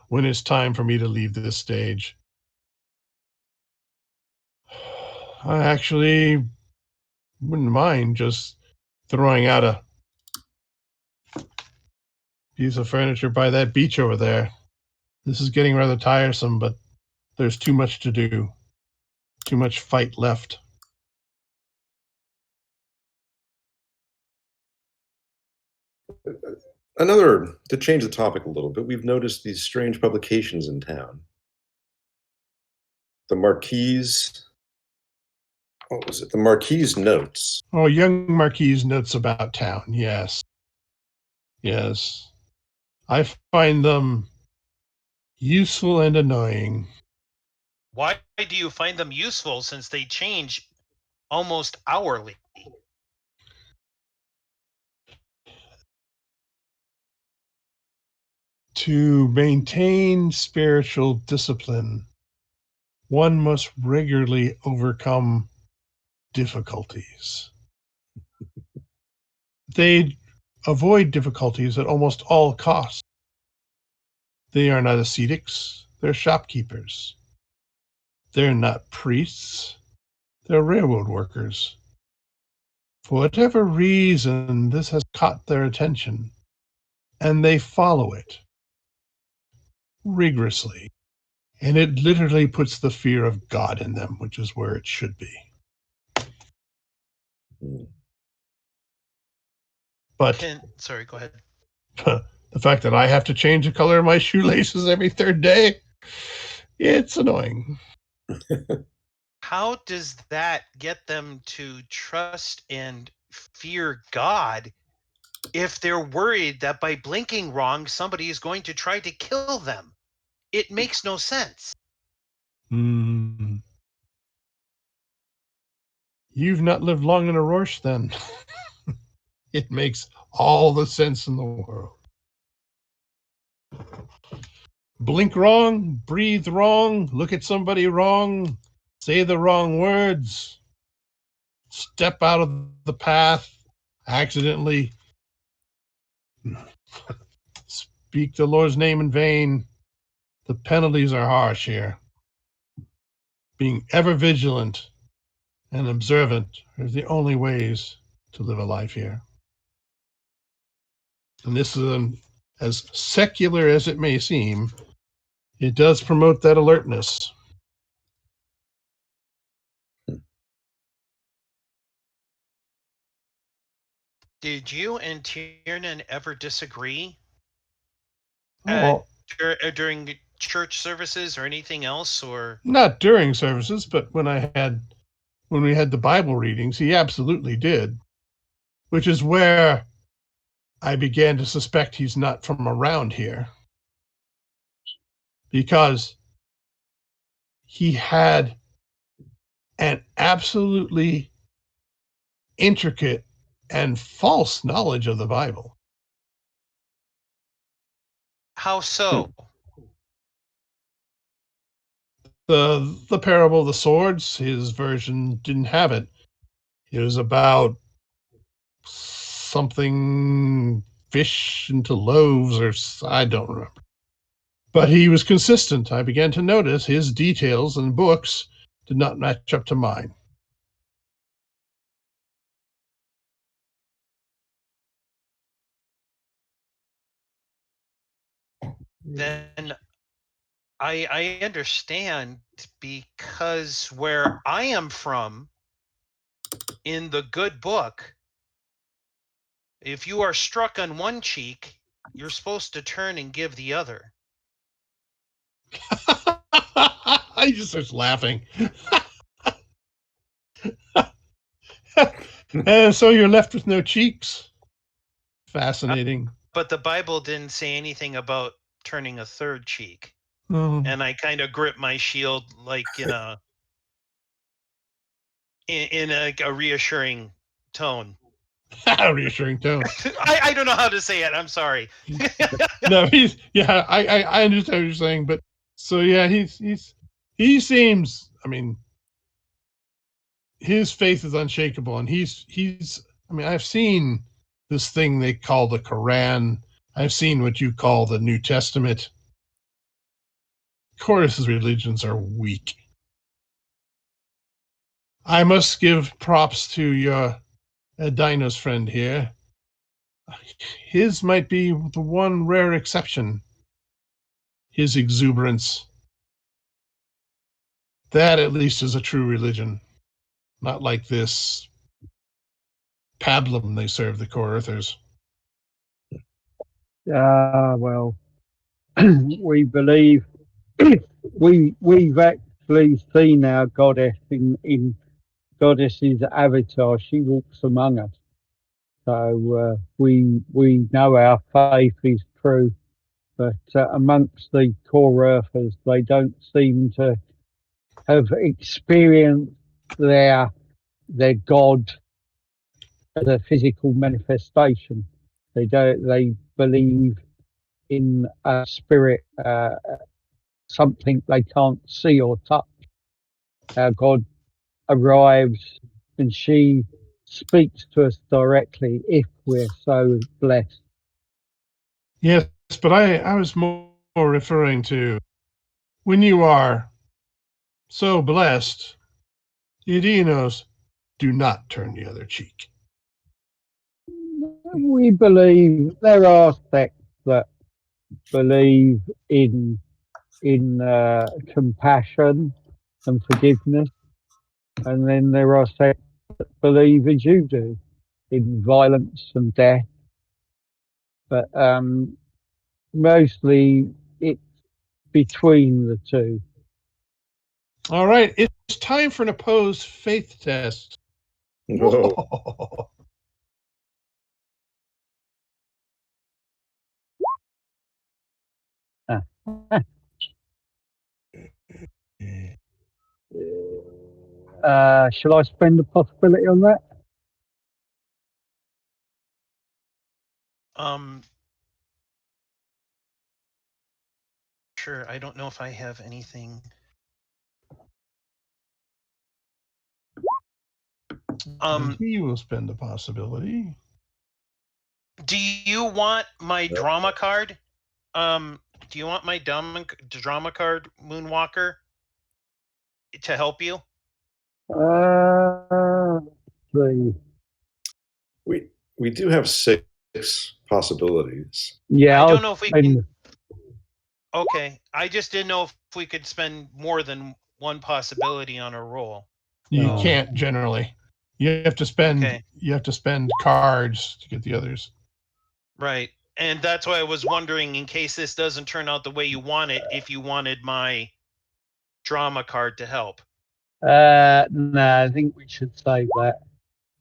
when it's time for me to leave this stage. I actually wouldn't mind just throwing out a piece of furniture by that beach over there. This is getting rather tiresome, but there's too much to do. Too much fight left. To change the topic a little bit, we've noticed these strange publications in town. The Marquis, what was it? The Marquis Notes. Oh, young Marquis Notes about town, yes. Yes. I find them useful and annoying. Why do you find them useful since they change almost hourly? To maintain spiritual discipline, one must regularly overcome difficulties. They avoid difficulties at almost all costs. They are not ascetics, they're shopkeepers. They're not priests, they're railroad workers. For whatever reason, this has caught their attention, and they follow it rigorously. And it literally puts the fear of God in them, which is where it should be. But sorry, go ahead. The fact that I have to change the color of my shoelaces every third day, it's annoying. How does that get them to trust and fear God if they're worried that by blinking wrong, somebody is going to try to kill them? It makes no sense. You've not lived long in Orrosh, then. It makes all the sense in the world. blink wrong, breathe wrong, look at somebody wrong, say the wrong words, step out of the path, accidentally speak the Lord's name in vain. The penalties are harsh here. Being ever vigilant and observant are the only ways to live a life here. And this is as secular as it may seem, it does promote that alertness. Did you and Tiernan ever disagree during church services or anything else? Or not during services, but when we had the Bible readings, he absolutely did. Which is where I began to suspect he's not from around here. Because he had an absolutely intricate and false knowledge of the Bible. how so? The parable of the swords, his version didn't have it. It was about something fish into loaves, or I don't remember. But he was consistent. I began to notice his details and books did not match up to mine. Then I understand, because where I am from, in the good book, if you are struck on one cheek, you're supposed to turn and give the other. I just starts laughing. And so you're left with no cheeks. Fascinating. But the Bible didn't say anything about turning a third cheek. Oh. And I kind of grip my shield like in a reassuring tone. Reassuring tone. I don't know how to say it. I'm sorry. No, I understand what you're saying, but so yeah, he seems, I mean, his faith is unshakable, and he's I mean, I've seen this thing they call the Quran. I've seen what you call the New Testament. Chorus's religions are weak. I must give props to your Dino's friend here. His might be the one rare exception. His exuberance. That at least is a true religion. Not like this pablum they serve the core earthers. Well, we believe we've actually seen our goddess in goddess's avatar. She walks among us, so we know our faith is true. But amongst the core earthers, they don't seem to have experienced their god as a physical manifestation. They believe in a spirit, something they can't see or touch. Our God arrives and she speaks to us directly if we're so blessed. Yes, but I was more referring to when you are so blessed, Idinos do not turn the other cheek. We believe there are sects that believe in compassion and forgiveness, and then there are sects that believe, as you do, in violence and death. But mostly it's between the two. All right, it's time for an opposed faith test. Whoa. Shall I spend the possibility on that? sure. I don't know if I have anything. He will spend the possibility. Do you want my drama card? Do you want my drama card, Moonwalker, to help you? Three. We do have 6 possibilities. Yeah, I don't know if we can. Okay, I just didn't know if we could spend more than one possibility on a roll. You Oh. can't generally. You have to spend. Okay. You have to spend cards to get the others. Right, and that's why I was wondering, in case this doesn't turn out the way you want it, if you wanted my drama card to help. No, I think we should save that.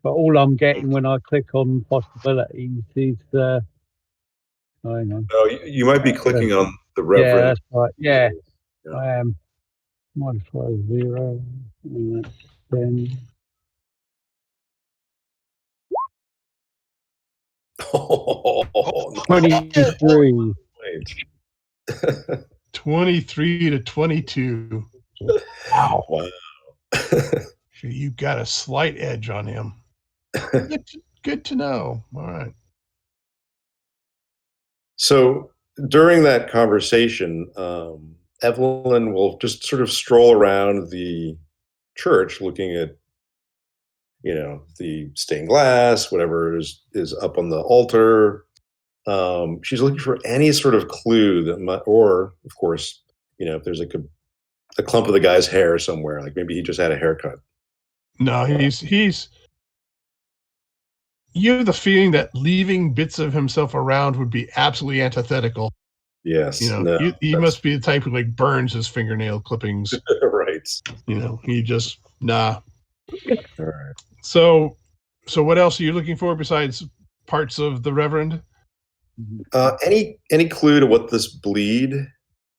But all I'm getting when I click on possibilities is hang on. No, you might be clicking on the Yeah, Reverend. that's right. Yeah, Yeah. I am. Modify 0. 10. Oh, 23. 23 to 22. Wow. So you got a slight edge on him. Good to know. All right. So during that conversation, Evelyn will just sort of stroll around the church looking at, the stained glass, whatever is up on the altar. She's looking for any sort of clue that might, or of course, if there's a clump of the guy's hair somewhere, like maybe he just had a haircut. No, he's. You have the feeling that leaving bits of himself around would be absolutely antithetical. Yes. He must be the type who burns his fingernail clippings. Right. He just nah. All right. So what else are you looking for besides parts of the Reverend? Any clue to what this bleed,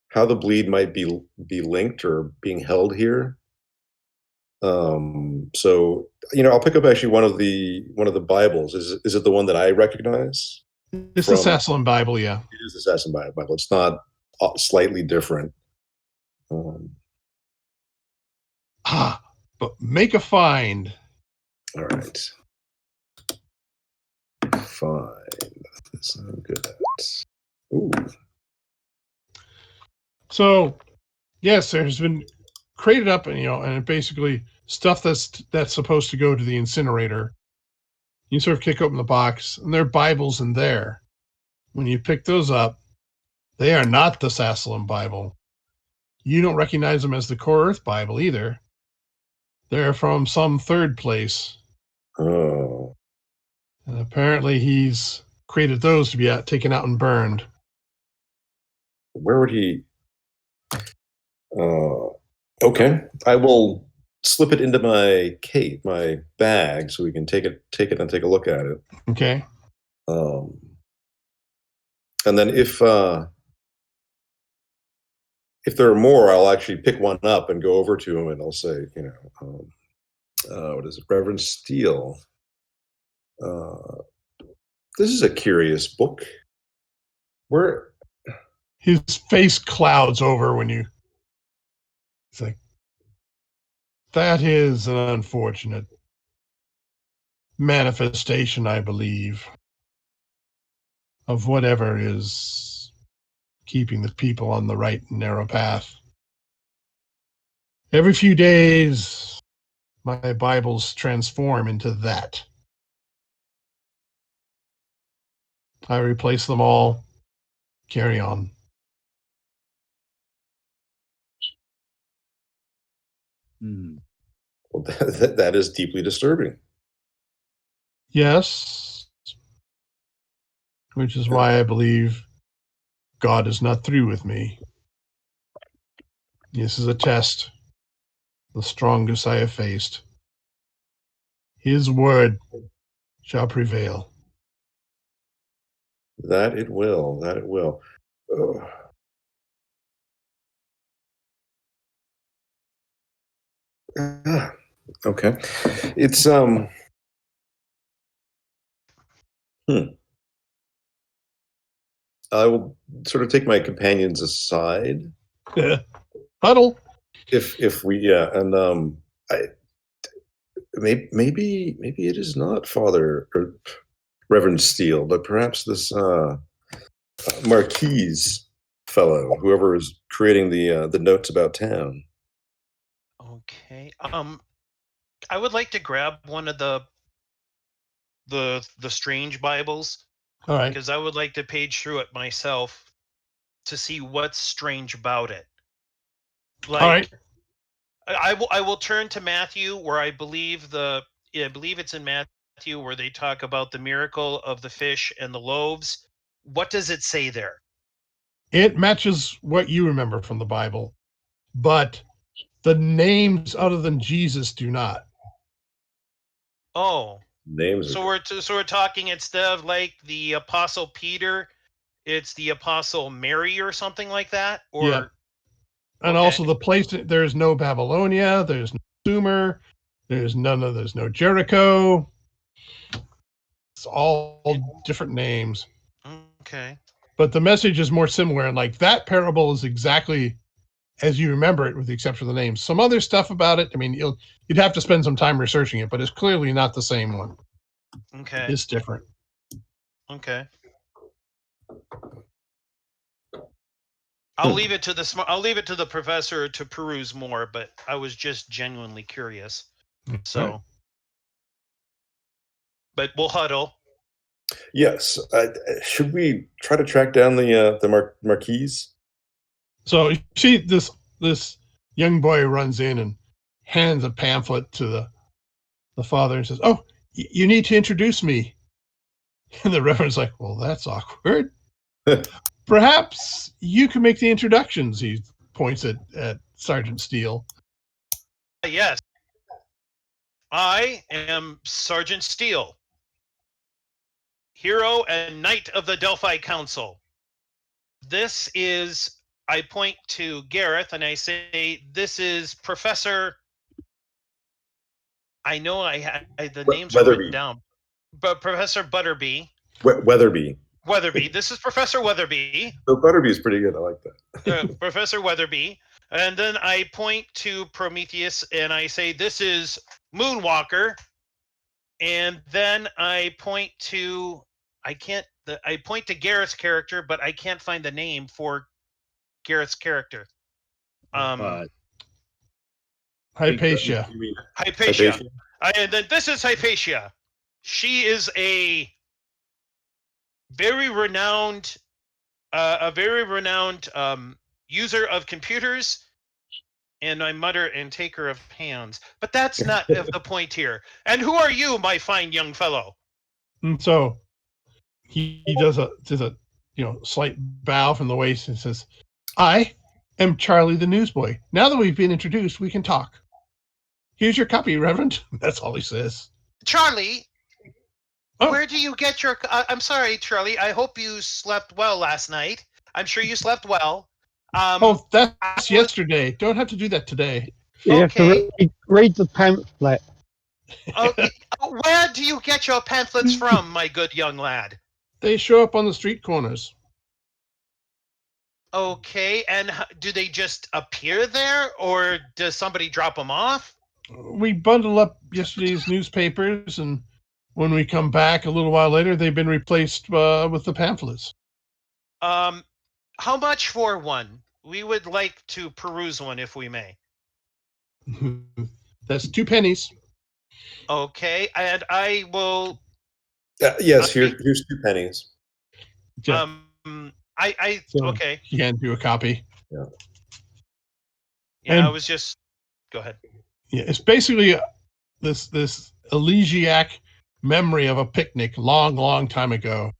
how the bleed might be linked or being held here? So I'll pick up actually one of the Bibles. Is it the one that I recognize? It's the Sassalin Bible, yeah. It is the Sassalin Bible. It's not slightly different. But make a find. All right. Find. That's not good. Ooh. So, yes, there's been crated up, and basically stuff that's supposed to go to the incinerator. You sort of kick open the box, and there are Bibles in there. When you pick those up, they are not the Sassalin Bible. You don't recognize them as the Core Earth Bible either. They're from some third place. Oh. And apparently he's created those to be taken out and burned. Where would he? Okay. I will slip it into my bag, so we can take it and take a look at it. Okay. And then if there are more, I'll actually pick one up and go over to him, and I'll say, what is it, Reverend Steele? This is a curious book. Where his face clouds over when you. It's like, that is an unfortunate manifestation, I believe, of whatever is keeping the people on the right and narrow path. Every few days, my Bibles transform into that. I replace them all. Carry on. Well, that is deeply disturbing. Yes. Which is why I believe God is not through with me. This is a test, the strongest I have faced. His word shall prevail. That it will. That it will. Ugh. Okay. It's I will sort of take my companions aside. Huddle. If we and I maybe it is not Father or Reverend Steele, but perhaps this Marquise fellow, whoever is creating the notes about town. Okay. I would like to grab one of the strange Bibles All right. because I would like to page through it myself to see what's strange about it. Like, All right. I will turn to Matthew, where I believe it's in Matthew where they talk about the miracle of the fish and the loaves. What does it say there? It matches what you remember from the Bible, but the names other than Jesus do not. Oh, Names. so we're talking instead of like the Apostle Peter, it's the Apostle Mary or something like that, or Yeah. And okay. also the place, there is no Babylonia, there's no Sumer, there's no Jericho. It's all different names. Okay. But the message is more similar. And like that parable is exactly as you remember it, with the exception of the names. Some other stuff about it, I mean, you'd have to spend some time researching it, but it's clearly not the same one. Okay. It's different. Okay. I'll leave it to the professor to peruse more, but I was just genuinely curious. So, right. But we'll huddle. Yes. Should we try to track down the Marquise? So you see this young boy runs in and hands a pamphlet to the father and says, "Oh, you need to introduce me." And the reverend's like, "Well, that's awkward. Perhaps you can make the introductions." He points at Sergeant Steele. Yes. I am Sergeant Steele, hero and knight of the Delphi Council. This is, I point to Gareth and I say, this is Professor, I know the names are written down, but Professor Butterby. Weatherby. Weatherby. This is Professor Weatherby. So Butterby is pretty good. I like that. Professor Weatherby. And then I point to Prometheus and I say, this is Moonwalker. And then I point to Garrett's character, but I can't find the name for Garrett's character. Hypatia. Hypatia. And then this is Hypatia. She is a very renowned user of computers, and I mutter and take her of hands. But that's not the point here. And who are you, my fine young fellow? And so he does a slight bow from the waist and says, "I am Charlie the newsboy. Now that we've been introduced, we can talk. Here's your copy, Reverend." That's all he says. Charlie, where do you get your... I'm sorry, Charlie. I hope you slept well last night. I'm sure you slept well. That's yesterday. Don't have to do that today. You have to read the pamphlet. Okay. Where do you get your pamphlets from, my good young lad? They show up on the street corners. Okay, and do they just appear there, or does somebody drop them off? We bundle up yesterday's newspapers, and when we come back a little while later, they've been replaced with the pamphlets. How much for one? We would like to peruse one if we may. That's 2 pennies. Okay, and I will... yes, here's 2 pennies. Okay. You can do a copy. Yeah. Yeah, I was just... Go ahead. Yeah, it's basically this elegiac memory of a picnic long time ago.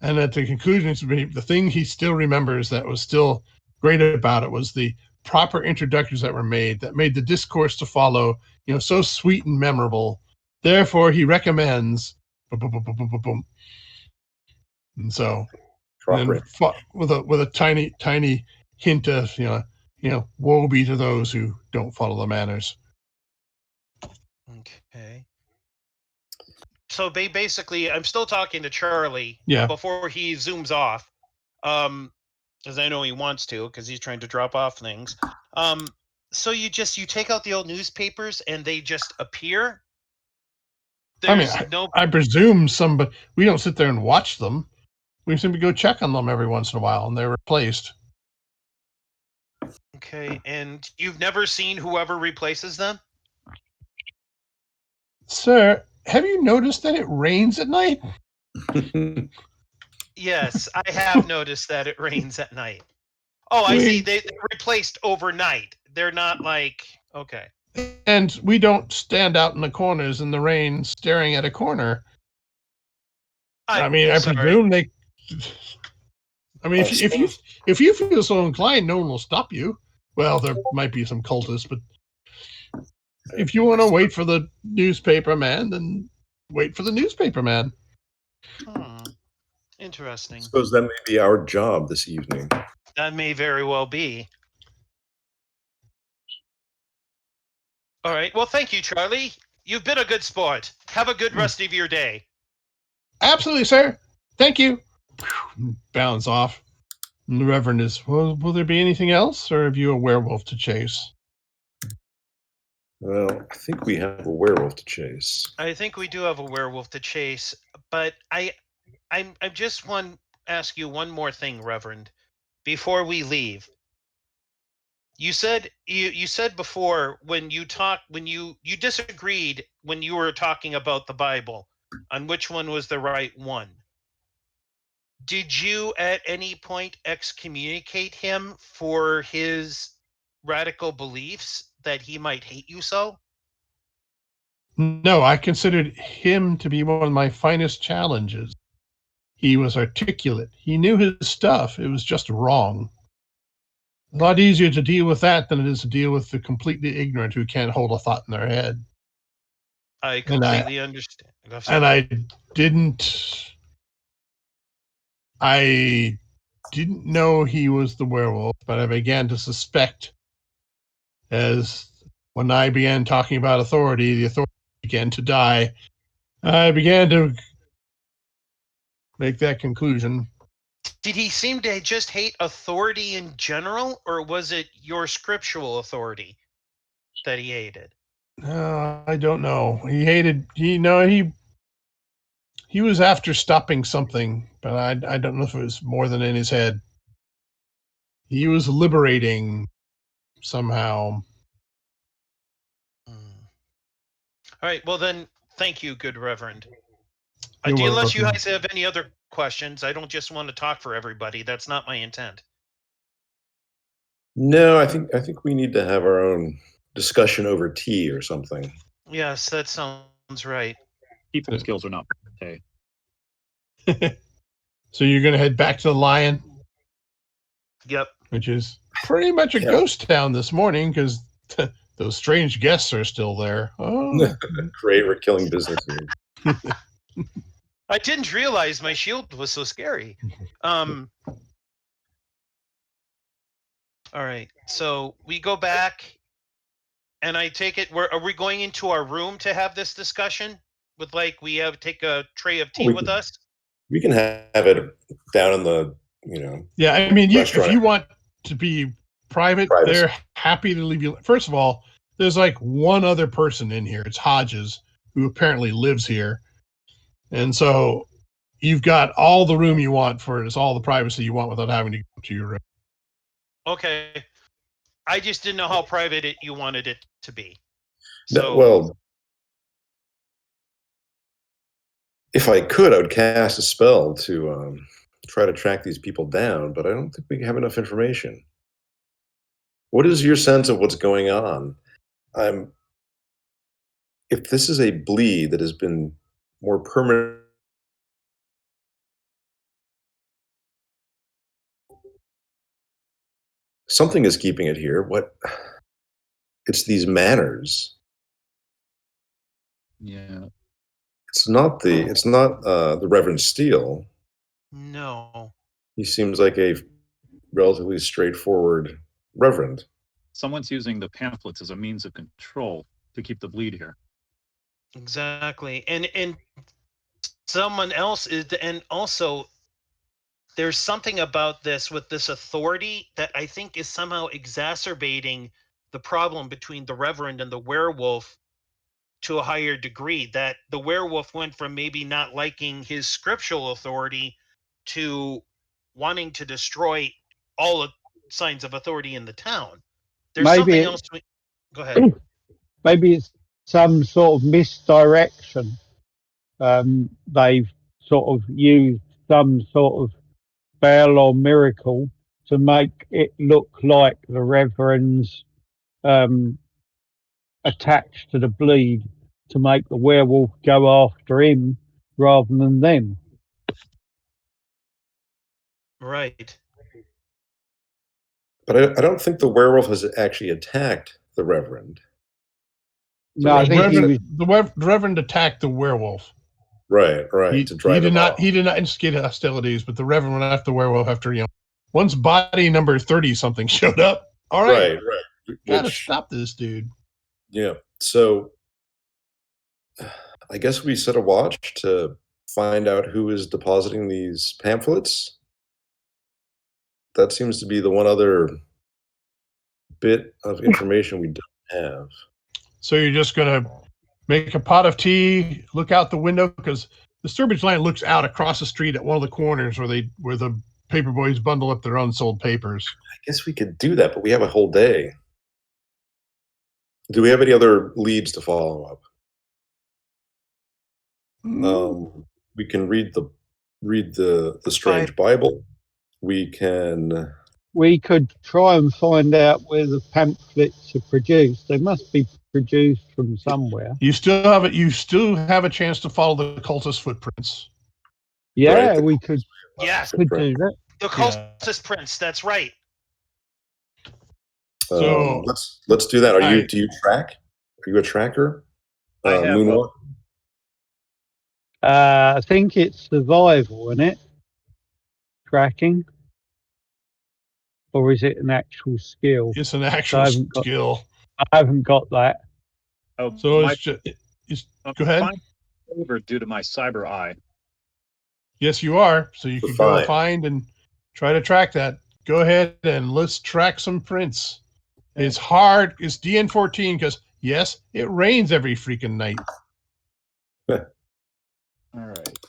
And at the conclusion, the thing he still remembers that was still great about it was the proper introductions that were made that made the discourse to follow, so sweet and memorable. Therefore, he recommends. Boom. And so, and with a tiny hint of woe be to those who don't follow the manners. Okay. So basically, I'm still talking to Charlie. Yeah. Before he zooms off, Because I know he wants to, because he's trying to drop off things. So you take out the old newspapers and they just appear. There's I presume somebody. We don't sit there and watch them. We simply go check on them every once in a while, and they're replaced. Okay, and you've never seen whoever replaces them? Sir, have you noticed that it rains at night? Yes, I have noticed that it rains at night. Oh, I see. They're replaced overnight. They're not like, okay. And we don't stand out in the corners in the rain staring at a corner. I presume they... I mean, if you feel so inclined, no one will stop you. Well, there might be some cultists, but if you want to wait for the newspaper man, then wait for the newspaper man. Interesting. I suppose that may be our job this evening. That may very well be. All right. Well, thank you, Charlie. You've been a good sport. Have a good rest of your day. Absolutely, sir. Thank you. Bounce off. And the Reverend is, will there be anything else, or have you a werewolf to chase? Well, I think we have a werewolf to chase. I think we do have a werewolf to chase, but I just want to ask you one more thing, Reverend, before we leave. You said before when you disagreed when you were talking about the Bible on which one was the right one. Did you at any point excommunicate him for his radical beliefs that he might hate you so? No, I considered him to be one of my finest challenges. He was articulate. He knew his stuff. It was just wrong. A lot easier to deal with that than it is to deal with the completely ignorant who can't hold a thought in their head. I completely understand. And I didn't know he was the werewolf, but I began to suspect as when I began talking about authority, the authority began to die. I began to make that conclusion. Did he seem to just hate authority in general, or was it your scriptural authority that he hated? I don't know. He was after stopping something, but I don't know if it was more than in his head. He was liberating somehow. All right. Well, then, thank you, good Reverend. You're Unless you welcome. guys have any other questions, I don't just want to talk for everybody. That's not my intent. No, I think we need to have our own discussion over tea or something. Yes, that sounds right. People skills are not okay. So you're going to head back to the Lion? Yep. Which is pretty much a ghost town this morning because those strange guests are still there. Oh. Great, we're killing business here. I didn't realize my shield was so scary. All right, so we go back, and I take it. Are we going into our room to have this discussion? With take a tray of tea with us. We can have it down in the Yeah, I mean, if you want to be private, they're happy to leave you. First of all, there's like one other person in here. It's Hodges, who apparently lives here. And so you've got all the room you want for it. It's all the privacy you want without having to go to your room. Okay. I just didn't know how private you wanted it to be. So, well, if I could, I would cast a spell to try to track these people down, but I don't think we have enough information. What is your sense of what's going on? If this is a bleed that has been more permanent, something is keeping it here. What? It's these manners. Yeah. It's not the Reverend Steele. No. He seems like a relatively straightforward reverend. Someone's using the pamphlets as a means of control to keep the bleed here. Exactly. And someone else is, and also there's something about this with this authority that I think is somehow exacerbating the problem between the Reverend and the werewolf to a higher degree, that the werewolf went from maybe not liking his scriptural authority to wanting to destroy all signs of authority in the town. There's something else. Go ahead. Maybe it's some sort of misdirection. They've sort of used some sort of spell or miracle to make it look like the Reverend's attached to the bleed, to make the werewolf go after him rather than them. Right. But I don't think the werewolf has actually attacked the Reverend. No, I think the Reverend attacked the werewolf. Right. He did not instigate hostilities, but the Reverend went after the werewolf after, once body number 30 something showed up. All right. Right. Gotta stop this dude. Yeah. So I guess we set a watch to find out who is depositing these pamphlets. That seems to be the one other bit of information we don't have. So you're just going to make a pot of tea, look out the window, because the Sturbridge line looks out across the street at one of the corners where the paper boys bundle up their unsold papers. I guess we could do that, but we have a whole day. Do we have any other leads to follow up? We can read the strange Bible. We could try and find out where the pamphlets are produced. They must be produced from somewhere. You still have it. You still have a chance to follow the cultist footprints. Yeah, right, we could. Yes, could do that. The cultist prints. That's right. So let's do that. Do you track? Are you a tracker? I have Moonwalk? I think it's survival, isn't it? Tracking. Or is it an actual skill? It's an actual skill. I haven't got that. Oh, so go ahead. Over due to my cyber eye. Yes, you are. So you can go find and try to track that. Go ahead and let's track some prints. It's hard. It's DN14 because, yes, it rains every freaking night. All right.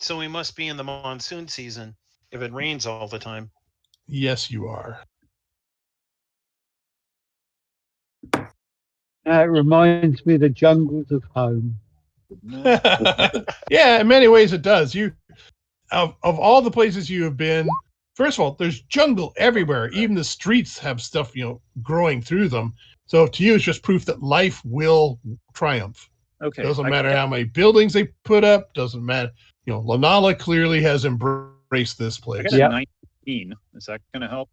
So we must be in the monsoon season if it rains all the time. Yes, you are. It reminds me of the jungles of home. Yeah, in many ways it does. Of all the places you have been, first of all, there's jungle everywhere. Even the streets have stuff, growing through them. So to you, it's just proof that life will triumph. Okay. Doesn't matter how many buildings they put up. Doesn't matter. Lanala clearly has embraced this place. I got a 19. Is that going to help?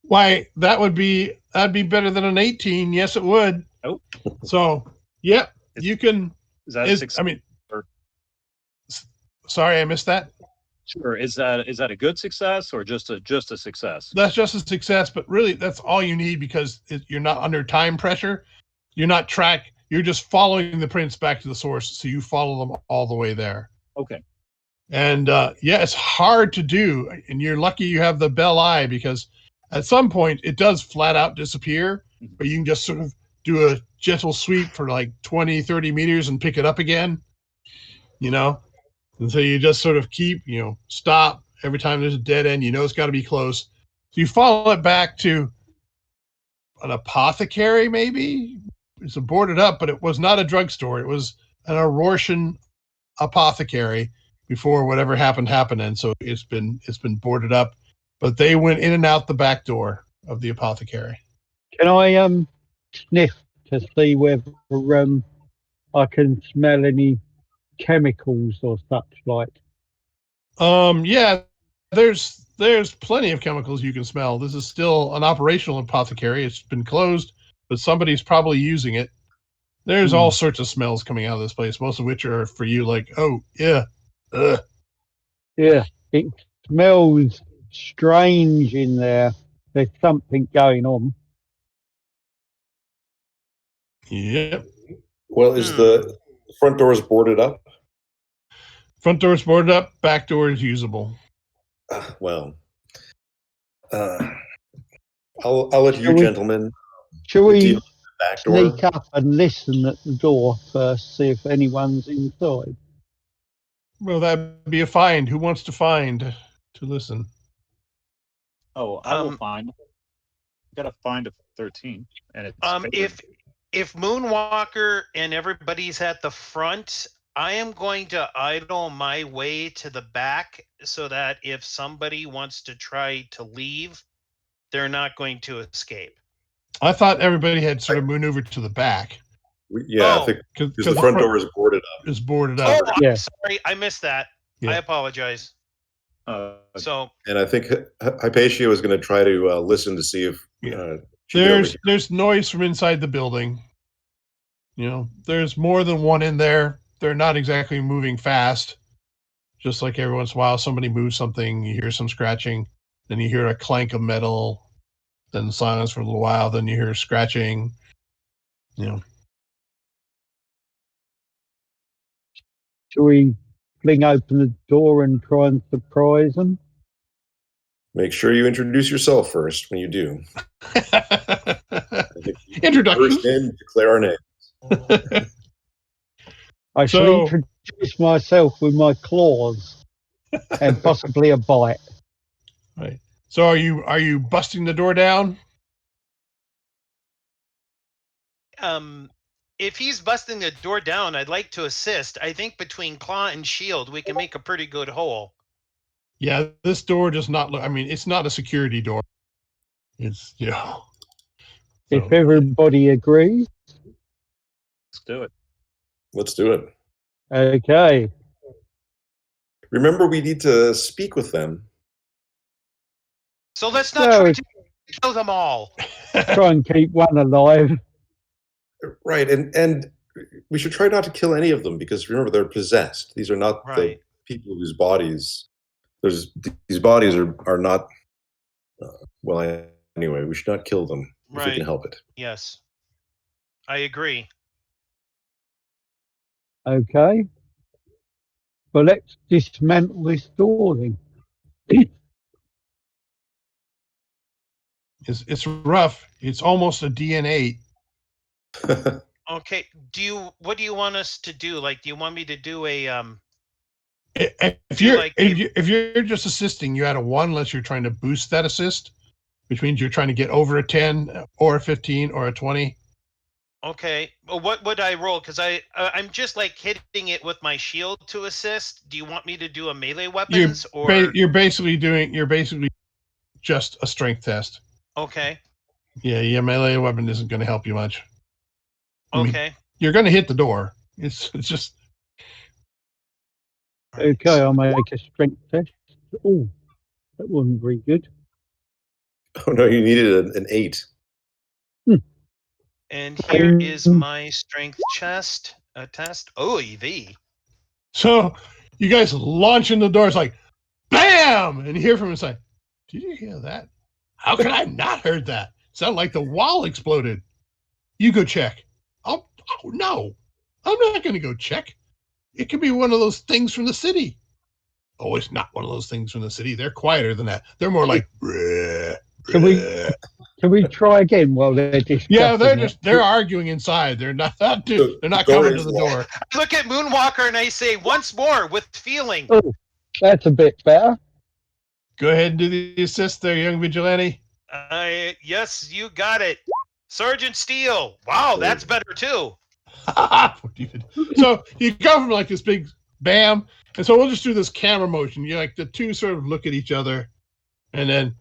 Why, that'd be better than an 18. Yes, it would. Oh. So, yeah, you can. Is that a success? Sorry, I missed that. Sure. Is that a good success or just a success? That's just a success, but really that's all you need because you're not under time pressure. You're not you're just following the prints back to the source, so you follow them all the way there. Okay. And it's hard to do, and you're lucky you have the Bell Eye because at some point it does flat out disappear, but you can just sort of do a gentle sweep for like 20, 30 meters and pick it up again, And so you just sort of keep, stop every time there's a dead end, it's got to be close. So you follow it back to an apothecary, maybe? It's boarded up, but it was not a drugstore. It was an Orroshian apothecary before whatever happened. And so it's been boarded up, but they went in and out the back door of the apothecary. Can I sniff to see whether I can smell any chemicals or such like? Yeah, there's plenty of chemicals you can smell. This is still an operational apothecary. It's been closed, but somebody's probably using it. There's all sorts of smells coming out of this place, most of which are for you like, oh, yeah. Yeah, it smells strange in there. There's something going on. Yep. Well, is the front doors boarded up? Front door's boarded up. Back door is usable. Well, I'll let you gentlemen Shall we deal with the back door. sneak up and listen at the door first, see if anyone's inside? Well, that'd be a find. Who wants to find to listen? Oh, I will find. Gotta find a 13, and it's if Moonwalker and everybody's at the front, I am going to idle my way to the back so that if somebody wants to try to leave, they're not going to escape. I thought everybody had sort of maneuvered to the back. I think because the front door is boarded up. Is boarded up. Oh, I'm sorry, I missed that. Yeah. I apologize. And I think Hypatia was going to try to listen to see if there's noise from inside the building. You know, there's more than one in there. They're not exactly moving fast. Just like every once in a while, somebody moves something, you hear some scratching, then you hear a clank of metal, then silence for a little while, then you hear scratching. You know. Shall we fling open the door and try and surprise them? Make sure you introduce yourself first when you do. Introduction. First in, declare our name. I shall introduce myself with my claws and possibly a bite. Right. So are you busting the door down? If he's busting the door down, I'd like to assist. I think between claw and shield, we can make a pretty good hole. Yeah, this door does not look. I mean, it's not a security door. It's If everybody agrees, let's do it. Let's do it. Okay. Remember, we need to speak with them. So let's not try to kill them all. Try and keep one alive. Right, and we should try not to kill any of them because remember they're possessed. These are not the people whose bodies. These bodies are not. Well, anyway, we should not kill them if we can help it. Yes, I agree. Okay. Well, let's dismantle this door then. It's rough. It's almost a DNA. Okay. What do you want us to do? Like, do you want me to do a If you're just assisting, you add a 1 unless you're trying to boost that assist, which means you're trying to get over a 10 or a 15 or a 20. Okay. Well, what would I roll? Because I'm just like hitting it with my shield to assist. Do you want me to do a melee weapons you're basically just a strength test. Okay. Yeah, melee weapon isn't going to help you much. Okay. I mean, you're going to hit the door. It's just. Okay, I'll make a strength test. Oh, that wasn't very good. Oh no, you needed an 8. And here is my strength test. Oh, EV. So you guys launch in the door. It's like, bam! And you hear from inside, did you hear that? How could I not heard that? Sounded like the wall exploded. You go check. Oh no. I'm not going to go check. It could be one of those things from the city. Oh, it's not one of those things from the city. They're quieter than that. They're more like, bleh, bleh. Can we try again while they're discussing? Yeah, they're arguing inside. They're not coming to the door. I look at Moonwalker and I say once more with feeling. Oh, that's a bit better. Go ahead and do the assist there, young vigilante. Yes, you got it. Sergeant Steele. Wow, that's better too. So you go from like this big bam, and so we'll just do this camera motion. You like the two sort of look at each other, and then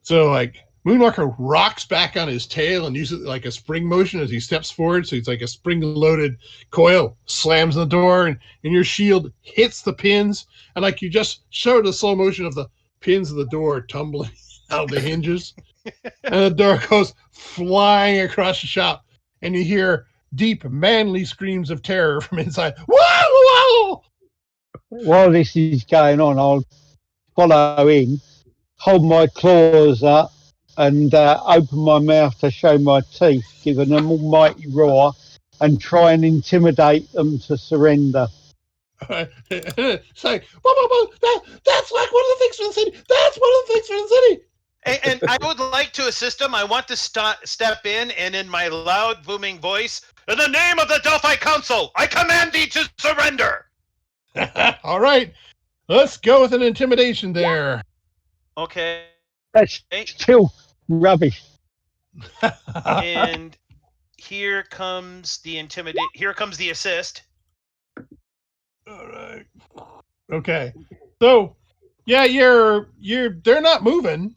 so like Moonwalker rocks back on his tail and uses it like a spring motion as he steps forward. So it's like a spring-loaded coil slams the door, and your shield hits the pins, and like you just showed the slow motion of the pins of the door tumbling out of the hinges, and the door goes flying across the shop, and you hear deep, manly screams of terror from inside. Whoa, whoa! While this is going on, I'll follow in, hold my claws up, and open my mouth to show my teeth, giving them almighty roar, and try and intimidate them to surrender. It's like, whoa, that's like one of the things for the city. That's one of the things for the city. And I would like to assist him. I want to step in my loud, booming voice, in the name of the Delphi Council, I command thee to surrender. All right, let's go with an intimidation there. Okay. That's still rubbish. And here comes the Here comes the assist. All right. Okay. So, yeah, they're not moving.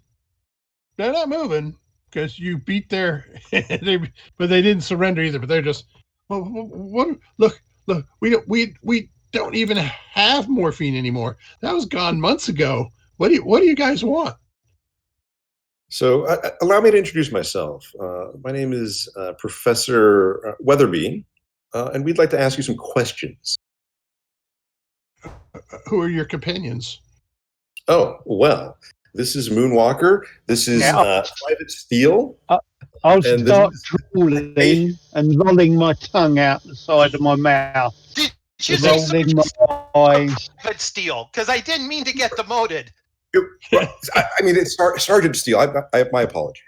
They're not moving because you beat their, but they didn't surrender either. But they're just, what? Look, we don't even have morphine anymore. That was gone months ago. What do you guys want? So allow me to introduce myself. My name is Professor Weatherby, and we'd like to ask you some questions. Who are your companions? Oh, well, this is Moonwalker. This is Private Steel. I'll start drooling and rolling my tongue out the side of my mouth. Did you say rolling my eyes? Private Steel? Because I didn't mean to get demoted. I mean, it's Sergeant Steel. I my apologies.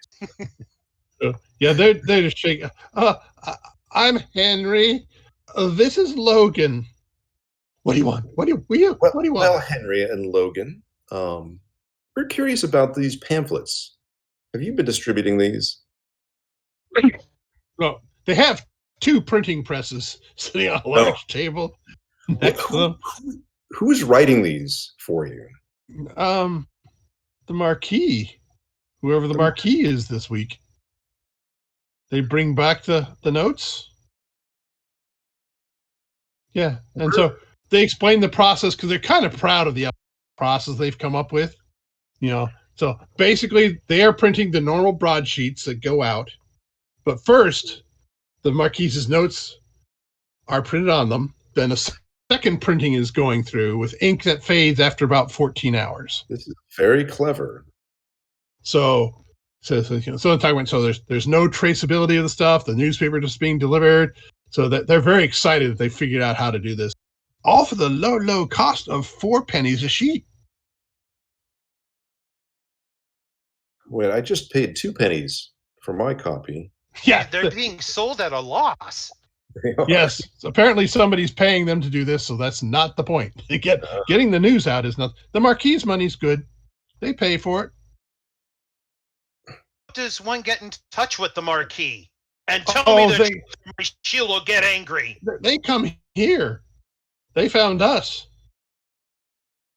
Yeah, they're just shaking. I'm Henry. This is Logan. What do you want? What do you want? Well, Henry and Logan, we're curious about these pamphlets. Have you been distributing these? Well, they have 2 printing presses sitting on a large table next to them. Who's writing these for you? The Marquis, whoever the Marquis is this week. They bring back the notes. Yeah, and so they explain the process because they're kind of proud of the process they've come up with. So basically they are printing the normal broadsheets that go out, but first the Marquis's notes are printed on them. Then a second printing is going through with ink that fades after about 14 hours. This is very clever. So there's no traceability of the stuff. The newspaper just being delivered. So that they're very excited that they figured out how to do this. All for the low cost of 4 pennies a sheet. Wait, I just paid 2 pennies for my copy. Yeah, they're being sold at a loss. Yes, apparently somebody's paying them to do this, so that's not the point. Getting the news out is not. The Marquis' money's good. They pay for it. Does one get in touch with the Marquis and tell me that my shield will get angry? They come here. They found us.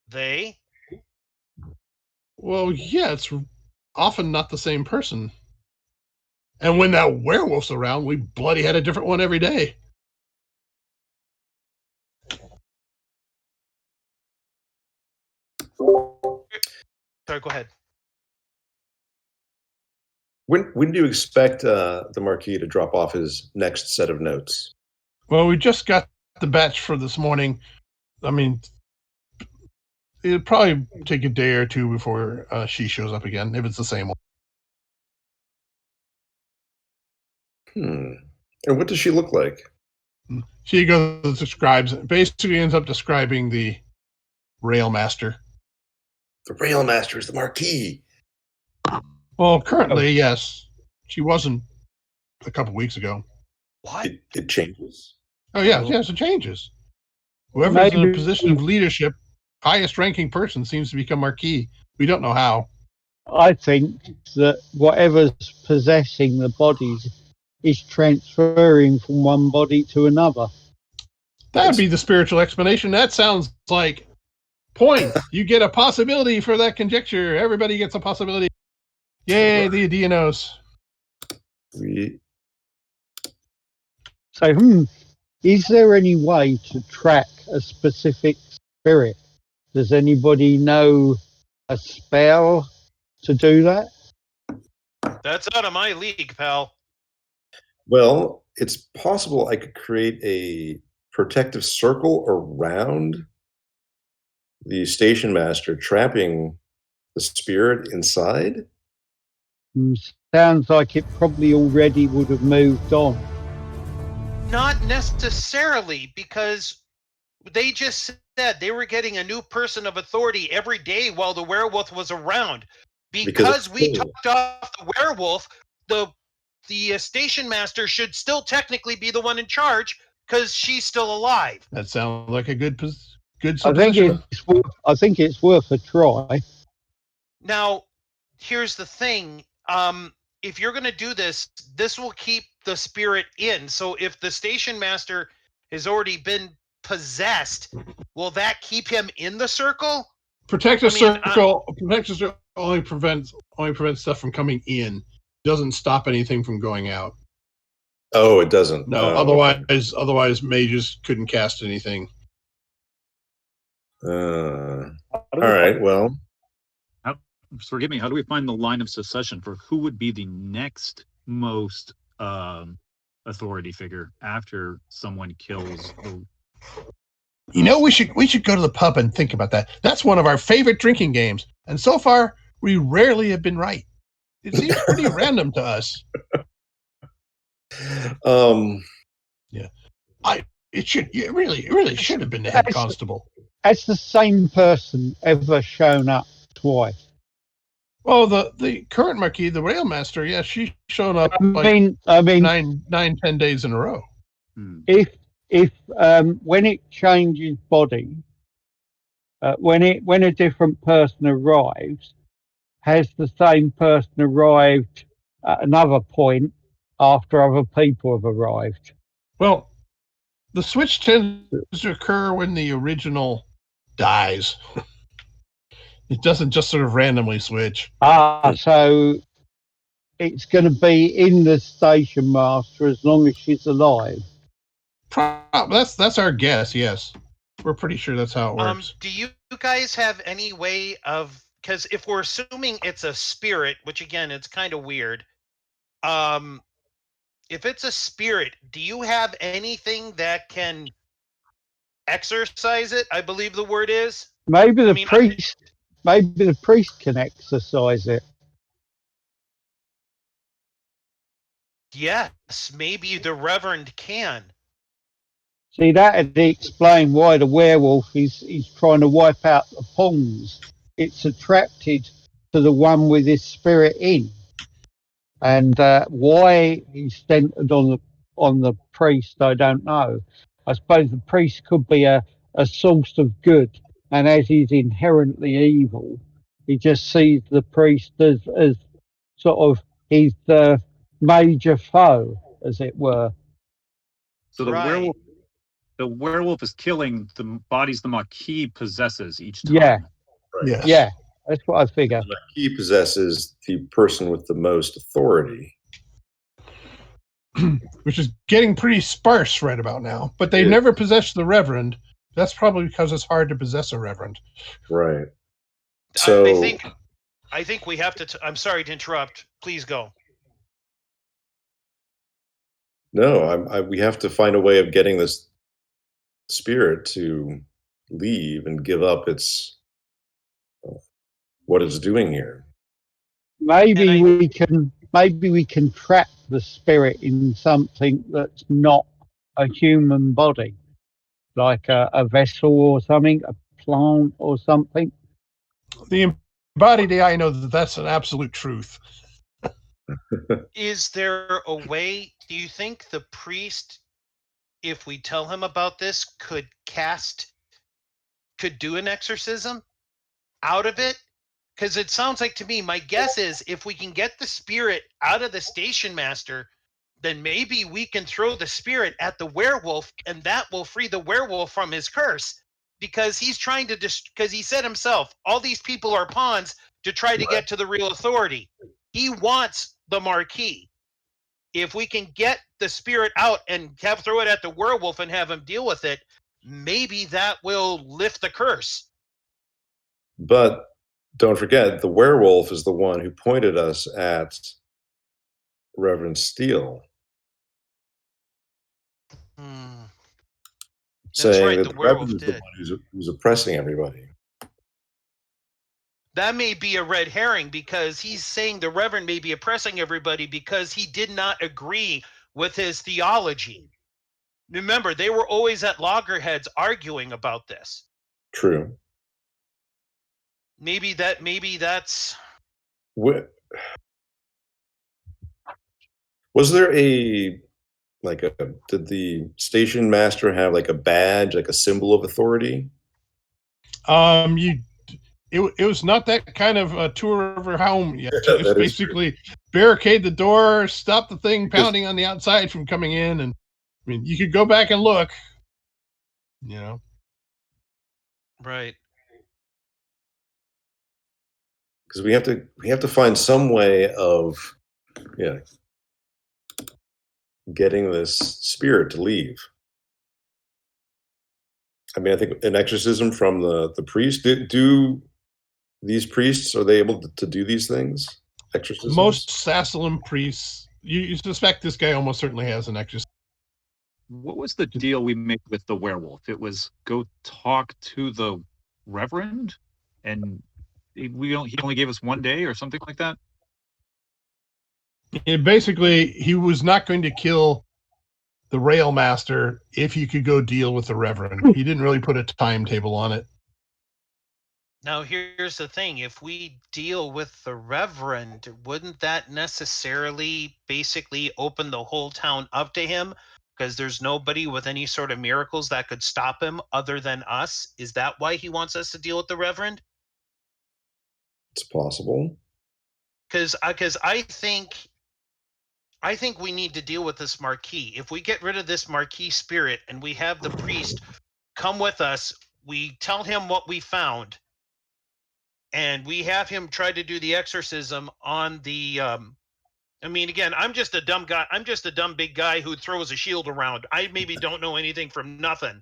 They? Well, yeah, it's often not the same person. And when that werewolf's around, we bloody had a different one every day. Sorry, go ahead. When do you expect the Marquis to drop off his next set of notes? Well, we just got the batch for this morning. I mean, it'll probably take a day or 2 before she shows up again, if it's the same one. And what does she look like? She basically ends up describing the Railmaster. The Railmaster is the Marquis. Well, currently, yes. She wasn't a couple weeks ago. What? It changes? Oh, yeah, yes, it changes. Whoever's in a position of leadership, highest ranking person seems to become Marquis. We don't know how. I think that whatever's possessing the bodies is transferring from one body to another. That would be the spiritual explanation. That sounds like points. You get a possibility for that conjecture. Everybody gets a possibility. Yay, the Adianos. So, is there any way to track a specific spirit? Does anybody know a spell to do that? That's out of my league, pal. Well, it's possible I could create a protective circle around the station master, trapping the spirit inside. Sounds like it probably already would have moved on. Not necessarily, because They just said they were getting a new person of authority every day while the werewolf was around. Because we talked off the werewolf, the station master should still technically be the one in charge because she's still alive. That sounds like a good I supposition. think it's worth a try. Now, here's the thing. If you're going to do this, this will keep the spirit in. So if the station master has already been possessed, will that keep him in the circle? Protective circle only prevents stuff from coming in. Doesn't stop anything from going out. Oh, it doesn't. No, otherwise mages couldn't cast anything. All right. Well, forgive me. How do we find the line of succession for who would be the next most authority figure after someone kills the? You know, we should go to the pub and think about that. That's one of our favorite drinking games, and so far we rarely have been right. It seems pretty random to us. Yeah, it really should have been the head constable. Has the same person ever shown up twice? Well, the current Marquis, the Railmaster, yeah, she's shown up. I mean, 10 days in a row. If when it changes body, when a different person arrives, has the same person arrived at another point after other people have arrived? Well, the switch tends to occur when the original dies. It doesn't just sort of randomly switch. So it's going to be in the station master as long as she's alive. That's our guess. Yes, we're pretty sure that's how it works. Do you guys have any way of, because if we're assuming it's a spirit, which again it's kind of weird, if it's a spirit, do you have anything that can exorcise it? I believe the word is. Maybe the priest can exorcise it. Yes, maybe the Reverend can. See, that'd explain why the werewolf is trying to wipe out the ponds. It's attracted to the one with his spirit in, and why he's centered on the priest, I don't know. I suppose the priest could be a source of good, and as he's inherently evil, he just sees the priest as sort of his major foe, as it were. So the werewolf is killing the bodies the Marquis possesses each time. Yeah. Right. Yes. Yeah, that's what I figure. He possesses the person with the most authority, which is getting pretty sparse right about now. But they've never possessed the Reverend. That's probably because it's hard to possess a Reverend. Right. So I think we have to. I'm sorry to interrupt. Please go. No, we have to find a way of getting this spirit to leave and give up its what it's doing here. Maybe we can trap the spirit in something that's not a human body, like a vessel or something, a plant or something. The embodied AI knows that's an absolute truth. Is there a way, do you think the priest, if we tell him about this, could do an exorcism out of it? Because it sounds like to me, my guess is if we can get the spirit out of the station master, then maybe we can throw the spirit at the werewolf and that will free the werewolf from his curse. Because he's trying to, because he said himself, all these people are pawns to try to get to the real authority. He wants the Marquis. If we can get the spirit out and throw it at the werewolf and have him deal with it, maybe that will lift the curse. But don't forget, the werewolf is the one who pointed us at Reverend Steele. Saying right, that the the werewolf Reverend is the did. one who's oppressing everybody. That may be a red herring because he's saying the Reverend may be oppressing everybody because he did not agree with his theology. Remember, they were always at loggerheads arguing about this. True. Maybe that's. Was there did the station master have like a badge, like a symbol of authority? It was not that kind of a tour of her home yet. It was basically barricade the door, stop the thing pounding on the outside from coming in, and I mean, you could go back and look, you know. Right. Because we have to find some way of getting this spirit to leave. I mean, I think an exorcism from the priest. Do these priests, are they able to do these things? Exorcisms? Most Sassalin priests, you suspect this guy almost certainly has an exorcism. What was the deal we made with the werewolf? It was go talk to the Reverend, and he only gave us 1 day or something like that. Basically, he was not going to kill the rail master if you could go deal with the Reverend. He didn't really put a timetable on it. Now, here's the thing. If we deal with the Reverend, wouldn't that necessarily basically open the whole town up to him? Because there's nobody with any sort of miracles that could stop him other than us. Is that why he wants us to deal with the Reverend? It's possible. Because I think we need to deal with this Marquis. If we get rid of this Marquis spirit and we have the priest come with us, we tell him what we found, and we have him try to do the exorcism on the I mean, again, I'm just a dumb guy. I'm just a dumb big guy who throws a shield around. I maybe don't know anything from nothing,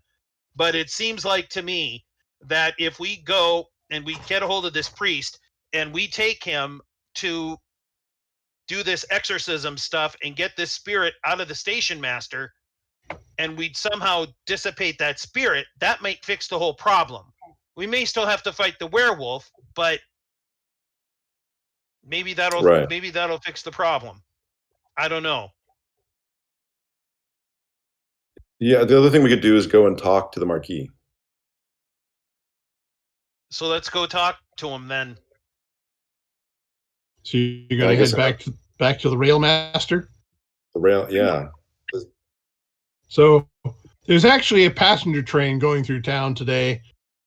but it seems like to me that if we go and we get a hold of this priest and we take him to do this exorcism stuff and get this spirit out of the station master, and we'd somehow dissipate that spirit, that might fix the whole problem. We may still have to fight the werewolf, but maybe that'll fix the problem. I don't know. Yeah, the other thing we could do is go and talk to the Marquis. So let's go talk to him then. So you're going to head back to the rail master? The rail, yeah. So there's actually a passenger train going through town today.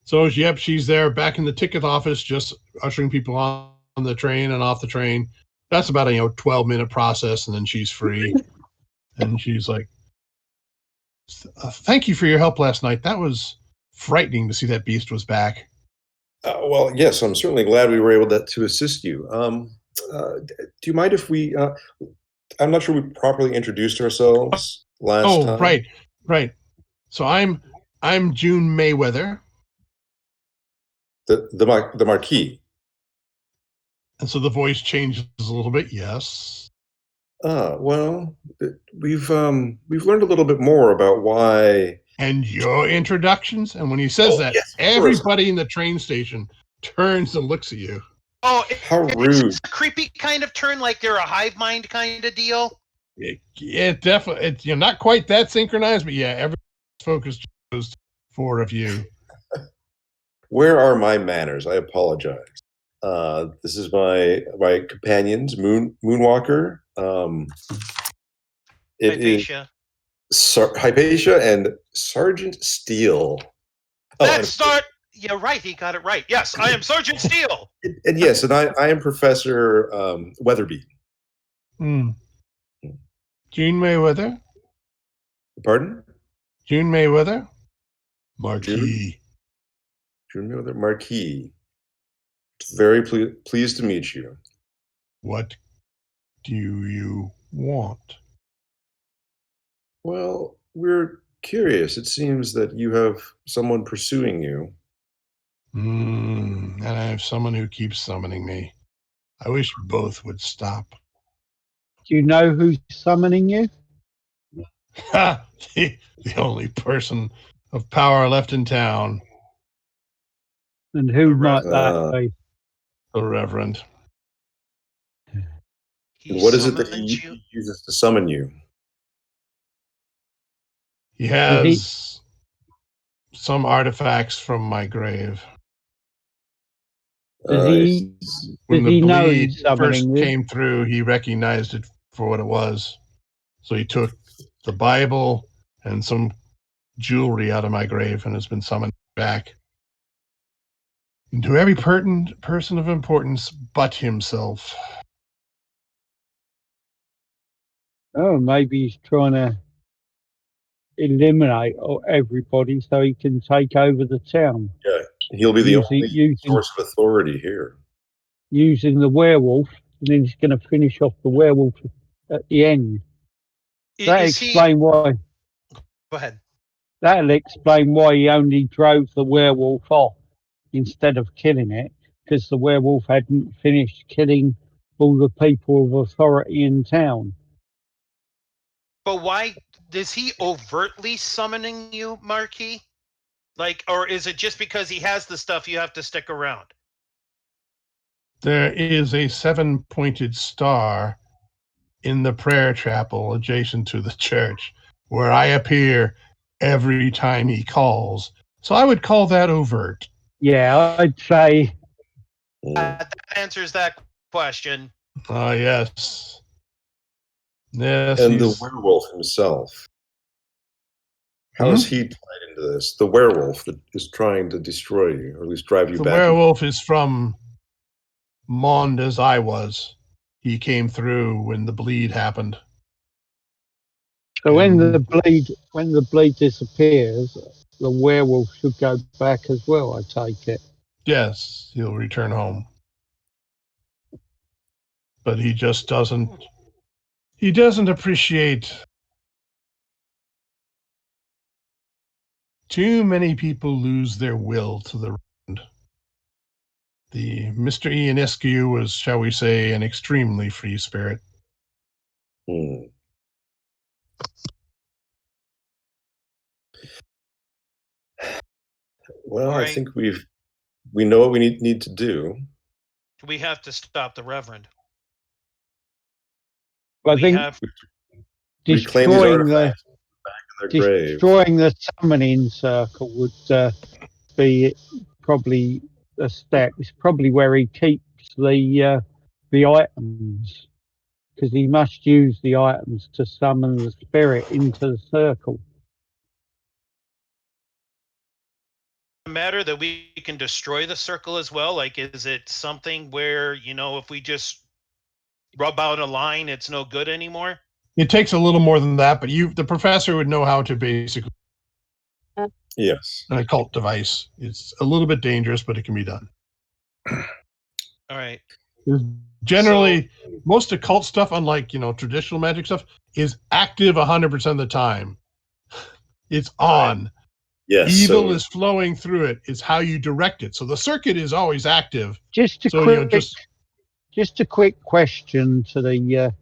So, yep, she's there back in the ticket office, just ushering people on the train and off the train. That's about a 12-minute process, and then she's free. And she's like, thank you for your help last night. That was frightening to see that beast was back. Well, yes, I'm certainly glad we were able to assist you. Do you mind if we... I'm not sure we properly introduced ourselves last time. Oh, right. So I'm June Mayweather. The Marquis. And so the voice changes a little bit, yes. Well, we've learned a little bit more about why... And your introductions? And when he says that, yes, everybody in the train station turns and looks at you. Oh, how rude. It's a creepy kind of turn, like they're a hive mind kind of deal. It definitely, it's not quite that synchronized, but yeah, everyone's focus goes forward of you. Where are my manners? I apologize. This is my companions, Moonwalker. Hypatia. Hypatia and Sergeant Steele. Yeah, right. He got it right. Yes, I am Sergeant Steele. And yes, and I am Professor Weatherby. June Mayweather. Pardon? June Mayweather. Marquis. June Mayweather. Marquis. Very pleased to meet you. What do you want? Well, we're curious. It seems that you have someone pursuing you. And I have someone who keeps summoning me. I wish both would stop. Do you know who's summoning you? The only person of power left in town. And who might that be? The Reverend. And what is it that he uses to summon you? He has some artifacts from my grave. Does he When the know bleed he's summoning first this? came through, he recognized it for what it was. So he took the Bible and some jewelry out of my grave and has been summoned back. And to every person of importance but himself. Oh, maybe he's trying to eliminate everybody so he can take over the town. Yeah, he'll be the only source of authority here. Using the werewolf, and then he's going to finish off the werewolf at the end. That'll explain why. Go ahead. That'll explain why he only drove the werewolf off instead of killing it, because the werewolf hadn't finished killing all the people of authority in town. But why is he overtly summoning you, Marquis? Like, or is it just because he has the stuff you have to stick around? There is a 7-pointed star in the prayer chapel adjacent to the church where I appear every time he calls. So I would call that overt. Yeah, I'd say... that answers that question. Yes. Yes. And the werewolf himself. How is he tied into this? The werewolf that is trying to destroy you, or at least drive you back. The werewolf is from Mond as I was. He came through when the bleed happened. So when the bleed disappears, the werewolf should go back as well, I take it. Yes, he'll return home. But he just doesn't appreciate too many people lose their will to the end. The Mr. Ionescu was, shall we say, an extremely free spirit. Well, right. I think we know what we need to do. We have to stop the Reverend. I think destroying the summoning circle would be probably a step. It's probably where he keeps the items, because he must use the items to summon the spirit into the circle. Matter that we can destroy the circle as well? Like, is it something where, if we just rub out a line, it's no good anymore? It takes a little more than that, but the professor would know how to basically. Yes. An occult device. It's a little bit dangerous, but it can be done. All right. Generally, most occult stuff, unlike traditional magic stuff, is active 100% of the time. It's on. Yes. Evil is flowing through it. It's how you direct it. So the circuit is always active. Just a quick question to the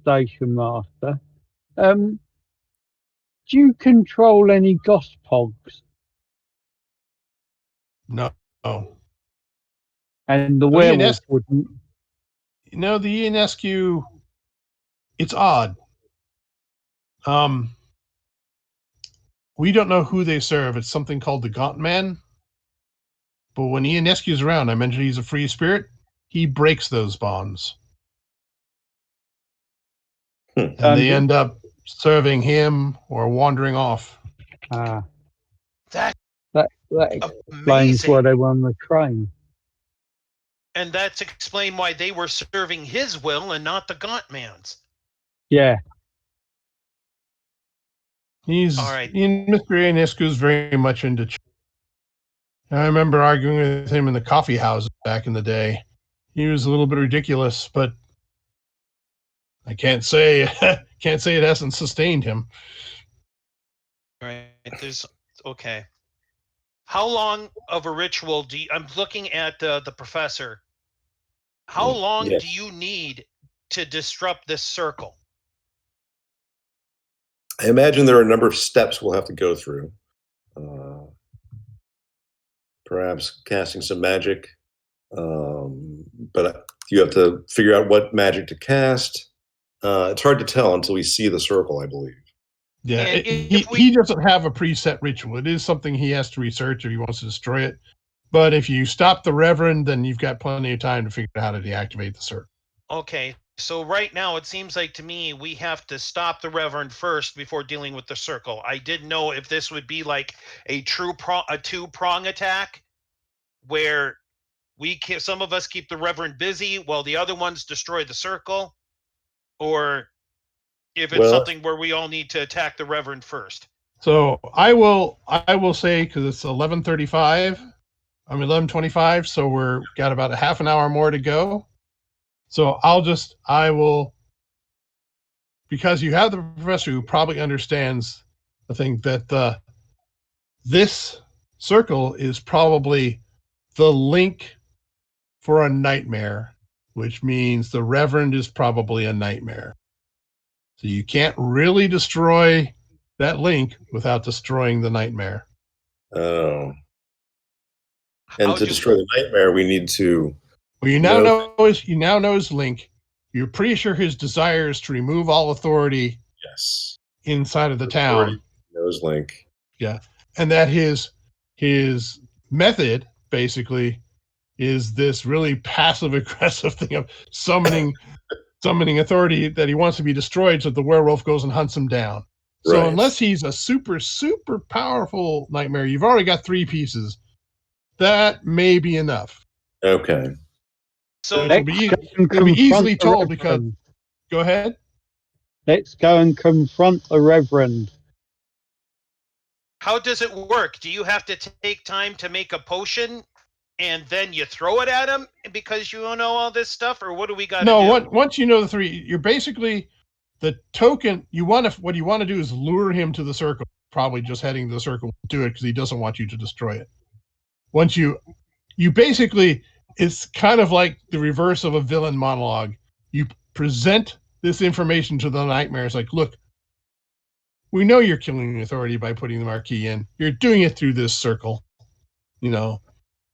station master. Do you control any Gospogs? No. And the werewolf wouldn't? No, the Ionescu, it's odd. We don't know who they serve. It's something called the Gaunt Man. But when Ionescu's around, I mentioned he's a free spirit, he breaks those bonds. And they end up serving him or wandering off. That explains why they were on the train. And that's explained why they were serving his will and not the Gaunt Man's. Yeah. He's all right. Mr. Ionescu is very much into. I remember arguing with him in the coffee house back in the day. He was a little bit ridiculous, but I can't say it hasn't sustained him. All right. Okay. How long of a ritual I'm looking at the professor. How long do you need to disrupt this circle? I imagine there are a number of steps we'll have to go through. Perhaps casting some magic. But you have to figure out what magic to cast. It's hard to tell until we see the circle, I believe. Yeah, And he doesn't have a preset ritual. It is something he has to research if he wants to destroy it. But if you stop the Reverend, then you've got plenty of time to figure out how to deactivate the circle. Okay, so right now it seems like to me we have to stop the Reverend first before dealing with the circle. I didn't know if this would be like a two-prong attack where some of us keep the Reverend busy while the other ones destroy the circle, or if it's something where we all need to attack the Reverend first. So I will say, because it's 11:35, I'm 11:25, so we're got about a half an hour more to go. So I will, because you have the professor who probably understands the thing that this circle is probably the link for a nightmare, which means the Reverend is probably a nightmare. So you can't really destroy that link without destroying the nightmare. Oh. And to destroy the nightmare, we need to. Well, you now know his link. You're pretty sure his desire is to remove all authority. Yes. Inside of the town. Knows link. Yeah, and that his method basically is this really passive aggressive thing of summoning authority that he wants to be destroyed, so the werewolf goes and hunts him down. So unless he's a super, super powerful nightmare, you've already got 3 pieces. That may be enough. Okay. So it'll be easily told because. Go ahead. Let's go and confront the Reverend. How does it work? Do you have to take time to make a potion and then you throw it at him because you know all this stuff, or what do we got to do? No, once you know the 3, you're basically the token. What you want to do is lure him to the circle. Probably just heading to the circle will do it because he doesn't want you to destroy it. Once you basically, it's kind of like the reverse of a villain monologue. You present this information to the nightmares like, look, we know you're killing the authority by putting the marquee in. You're doing it through this circle,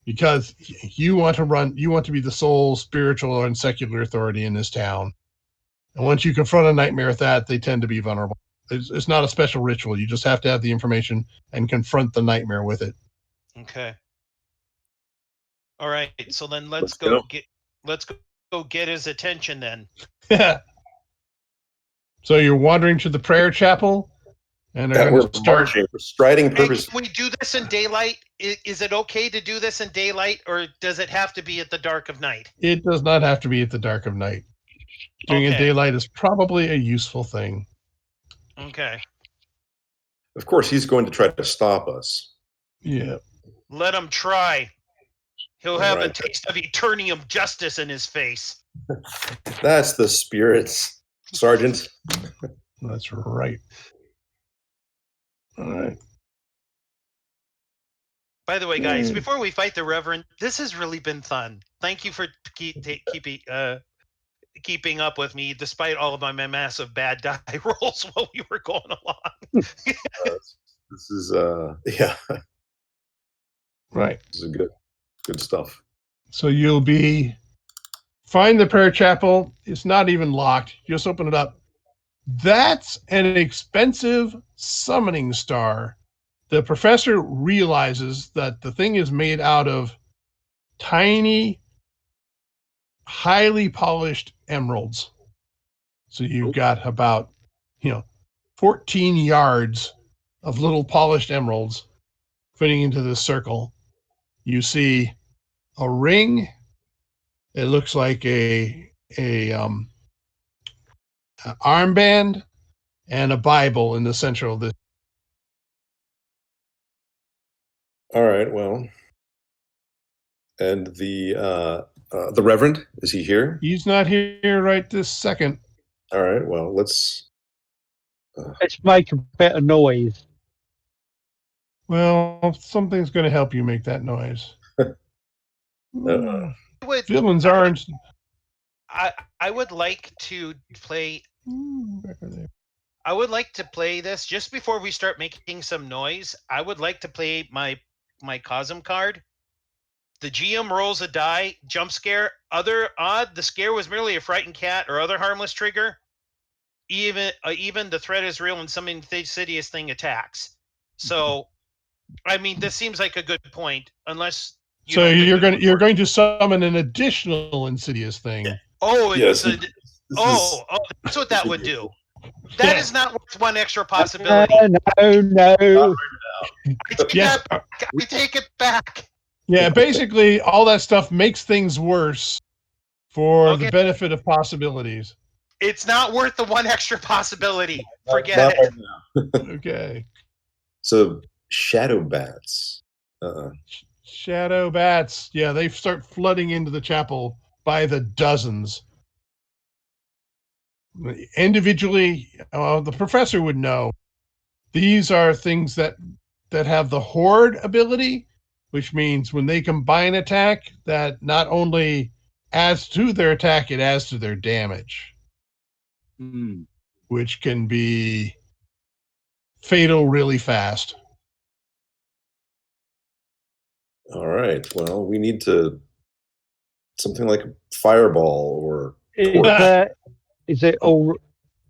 because you want to be the sole spiritual and secular authority in this town. And once you confront a nightmare with that, they tend to be vulnerable. It's not a special ritual. You just have to have the information and confront the nightmare with it. Okay. All right. So then let's go get his attention then. Yeah. So you're wandering to the prayer chapel, and we're marching for striding purpose. Can we do this in daylight? Is it okay to do this in daylight, or does it have to be at the dark of night? It does not have to be at the dark of night. Doing it in daylight is probably a useful thing. Okay. Of course, he's going to try to stop us. Yeah. Let him try. He'll have a taste of Eternium justice in his face. That's the spirits, Sergeant. That's right. All right. By the way, guys, before we fight the Reverend, this has really been fun. Thank you for keeping up with me, despite all of my massive bad die rolls while we were going along. This is yeah. Right. This is good stuff. So you'll find the prayer chapel. It's not even locked. Just open it up. That's an expensive summoning star. The professor realizes that the thing is made out of tiny, highly polished emeralds. So you've got about, 14 yards of little polished emeralds fitting into this circle. You see a ring. It looks like a armband and a Bible in the center of this. All right. Well, and the Reverend, is he here? He's not here right this second. All right. Well, let's make a bit of noise. Well, something's going to help you make that noise. Villains aren't. I would like to play. I would like to play this just before we start making some noise. I would like to play my Cosm card. The GM rolls a die, jump scare. Other odd, the scare was merely a frightened cat or other harmless trigger. even the threat is real and some insidious thing attacks. So, I mean, this seems like a good point, unless you're going to summon an additional insidious thing. Oh, Yes. that's what that would do. That is not worth one extra possibility. No. I take it back. Yeah, basically, all that stuff makes things worse for the benefit of possibilities. It's not worth the one extra possibility. Forget it. Right. Okay. So, shadow bats. Shadow bats. Yeah, they start flooding into the chapel by the dozens. Individually, the professor would know. These are things that have the horde ability, which means when they combine attack, that not only adds to their attack, it adds to their damage, which can be fatal really fast. All right. Well, we need something like a fireball or. Is it all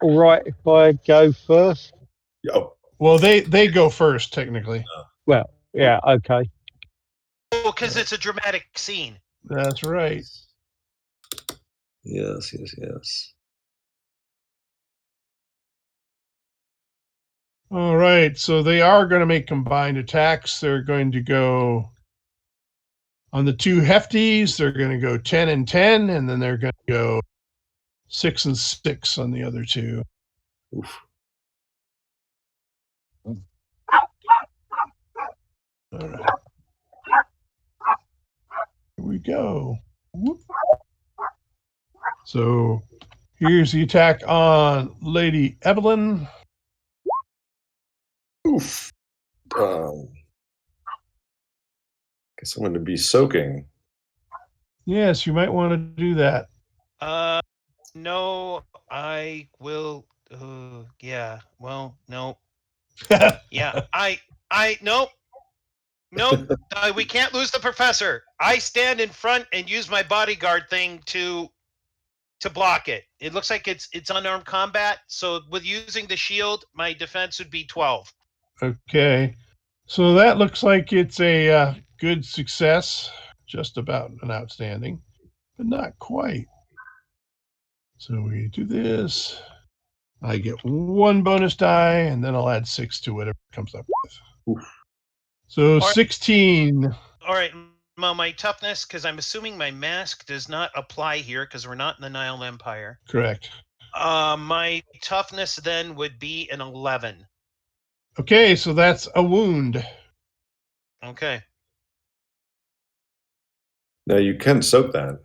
right if I go first? Oh. Well, they go first technically. Well, yeah, okay. Oh, because it's a dramatic scene. That's right. Yes. All right, so they are going to make combined attacks. They're going to go on the two hefties. They're going to go 10 and 10, and then they're going to go 6 and 6 on the other two. Oof. All right. Here we go. Whoop. So here's the attack on Lady Evelyn. Oof. Guess I'm going to be soaking. Yes, you might want to do that. No, I will. Yeah. Well, no. Yeah. Nope. We can't lose the professor. I stand in front and use my bodyguard thing to block it. It looks like it's unarmed combat. So with using the shield, my defense would be 12. Okay. So that looks like it's a good success. Just about an outstanding, but not quite. So we do this. I get 1 bonus die, and then I'll add 6 to whatever it comes up with. Oof. So 16. All right. My toughness, because I'm assuming my mask does not apply here because we're not in the Nile Empire. Correct. My toughness then would be an 11. Okay, so that's a wound. Okay. Now you can soak that.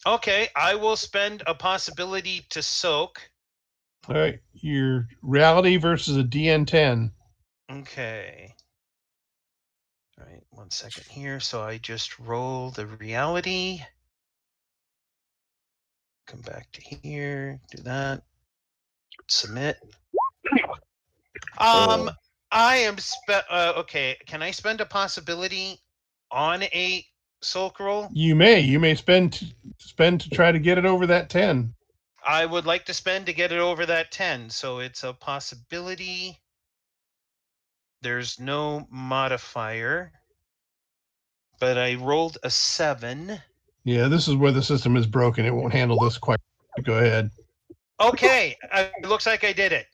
Okay, I will spend a possibility to soak. All right, your reality versus a DN10. Okay. All right, 1 second here. So I just roll the reality. Come back to here, do that. Submit. I am okay. Can I spend a possibility on a soak roll? You may spend to try to get it over that 10. I would like to spend to get it over that 10. So it's a possibility. There's no modifier, but I rolled a 7. Yeah, this is where the system is broken. It won't handle this quite. Go ahead. Okay, it looks like I did it.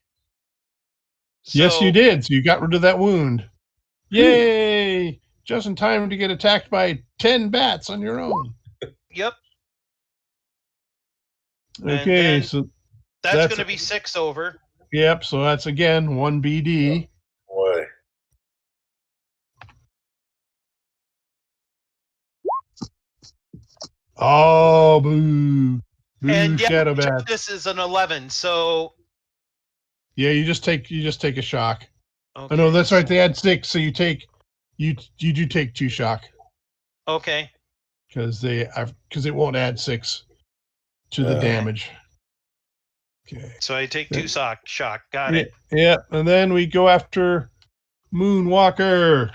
Yes, you did. So you got rid of that wound. Yay! Just in time to get attacked by 10 bats on your own. Yep. Okay, so that's going to be 6 over. Yep, so that's again 1 BD. Boy. Oh, boo. Boo, and shadow bat. This is an 11, so yeah, you just take a shock. Okay. Oh no, that's right. They add 6, so you do take 2 shock. Okay. Because it won't add 6 to the damage. Okay. So I take 2 shock. Got it. Yeah, and then we go after Moonwalker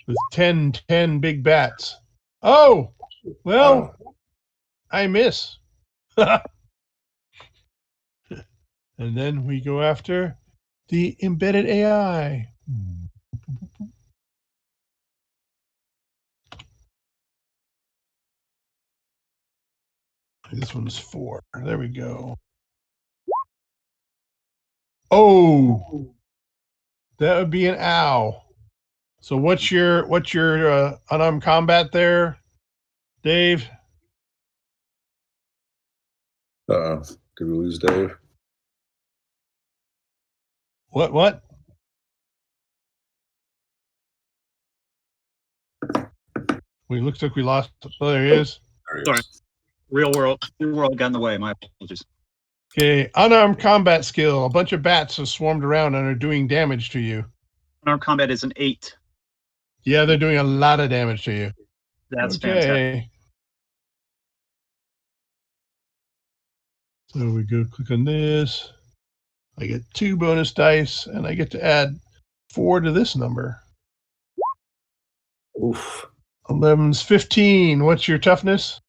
with 10 big bats. Oh, well, I miss. And then we go after the embedded AI. This one's 4. There we go. Oh, that would be an ow. So what's your unarmed combat there, Dave? Did we lose Dave? What? We looks like we lost. Oh, there he is. Sorry. Real world got in the way. My apologies. Okay, unarmed combat skill. A bunch of bats have swarmed around and are doing damage to you. Unarmed combat is an 8. Yeah, they're doing a lot of damage to you. That's fantastic. So we go click on this. I get 2 bonus dice, and I get to add 4 to this number. Oof. 11's 15. What's your toughness?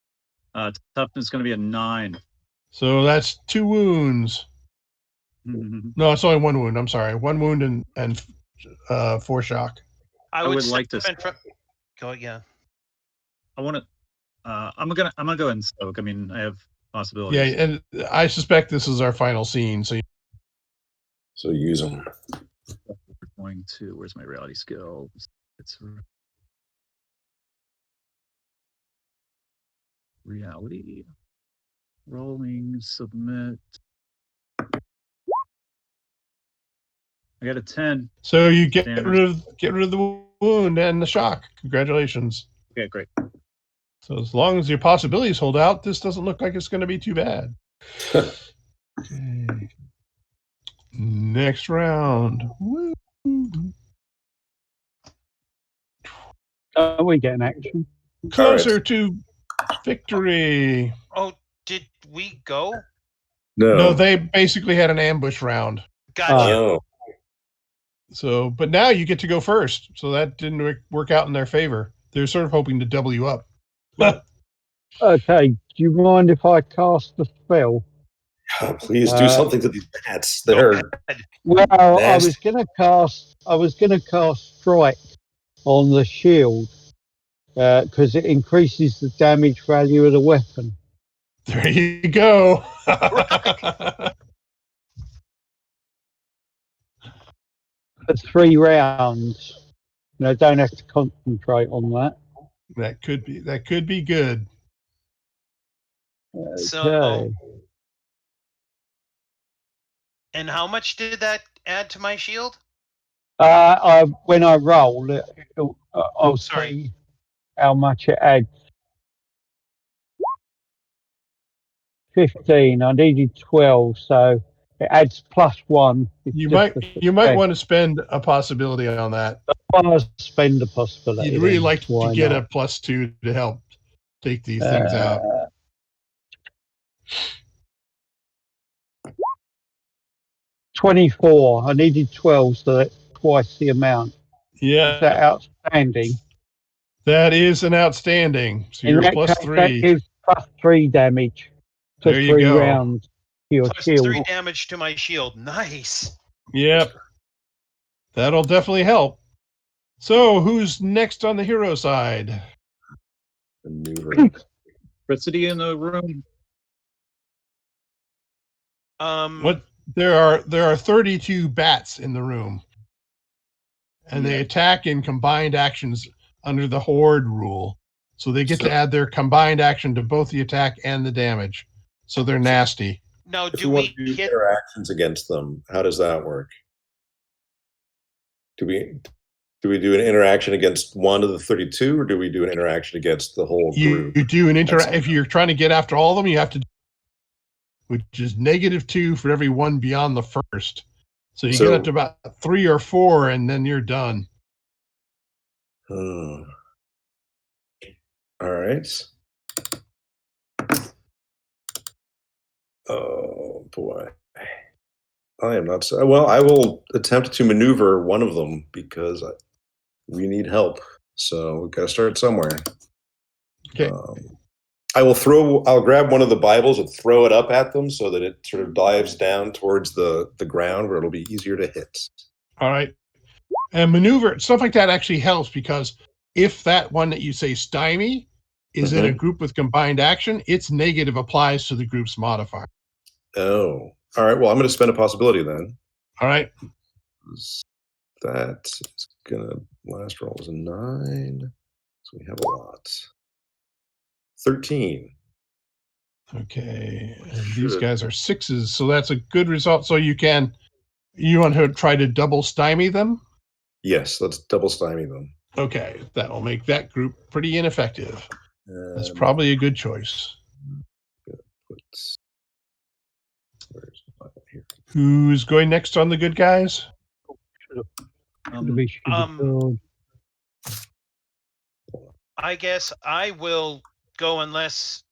Toughness is going to be a 9. So that's 2 wounds. No, it's only 1 wound. I'm sorry, 1 wound and 4 shock. I would like to. Go, yeah. I want to. I'm gonna go ahead and soak. I mean, I have possibilities. Yeah, and I suspect this is our final scene. So use them. We're going to. Where's my reality skill? It's reality. Rolling. Submit. I got a 10. So you get rid of the wound and the shock. Congratulations. Okay, great. So as long as your possibilities hold out, this doesn't look like it's going to be too bad. Okay. Next round. Woo. We get an action. Closer to victory. Oh, did we go? No, they basically had an ambush round. Gotcha. Oh. So, but now you get to go first. So that didn't work out in their favor. They're sort of hoping to double you up. Okay, do you mind if I cast the spell? Oh, please do something to these bats. They're Well, nasty. I was gonna cast strike on the shield because it increases the damage value of the weapon. There you go. For 3 rounds. I don't have to concentrate on that. That could be good. Okay. So, and how much did that add to my shield? When I roll, I'll Sorry. see how much it adds. 15. I needed 12, so it adds +1. You might want to spend a possibility on that. I want to spend a possibility. You'd really like to Why get not? a +2 to help take these things out. 24. I needed 12, so that's twice the amount. Yeah, Is that outstanding? that is an outstanding. So In you're that plus case, 3. that gives +3 damage for There you 3 go. rounds. Your Plus shield. 3 damage to my shield. Nice. Yep. That'll definitely help. So who's next on the hero side? Maneuver. Electricity in the room. What there are 32 bats in the room. And they attack in combined actions under the horde rule. So they get to add their combined action to both the attack and the damage. So they're nasty. Now, If do we want we to do hit? interactions against them, how does that work? Do we do an interaction against one of the 32, or do we do an interaction against the whole group? You do an if you're trying to get after all of them, you have to, which is -2 for every one beyond the first. So you get up to about 3 or 4, and then you're done. All right. Oh boy, I am not so well. I will attempt to maneuver one of them because we need help. So we've got to start somewhere. Okay. I'll grab one of the Bibles and throw it up at them so that it sort of dives down towards the ground where it'll be easier to hit. All right. And maneuver, stuff like that actually helps because if that one that you say stymie is in a group with combined action, its negative applies to the group's modifier. Oh. All right. Well, I'm going to spend a possibility then. All right. That is going to, last roll was a 9. So we have a lot. 13. Okay. And these guys are 6s, so that's a good result. So you want to try to double stymie them? Yes, let's double stymie them. Okay. That'll make that group pretty ineffective. That's probably a good choice. Where's my here? Who's going next on the good guys? I guess I will go unless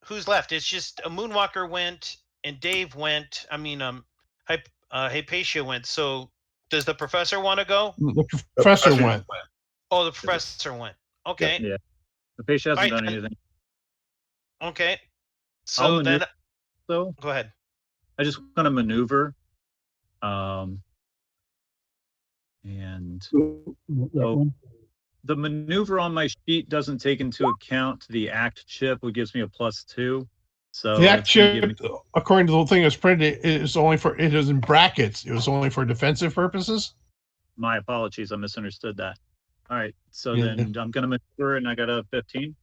who's left? It's just a Moonwalker went and Dave went. I mean, Hypatia went. So does the professor want to go? The professor went. Oh, the professor went. Okay. Yeah. Hypatia hasn't done anything. Okay. So then, go ahead. I just want to maneuver. And the maneuver on my sheet doesn't take into account the act chip, which gives me a +2. So the act chip, according to the thing that's printed, it is in brackets. It was only for defensive purposes. My apologies, I misunderstood that. All right, so then I'm going to maneuver, and I got a 15.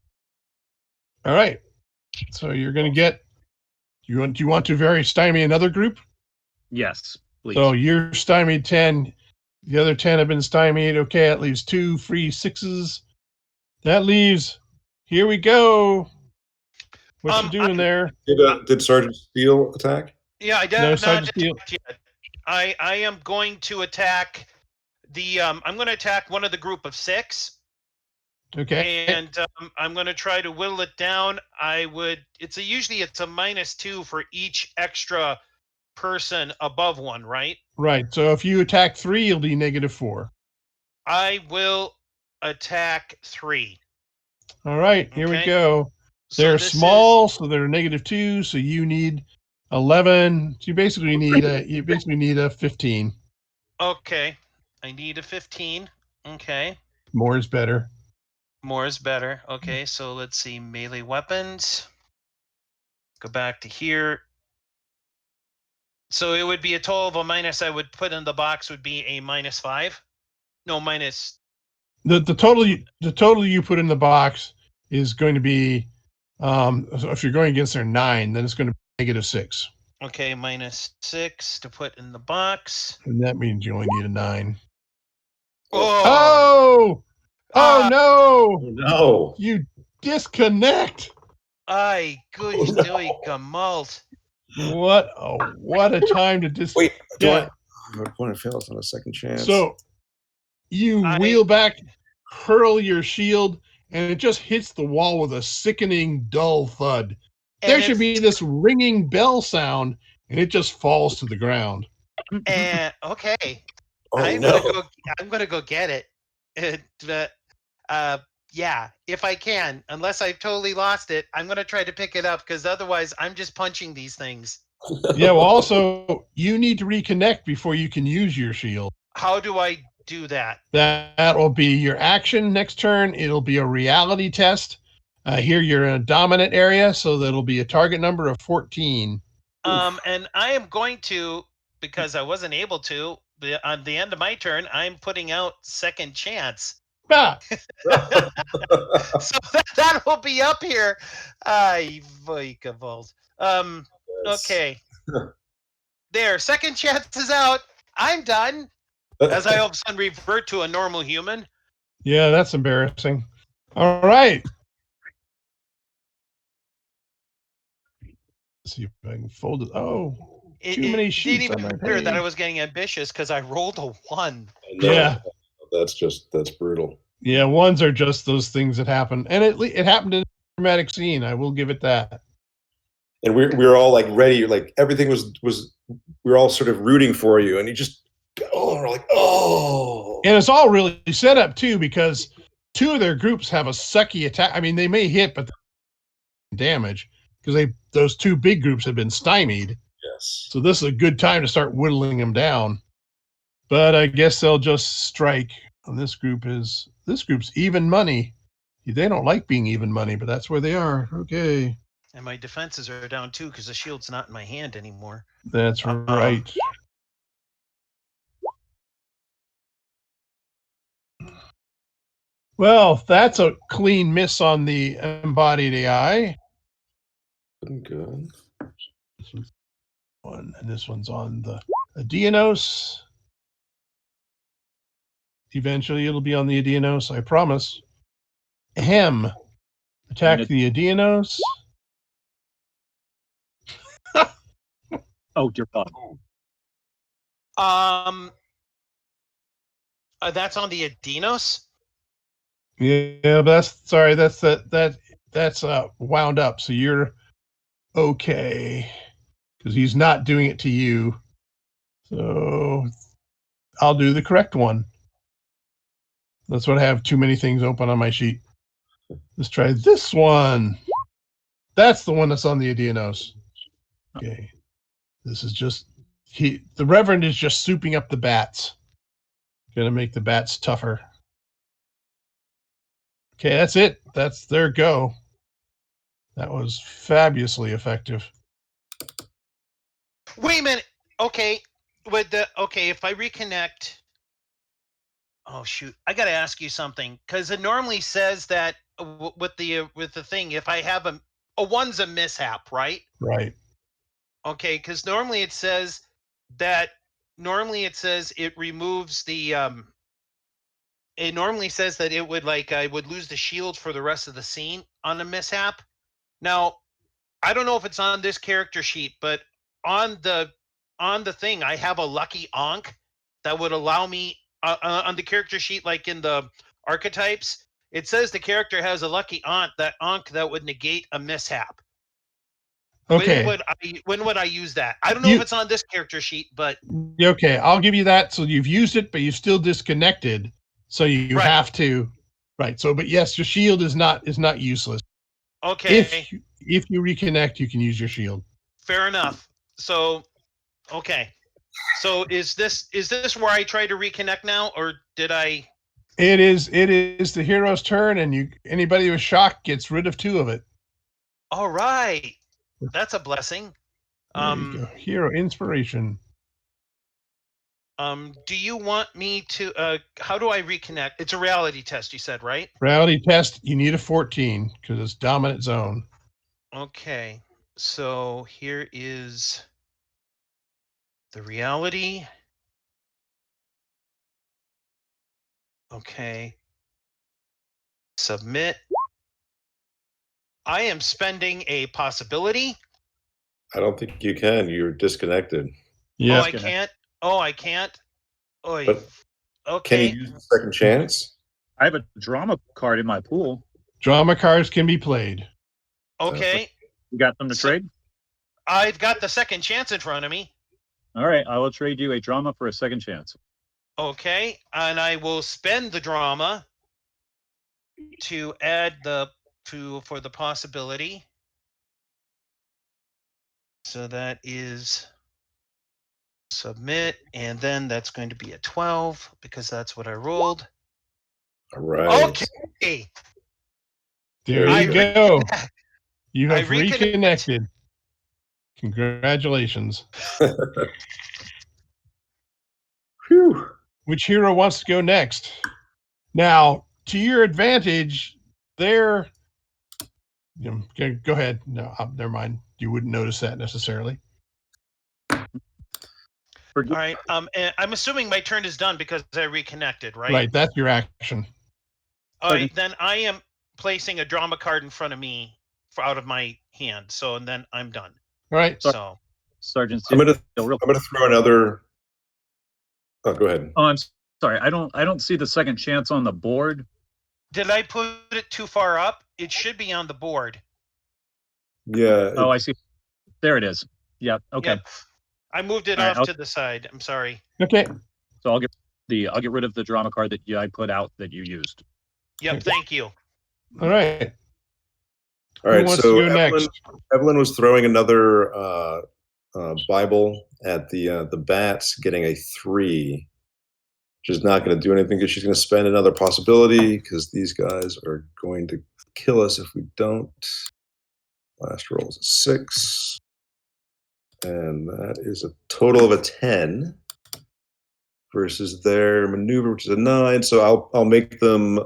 All right, so you're going to get. Do you want to very stymie another group? Yes, please. So you're stymied 10. The other 10 have been stymied. Okay, that leaves 2 free 6s. That leaves. Here we go. What you doing there? Did Sergeant Steele attack? Yeah, I did. No, Sergeant Steele. I am going to attack the. I'm going to attack one of the group of 6. Okay. And I'm going to try to whittle it down. Usually it's a -2 for each extra person above 1, right? Right. So if you attack 3, you'll be -4. I will attack 3. All right. Here we go. They're small, so they're -2. So you need 11. So you basically need a 15. Okay. I need a 15. Okay. More is better. More is better. Okay, so let's see. Melee weapons. Go back to here. So it would be a total of a minus. I would put in the box would be a -5. No, minus. The total you put in the box is going to be, if you're going against their 9, then it's going to be -6. Okay, -6 to put in the box. And that means you only need a 9. Oh! Oh no! No! You disconnect. Ay, goose doy gamalt. What a time to disconnect. Wait, opponent fails on a second chance. So you wheel back, hurl your shield, and it just hits the wall with a sickening, dull thud. There should be this ringing bell sound, and it just falls to the ground. Okay. Oh, I'm gonna go get it. Yeah, if I can, unless I've totally lost it, I'm gonna try to pick it up because otherwise I'm just punching these things. Yeah, well, also you need to reconnect before you can use your shield. How do I do that? That will be your action next turn. It'll be a reality test. Here you're in a dominant area, so that'll be a target number of 14. And I am going to, because I wasn't able to, on the end of my turn, I'm putting out second chance. Ah. So that will be up here. Okay. There, second chance is out. I'm done. As I all of a sudden revert to a normal human. Yeah, that's embarrassing. All right. Let's see if I can fold it. Oh, too many sheets. It didn't even matter that I was getting ambitious because I rolled a 1. Yeah. That's brutal. Yeah, 1s are just those things that happen. And it happened in a dramatic scene. I will give it that. And we were all like ready, like everything was we were all sort of rooting for you, and you just we're like, oh. And it's all really set up too, because 2 of their groups have a sucky attack. I mean, they may hit, but damage because those two big groups have been stymied. Yes. So this is a good time to start whittling them down. But I guess they'll just strike. And this group's even money. They don't like being even money, but that's where they are. Okay. And my defenses are down too because the shield's not in my hand anymore. That's right. Well, that's a clean miss on the embodied AI. Good. This one's one, and this one's on the Adianos. Eventually, it'll be on the Adianos, I promise. Ahem. Attack the Adianos. Oh, dear God. That's on the Adinos. Yeah, but that's wound up. So you're okay because he's not doing it to you. So I'll do the correct one. That's what I have too many things open on my sheet. Let's try this one. That's the one that's on the Adianos. Okay. This is just the Reverend is just souping up the bats. Gonna make the bats tougher. Okay, that's it. That's their go. That was fabulously effective. Wait a minute. Okay, if I reconnect. Oh shoot! I got to ask you something because it normally says that with the thing, if I have a one's a mishap, right? Right. Okay, because normally it says it removes the It normally says that it would I would lose the shield for the rest of the scene on a mishap. Now, I don't know if it's on this character sheet, but on the thing, I have a lucky Ankh that would allow me on the character sheet, like in the archetypes, it says the character has a lucky Ankh that would negate a mishap. Okay. When would I use that? I don't know if it's on this character sheet, but okay, I'll give you that. So you've used it, but you've still disconnected. So you have to, right? So, but yes, your shield is not useless. Okay. If you reconnect, you can use your shield. Fair enough. So, okay. So is this where I try to reconnect now, or did I? It is the hero's turn, and anybody with shock gets rid of 2 of it. All right, that's a blessing. There you go. Hero inspiration. Do you want me to? How do I reconnect? It's a reality test, you said, right? Reality test. You need a 14 because it's dominant zone. Okay, so here is the reality. Okay. Submit. I am spending a possibility. I don't think you can. You're disconnected. Yeah. Oh, I can't. Oh, I can't. Oy. But okay. Can you use the second chance? I have a drama card in my pool. Drama cards can be played. Okay. You got them to trade? I've got the second chance in front of me. All right, I will trade you a drama for a second chance. Okay, and I will spend the drama to add for the possibility. So that is submit, and then that's going to be a 12 because that's what I rolled. All right. Okay. There you go. You have reconnected. Congratulations. Whew. Which hero wants to go next? Now, to your advantage, go ahead. No, never mind. You wouldn't notice that necessarily. All right. I'm assuming my turn is done because I reconnected, right? Right. That's your action. All right. Then I am placing a drama card in front of me out of my hand. So, and then I'm done. All right. So, Sergeant, I'm gonna throw another. Oh, go ahead. Oh, I'm sorry. I don't see the second chance on the board. Did I put it too far up? It should be on the board. Yeah. Oh, I see. There it is. Yeah. Okay. Yep. I moved it off to the side. I'm sorry. Okay. So I'll get rid of the drama card that I put out that you used. Yep. Thank you. All right. All right, wants so to go next? Evelyn was throwing another Bible at the bats, getting a 3. Which is not going to do anything because she's going to spend another possibility because these guys are going to kill us if we don't. Last roll is a 6. And that is a total of a 10 versus their maneuver, which is a 9. So I'll make them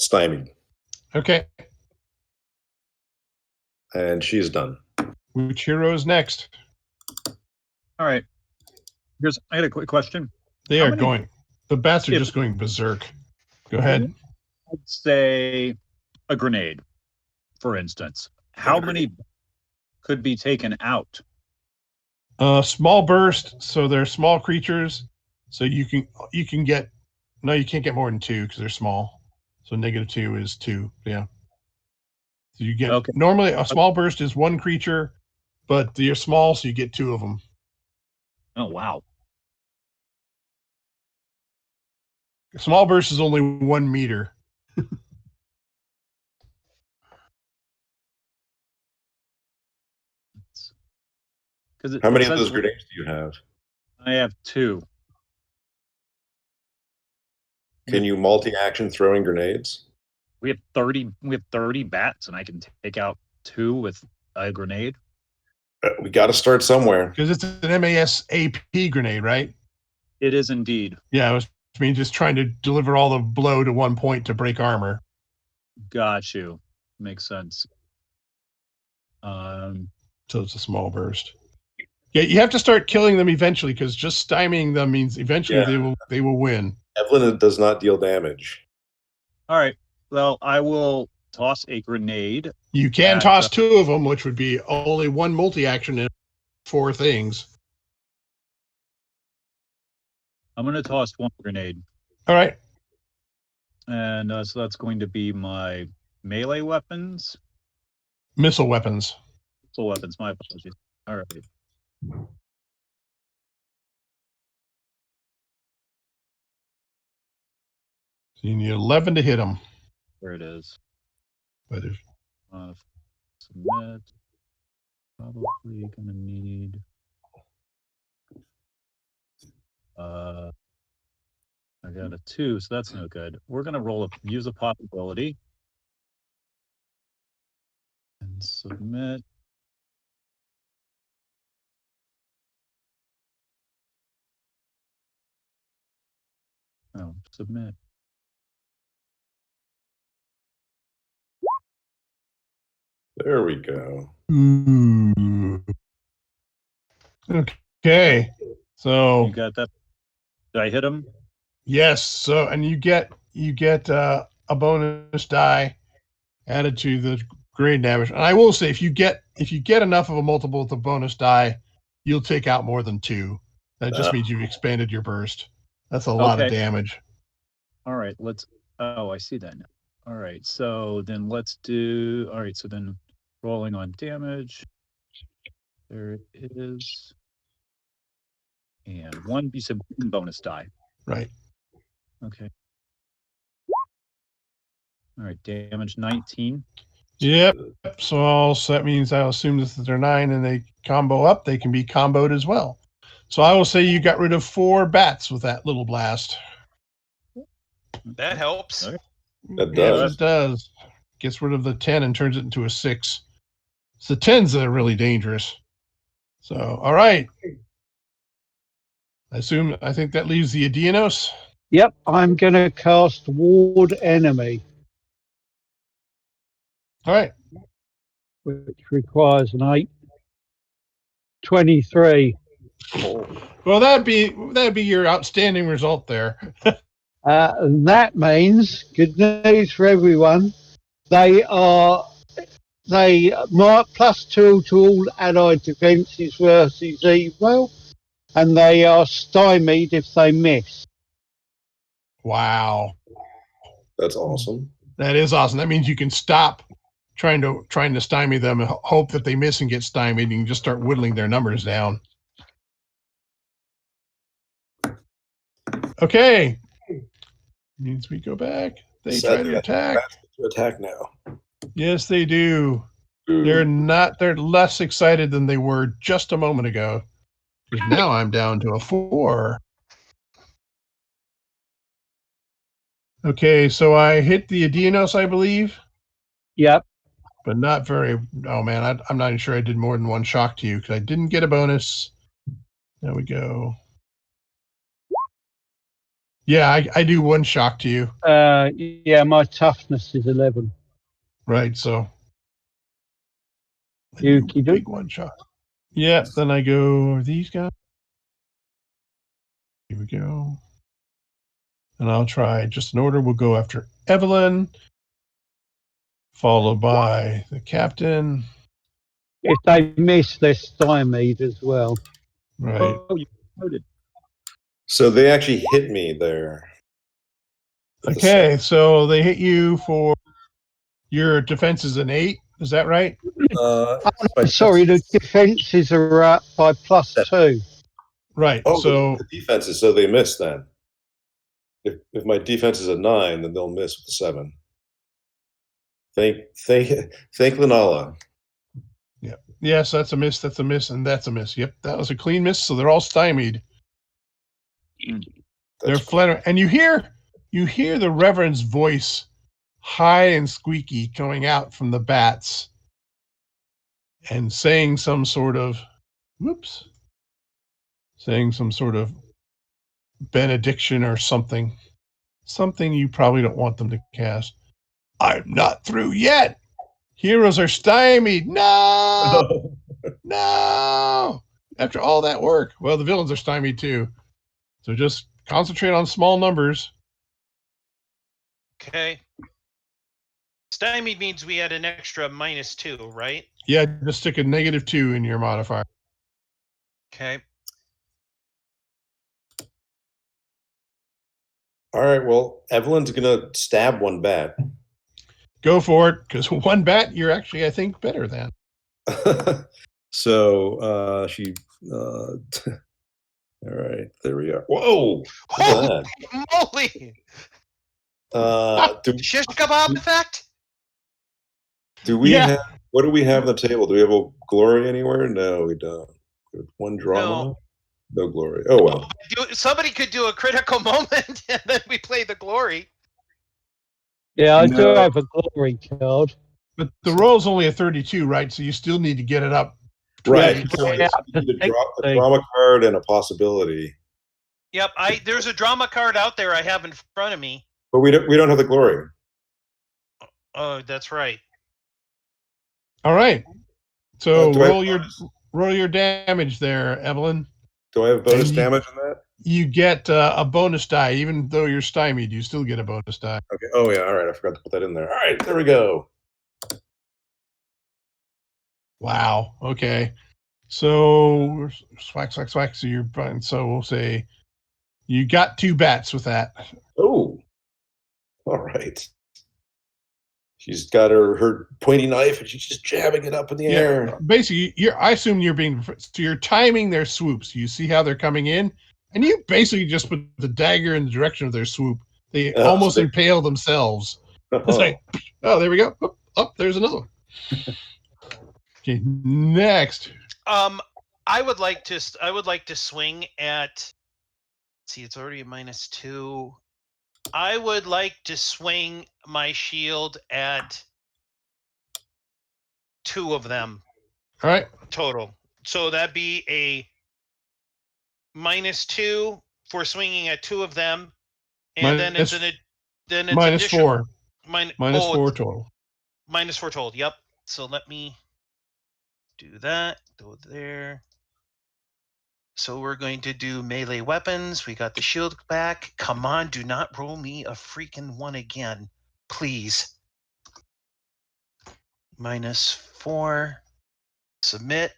stymied. Okay. And she's done. Which hero is next? All right. I had a quick question. They How are many- going. The bats are If- just going berserk. Go ahead. I'd say a grenade, for instance. How many could be taken out? Small burst. So they're small creatures. So you can get. No, you can't get more than 2 because they're small. So -2 is 2. Yeah. So you get normally a small burst is 1 creature, but you're small, so you get 2 of them. Oh wow. Small burst is only 1 meter. How many of those grenades do you have? I have 2. Can you multi-action throwing grenades? We have 30. We have 30 bats, and I can take out 2 with a grenade. We got to start somewhere. Because it's an MAS AP grenade, right? It is indeed. Yeah, I mean, just trying to deliver all the blow to 1 point to break armor. Got you. Makes sense. So it's a small burst. Yeah, you have to start killing them eventually because just stymieing them means eventually they will win. Evelyn does not deal damage. All right. Well, I will toss a grenade. You can toss 2 of them, which would be only 1 multi-action and 4 things. I'm going to toss 1 grenade. All right. And so that's going to be my melee weapons. Missile weapons. Missile weapons, my apologies. All right. So you need 11 to hit them. There it is. But if, submit. Probably going to need... I got a 2, so that's no good. We're going to use a possibility. And submit. Oh, submit. There we go. Okay. So You got that? Did I hit him? yes. So and you get a bonus die added to the grade damage. And I will say, if you get enough of a multiple with the bonus die, you'll take out more than 2. That just means you've expanded your burst. That's a lot of damage. All right, oh, I see that now. All right, so then let's do, all right, so then rolling on damage. There it is. And 1, you said bonus die. Right. Okay. All right, damage 19. Yep. So that means I'll assume that they're 9 and they combo up. They can be comboed as well. So I will say you got rid of 4 bats with that little blast. That helps. Okay. That Yes, does. it does. Gets rid of the 10 and turns it into a 6. So the 10s that are really dangerous. So, all right. I think that leaves the Adianos. Yep, I'm going to cast Ward Enemy, All right. which requires an 8. 23. Well, that'd be your outstanding result there. And that means, good news for everyone, they mark +2 to all allied defences versus evil, and they are stymied if they miss. Wow. That's awesome. That is awesome. That means you can stop trying to stymie them and hope that they miss and get stymied. You can just start whittling their numbers down. Okay. Means we go back. They try to attack. To attack now. Yes, they do. They're less excited than they were just a moment ago. Because now I'm down to a 4. Okay, so I hit the Adianos, I believe, Yep. but not very. Oh man, I'm not even sure I did more than one shock to you because I didn't get a bonus. There we go. Yeah, I do one shock to you. Yeah, my toughness is 11. Right, so I do Okie big doke. one shot. Yeah, then I go these guys. Here we go. And I'll try just in order. We'll go after Evelyn, followed by the captain. If they miss, they're stymied as well. Right. Oh, you noted. So they actually hit me there. Okay, so they hit you for your defense is an 8. Is that right? Sorry, the defences are up by +2. Right. Oh, so the defenses, so they miss then. If my defense is a 9, then they'll miss with the 7. Thank Linala. yeah. Yes, that's a miss, and that's a miss. Yep, that was a clean miss, so they're all stymied. They're fluttering. And you hear the Reverend's voice high and squeaky coming out from the bats and saying some sort of benediction or something you probably don't want them to cast. I'm not through yet. Heroes are stymied. No. After all that work. Well, the villains are stymied too. So just concentrate on small numbers. Okay. Stymied means we had an extra -2, right? Yeah, just stick a -2 in your modifier. Okay. All right, well, Evelyn's going to stab one bat. Go for it, because one bat you're actually, I think, better than. So she... all right, there we are. Whoa! Holy moly! Shish kebab effect? Do we have... What do we have on the table? Do we have a glory anywhere? No, we don't. We have one drama? No glory. Oh, well. Somebody could do a critical moment, and then we play the glory. Yeah, I do have a glory card. But the roll's only a 32, right? So you still need to get it up. Right. Yeah, You need a drama card and a possibility. Yep, there's a drama card out there I have in front of me. But we don't have the glory. Oh, that's right. All right. So roll your damage there, Evelyn. Do I have bonus damage on that? You get a bonus die, even though you're stymied. You still get a bonus die. Okay. Oh yeah. All right. I forgot to put that in there. All right. There we go. Wow. Okay. So swag. So you're fine. So we'll say you got 2 bats with that. Oh. All right. She's got her pointy knife and she's just jabbing it up in the air. Basically, I assume you're timing their swoops. You see how they're coming in, and you basically just put the dagger in the direction of their swoop. They almost impale themselves. It's like, oh, there we go. Oh, there's another one. Okay, next. I would like to swing at. See, it's already a -2. I would like to swing my shield at 2 of them. All right. Total. So that'd be a -2 for swinging at 2 of them, and then it's -4. -4 total. -4 total. Yep. So let me do that. Go there. So we're going to do melee weapons. We got the shield back. Come on, do not roll me a freaking 1 again, please. -4. Submit.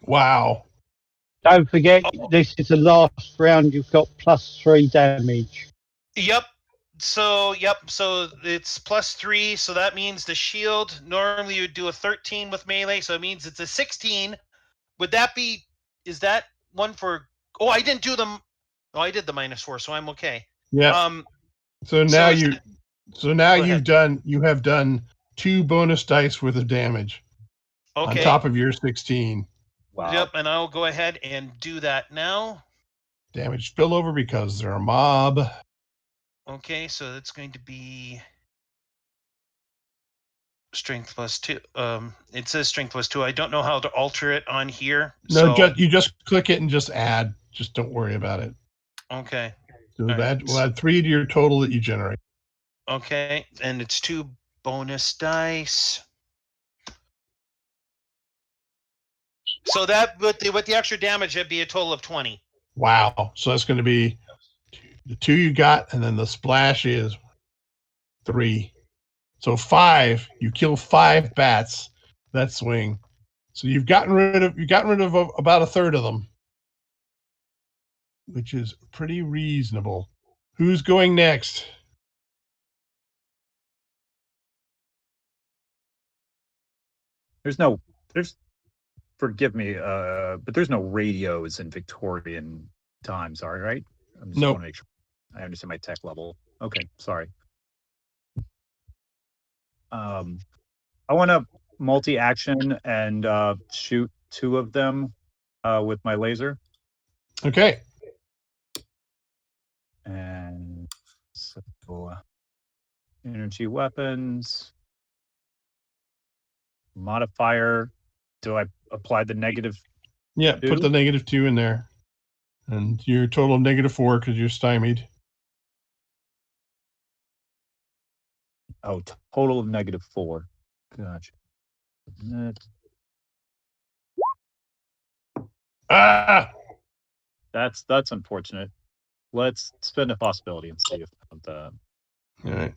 Wow. Don't forget, this is the last round. You've got +3 damage. Yep. So it's +3. So that means the shield, normally you would do a 13 with melee. So it means it's a 16. Would that be, is that one for, oh, I didn't do them. Oh, I did the -4, so I'm okay. Yeah. So now So now Go ahead. you have done 2 bonus dice worth of damage on Okay. top of your 16. Wow. Yep, and I'll go ahead and do that now. Damage spill over because they're a mob. Okay, so that's going to be strength plus 2. It says strength plus 2. I don't know how to alter it on here. No, So you just click it and just add. Just don't worry about it. okay. So All right. we'll add 3 to your total that you generate. Okay, and it's 2 bonus dice. So that with the extra damage, that'd be a total of 20. Wow. So that's going to be the 2 you got, and then the splash is 3. So 5. You kill 5 bats that swing. So you've gotten rid of about a third of them, which is pretty reasonable. Who's going next? Forgive me, but there's no radios in Victorian times, all right? I just Nope. want to make sure I understand my tech level. Okay, sorry. I want to multi-action and shoot 2 of them with my laser. Okay. And so energy weapons. Modifier. Do I apply the negative? Yeah, 2? put the -2 in there. And your total of -4 because you're stymied. Oh, total of -4. Gotcha. Ah! That's unfortunate. Let's spend a possibility and see if the All right.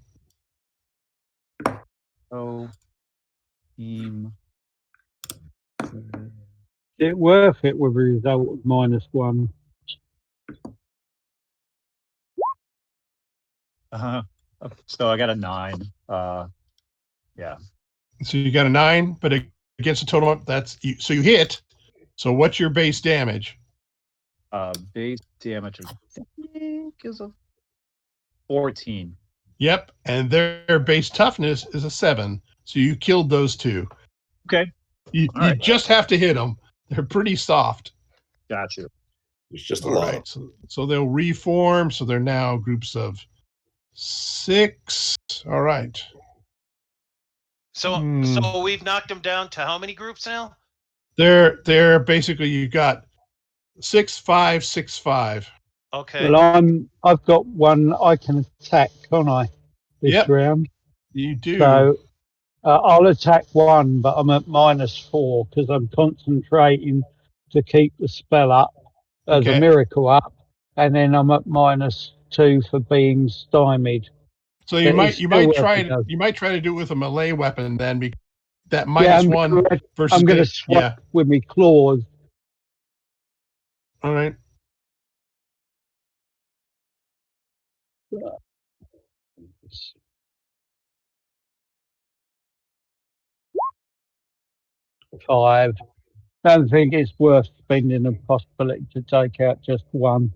team. Is it worth it with a result of -1? So I got a 9. Yeah. So you got a 9, but against a total so you hit. So what's your base damage? Base damage I think is a 14. Yep, and their base toughness is a 7. So you killed those 2. Okay. You right. just have to hit them. They're pretty soft. Gotcha. It's just a All lot. right. So they'll reform. So they're now groups of 6. All right. So we've knocked them down to how many groups now? They're basically you've got 6, 5, 6, 5. Okay. Well, I've got 1 I can attack, can't I? This round. You do. So I'll attack 1, but I'm at -4 because I'm concentrating to keep the spell up as a miracle up, and then I'm at -2 for being stymied. So you might try to do it with a melee weapon then, because that -1 versus. I'm going to swap with my claws. All right. Five. Don't think it's worth spending a possibility to take out just 1.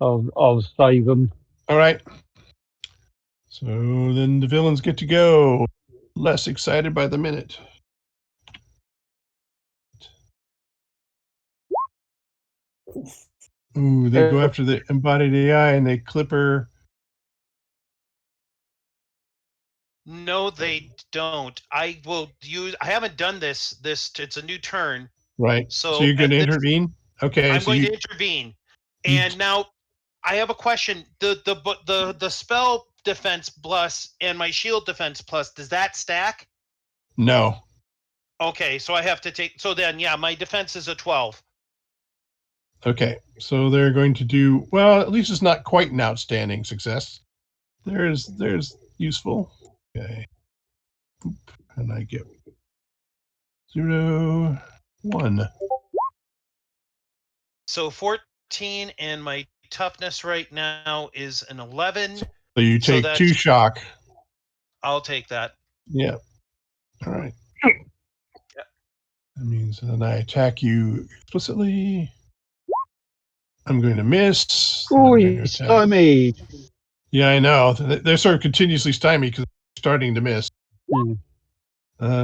I'll save them. All right. So then the villains get to go. Less excited by the minute. Ooh, they go after the embodied AI and they clip her. No, they don't. I haven't done this. It's a new turn. Right. So you're going to intervene? Okay. I'm going to intervene. And now I have a question. The spell defense plus and my shield defense plus, does that stack? No. Okay, so I have to take. So then, my defense is a 12. Okay, so they're going to do well. At least it's not quite an outstanding success. There's useful. Okay, and I get 0, 1. So 14, and my toughness right now is an 11. So you take 2 shock. I'll take that. Yeah. All right. That means then I attack you explicitly. I'm going to miss. Oh, you stymied. Yeah, I know. They're sort of continuously stymied because they're starting to miss. Mm.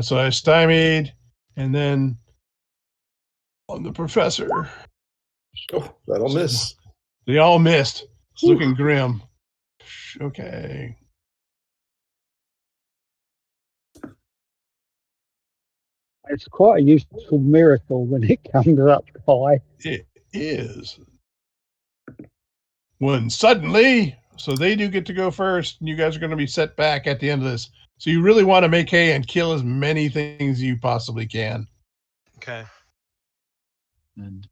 So I stymied, and then on the professor. Oh, that'll miss. They all missed. It's looking grim. Okay. It's quite a useful miracle when it comes up high. It is. When suddenly, so they do get to go first, and you guys are going to be set back at the end of this. So you really want to make hay and kill as many things you possibly can. Okay. And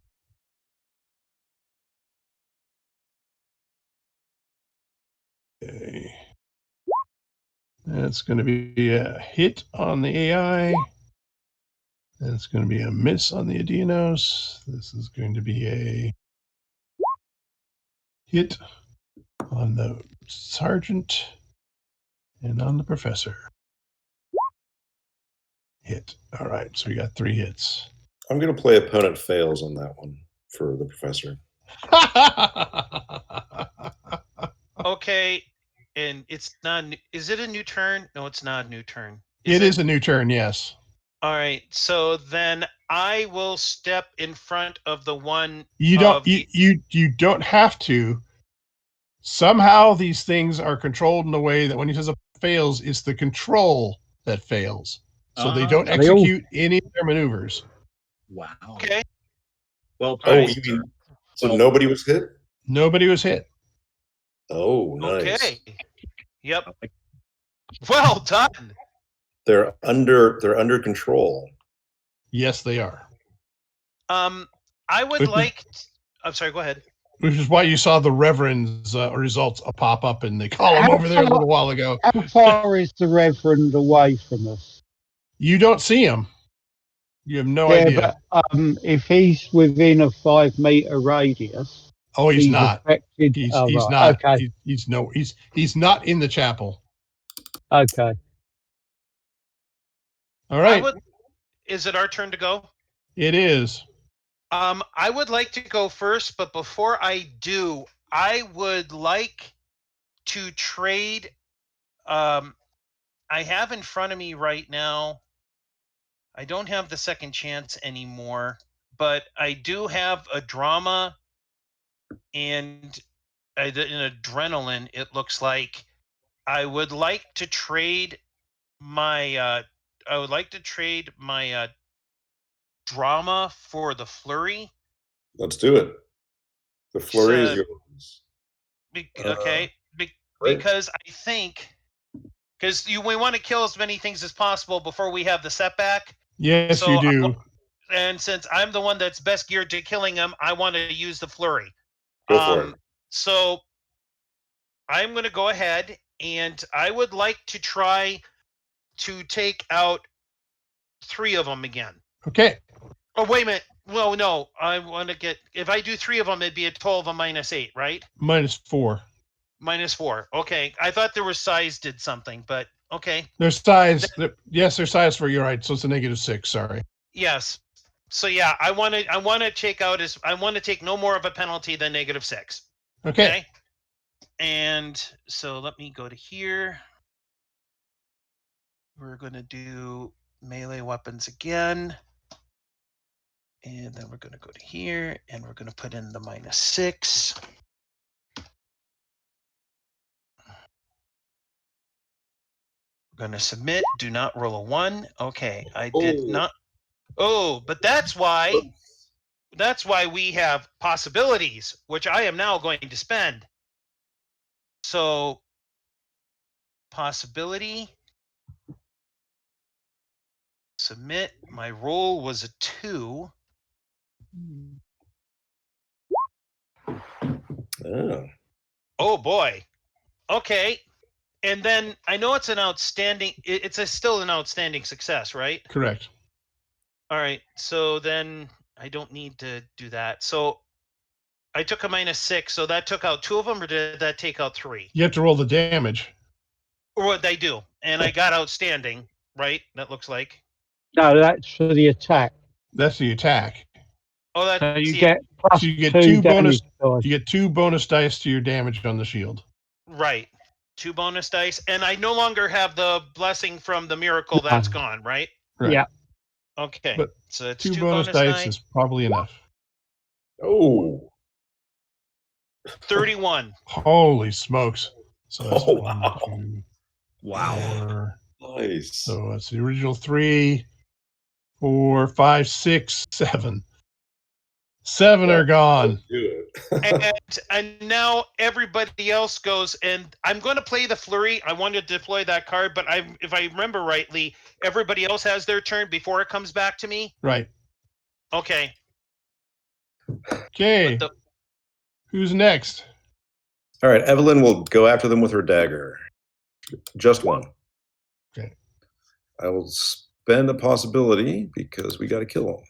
Okay. That's going to be a hit on the AI. That's going to be a miss on the Adinos. This is going to be a hit on the sergeant and on the professor. Hit. All right, so we got 3 hits. I'm going to play opponent fails on that one for the professor. Okay, and it's not. Is it a new turn? No, it's not a new turn. It is a new turn, yes. All right, so then I will step in front of the one. You don't. You don't have to. Somehow these things are controlled in a way that when he says it fails, it's the control that fails. So they don't execute any of their maneuvers. wow. Okay. Well, Oh, you mean so nobody was hit? Nobody was hit. Oh, nice. Okay. Yep. Well done. They're under control. Yes, they are. I would like. I'm sorry. Go ahead. Which is why you saw the Reverend's results pop up in the column over there a little while ago. How far is the Reverend away from us? You don't see him. You have no idea. But if he's within a 5 meter radius, Oh, he's not. Affected. He's right. not. Okay. He's not in the chapel. Okay. All right. Is it our turn to go? It is. I would like to go first, but before I do, I would like to trade. I have in front of me right now. I don't have the second chance anymore, but I do have a drama and an adrenaline. It looks like I would like to trade my. I would like to trade my drama for the flurry. Let's do it. The flurry is yours. Okay, because I think we want to kill as many things as possible before we have the setback. Yes, so you do. And since I'm the one that's best geared to killing them, I want to use the flurry. Go for it. So I'm going to go ahead, and I would like to try to take out 3 of them again. Okay. Oh, wait a minute. Well, no, I want to get. If I do 3 of them, it'd be a total of a -8, right? -4. -4. Okay. I thought their size did something, but okay. Their size. Yes, their size for you're right. So it's a -6. Sorry. Yes. So yeah, I want to take out I want to take no more of a penalty than -6. Okay. And so let me go to here. We're going to do melee weapons again. And then we're going to go to here, and we're going to put in the -6. We're going to submit. Do not roll a 1. Okay, I did not. Oh, but that's why we have possibilities, which I am now going to spend. So, possibility. Submit. My roll was a 2. Oh boy. Okay. And then I know it's an outstanding. It's still an outstanding success, right? Correct. All right. So then I don't need to do that. So I took a -6. So that took out 2 of them, or did that take out 3? You have to roll the damage. Or what they do. And I got outstanding, right? That looks like. No, that's for the attack. That's the attack. Oh, that's so you get plus so you get 2 2 bonus. dice. You get 2 bonus dice to your damage on the shield. Right. 2 bonus dice, and I no longer have the blessing from the miracle. That's gone, right? Right. Yeah. Okay. But So it's 2 bonus dice is probably enough. Oh, 31. Holy smokes! So that's Oh, 1, wow. 2, Wow. 4. Nice. So that's the original 3, 4, 5, 6, 7. 7 are gone. Good. and now everybody else goes, and I'm going to play the flurry. I wanted to deploy that card, but if I remember rightly, everybody else has their turn before it comes back to me. Right. Okay. Okay. Who's next? All right, Evelyn will go after them with her dagger. Just one. Okay. I will spend a possibility because we got to kill them.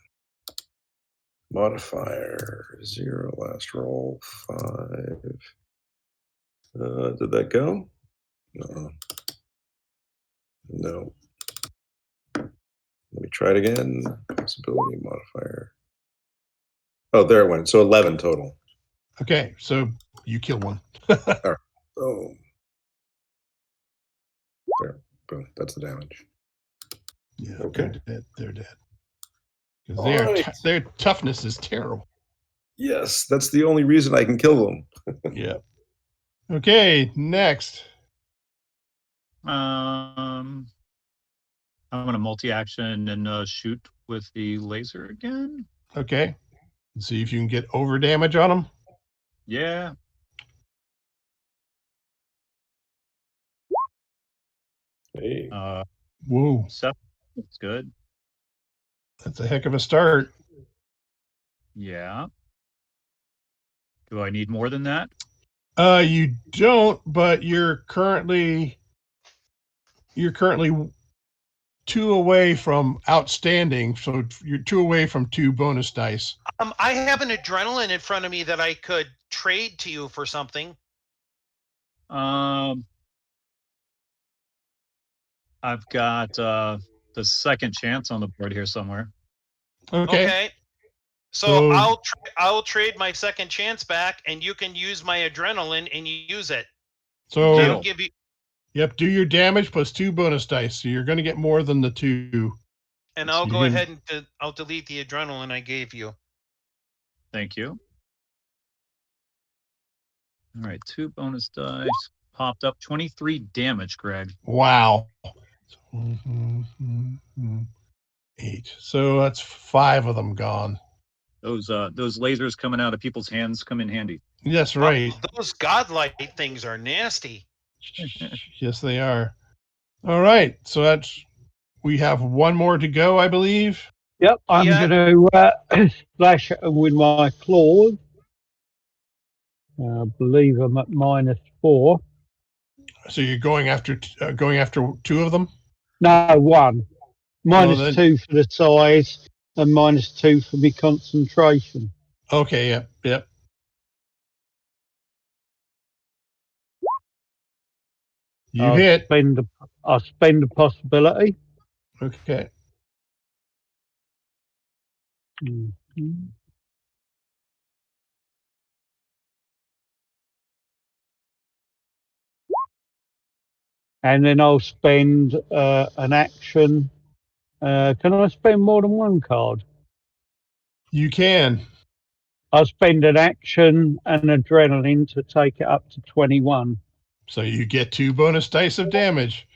Modifier 0, last roll 5. Did that go? No. No. Let me try it again. Possibility modifier. Oh, there it went. So 11 total. Okay, so you kill one. Oh. There. Boom. That's the damage. Yeah. Okay. They're dead. They're dead. 'Cause All right. their toughness is terrible. Yes, that's the only reason I can kill them. Yeah. Okay, next. I'm gonna multi-action and shoot with the laser again. Okay. See if you can get over damage on them. Yeah. Hey. Whoa. 7. That's good. That's a heck of a start. Yeah. Do I need more than that? You don't, but you're currently 2 away from outstanding, so you're 2 away from 2 bonus dice. I have an adrenaline in front of me that I could trade to you for something. I've got the second chance on the board here somewhere. Okay. So I'll trade my second chance back, and you can use my adrenaline and you use it. So That'll give you. Yep, do your damage plus 2 bonus dice. So you're going to get more than the 2. And So I'll you go can- ahead and I'll delete the adrenaline I gave you. Thank you. All right, 2 bonus dice popped up. 23 damage, Greg. Wow. 8. So that's 5 of them gone. Those lasers coming out of people's hands come in handy. That's right. Those godlight things are nasty. Yes, they are. All right. So we have one more to go, I believe. Yep, I'm Yeah. going to slash at them with my claws. I believe I'm at -4. So you're going after 2 of them? No, 1. Well, then- -2 for the size and -2 for my concentration. Okay, yep. You hit. I'll spend a possibility. Okay. Mhm. And then I'll spend an action. Can I spend more than 1 card? You can. I'll spend an action and adrenaline to take it up to 21. So you get 2 bonus dice of damage.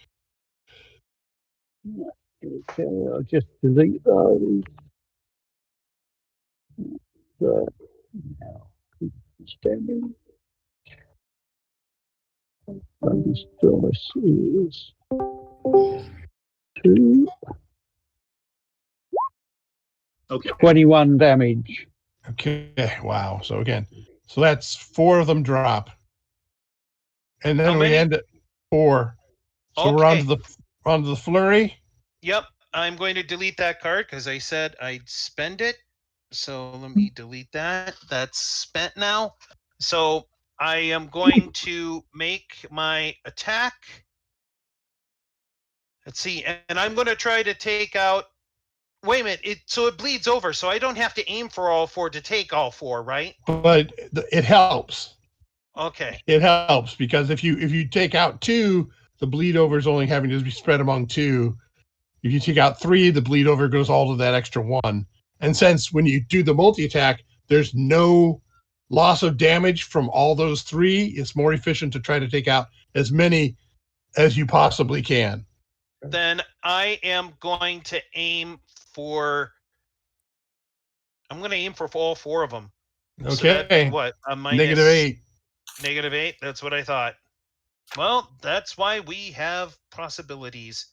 Okay, I'll just delete those. Now, standing. Bonus dice is 2. Okay. 21 damage. Okay. Wow. So that's 4 of them drop. And then How we many? end at 4. So we're Okay. onto the flurry. Yep, I'm going to delete that card because I said I'd spend it. So let me delete that. That's spent now. So I am going to make my attack. Let's see, and I'm going to try to take out. Wait a minute. So it bleeds over, so I don't have to aim for all 4 to take all 4, right? But it helps. Okay. It helps because if you take out 2, the bleed over is only having to be spread among 2. If you take out 3, the bleed over goes all to that extra 1. And since when you do the multi-attack, there's no loss of damage from all those 3, it's more efficient to try to take out as many as you possibly can. Then I am going to aim for... I'm going to aim for all 4 of them. Okay. So that'd be what? A minus... -8. -8? That's what I thought. Well, that's why we have possibilities.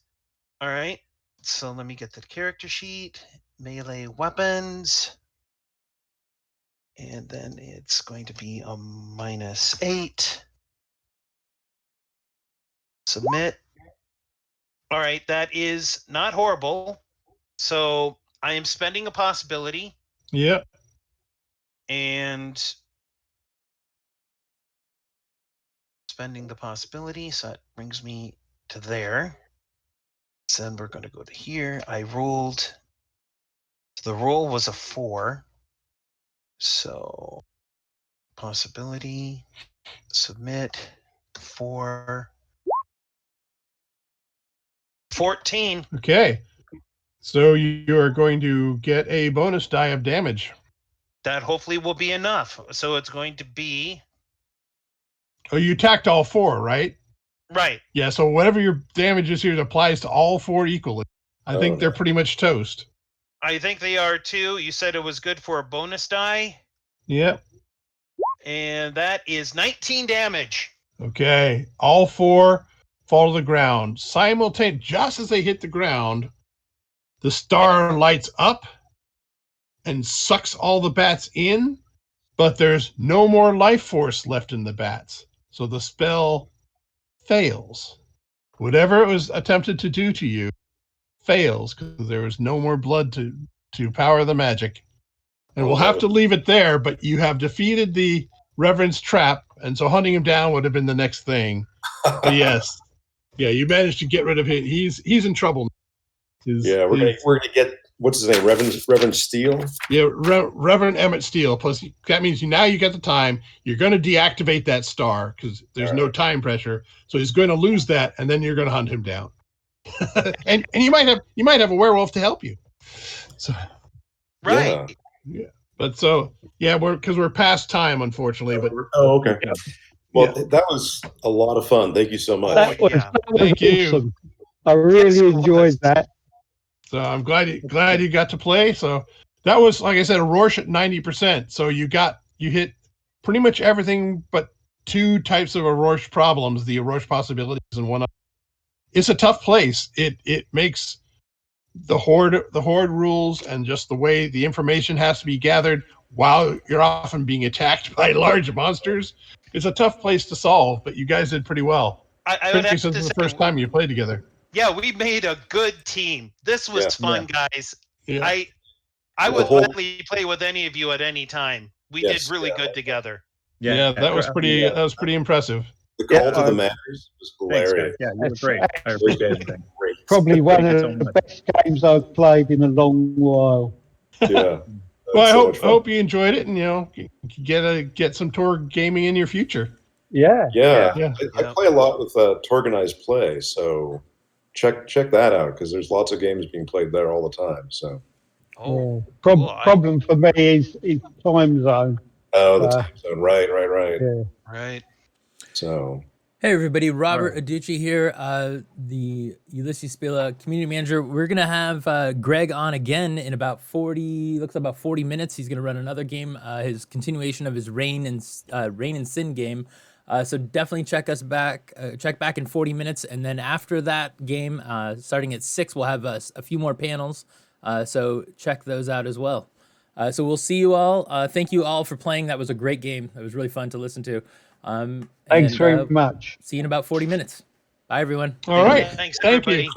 All right. So let me get the character sheet. Melee weapons. And then it's going to be a -8. Submit. All right. That is not horrible. So I am spending a possibility. Yep. And spending the possibility. So that brings me to there. So then we're going to go to here. I rolled. The roll was a 4. So possibility, submit, 4, 14. Okay. So you are going to get a bonus die of damage. That hopefully will be enough. So it's going to be... Oh, you attacked all 4, right? Right. Yeah, so whatever your damage is here, it applies to all 4 equally. I think they're pretty much toast. I think they are too. You said it was good for a bonus die. Yep. And that is 19 damage. Okay. All 4 fall to the ground. Simultaneously, just as they hit the ground, the star lights up and sucks all the bats in, but there's no more life force left in the bats. So the spell fails. Whatever it was attempted to do to you fails because there was no more blood to power the magic. And we'll have to leave it there, but you have defeated the Reverend's trap, and so hunting him down would have been the next thing. But yes. Yeah, you managed to get rid of him. He's in trouble. We're gonna get, what's his name, Reverend Steele? Yeah, Reverend Emmett Steele. Plus, that means now you get the time. You're going to deactivate that star because there's no time pressure. So he's going to lose that, and then you're going to hunt him down. and you might have a werewolf to help you. So, right. Yeah. But so we're past time, unfortunately. But okay. Well, that was a lot of fun. Thank you so much. That was Thank you. awesome. I really enjoyed that. So I'm glad you got to play. So that was, like I said, a Rorsch at 90%. So you hit pretty much everything but 2 types of Rorsch problems, the Rorsch possibilities and one. It's a tough place. It makes the horde rules and just the way the information has to be gathered while you're often being attacked by large monsters. It's a tough place to solve, but you guys did pretty well. I would have Since to the say, first time you played together. Yeah, we made a good team. This was fun, guys. Yeah. I would gladly play with any of you at any time. We did really good together. Yeah, that was pretty impressive. The call to the manners was hilarious. Thanks, guys. Yeah, you were great. I appreciate it. Probably one of the best games I've played in a long while. Yeah. Well, I hope you enjoyed it, and you get some Torg gaming in your future. Yeah. I play a lot with Torganized Play, so check that out because there's lots of games being played there all the time. So, problem for me is time zone. Oh, the time zone, right. Yeah. Right. So, hey everybody, Robert Aducci here, the Ulysses Spila community manager. We're gonna have Greg on again in about 40 minutes. He's gonna run another game, his continuation of his Reign and Sin game. So definitely check back in 40 minutes, and then after that game, starting at 6, we'll have a few more panels. So check those out as well. So we'll see you all. Thank you all for playing. That was a great game. It was really fun to listen to. Thanks very much. See you in about 40 minutes. Bye, everyone. All right. Thanks, Thank everybody. you.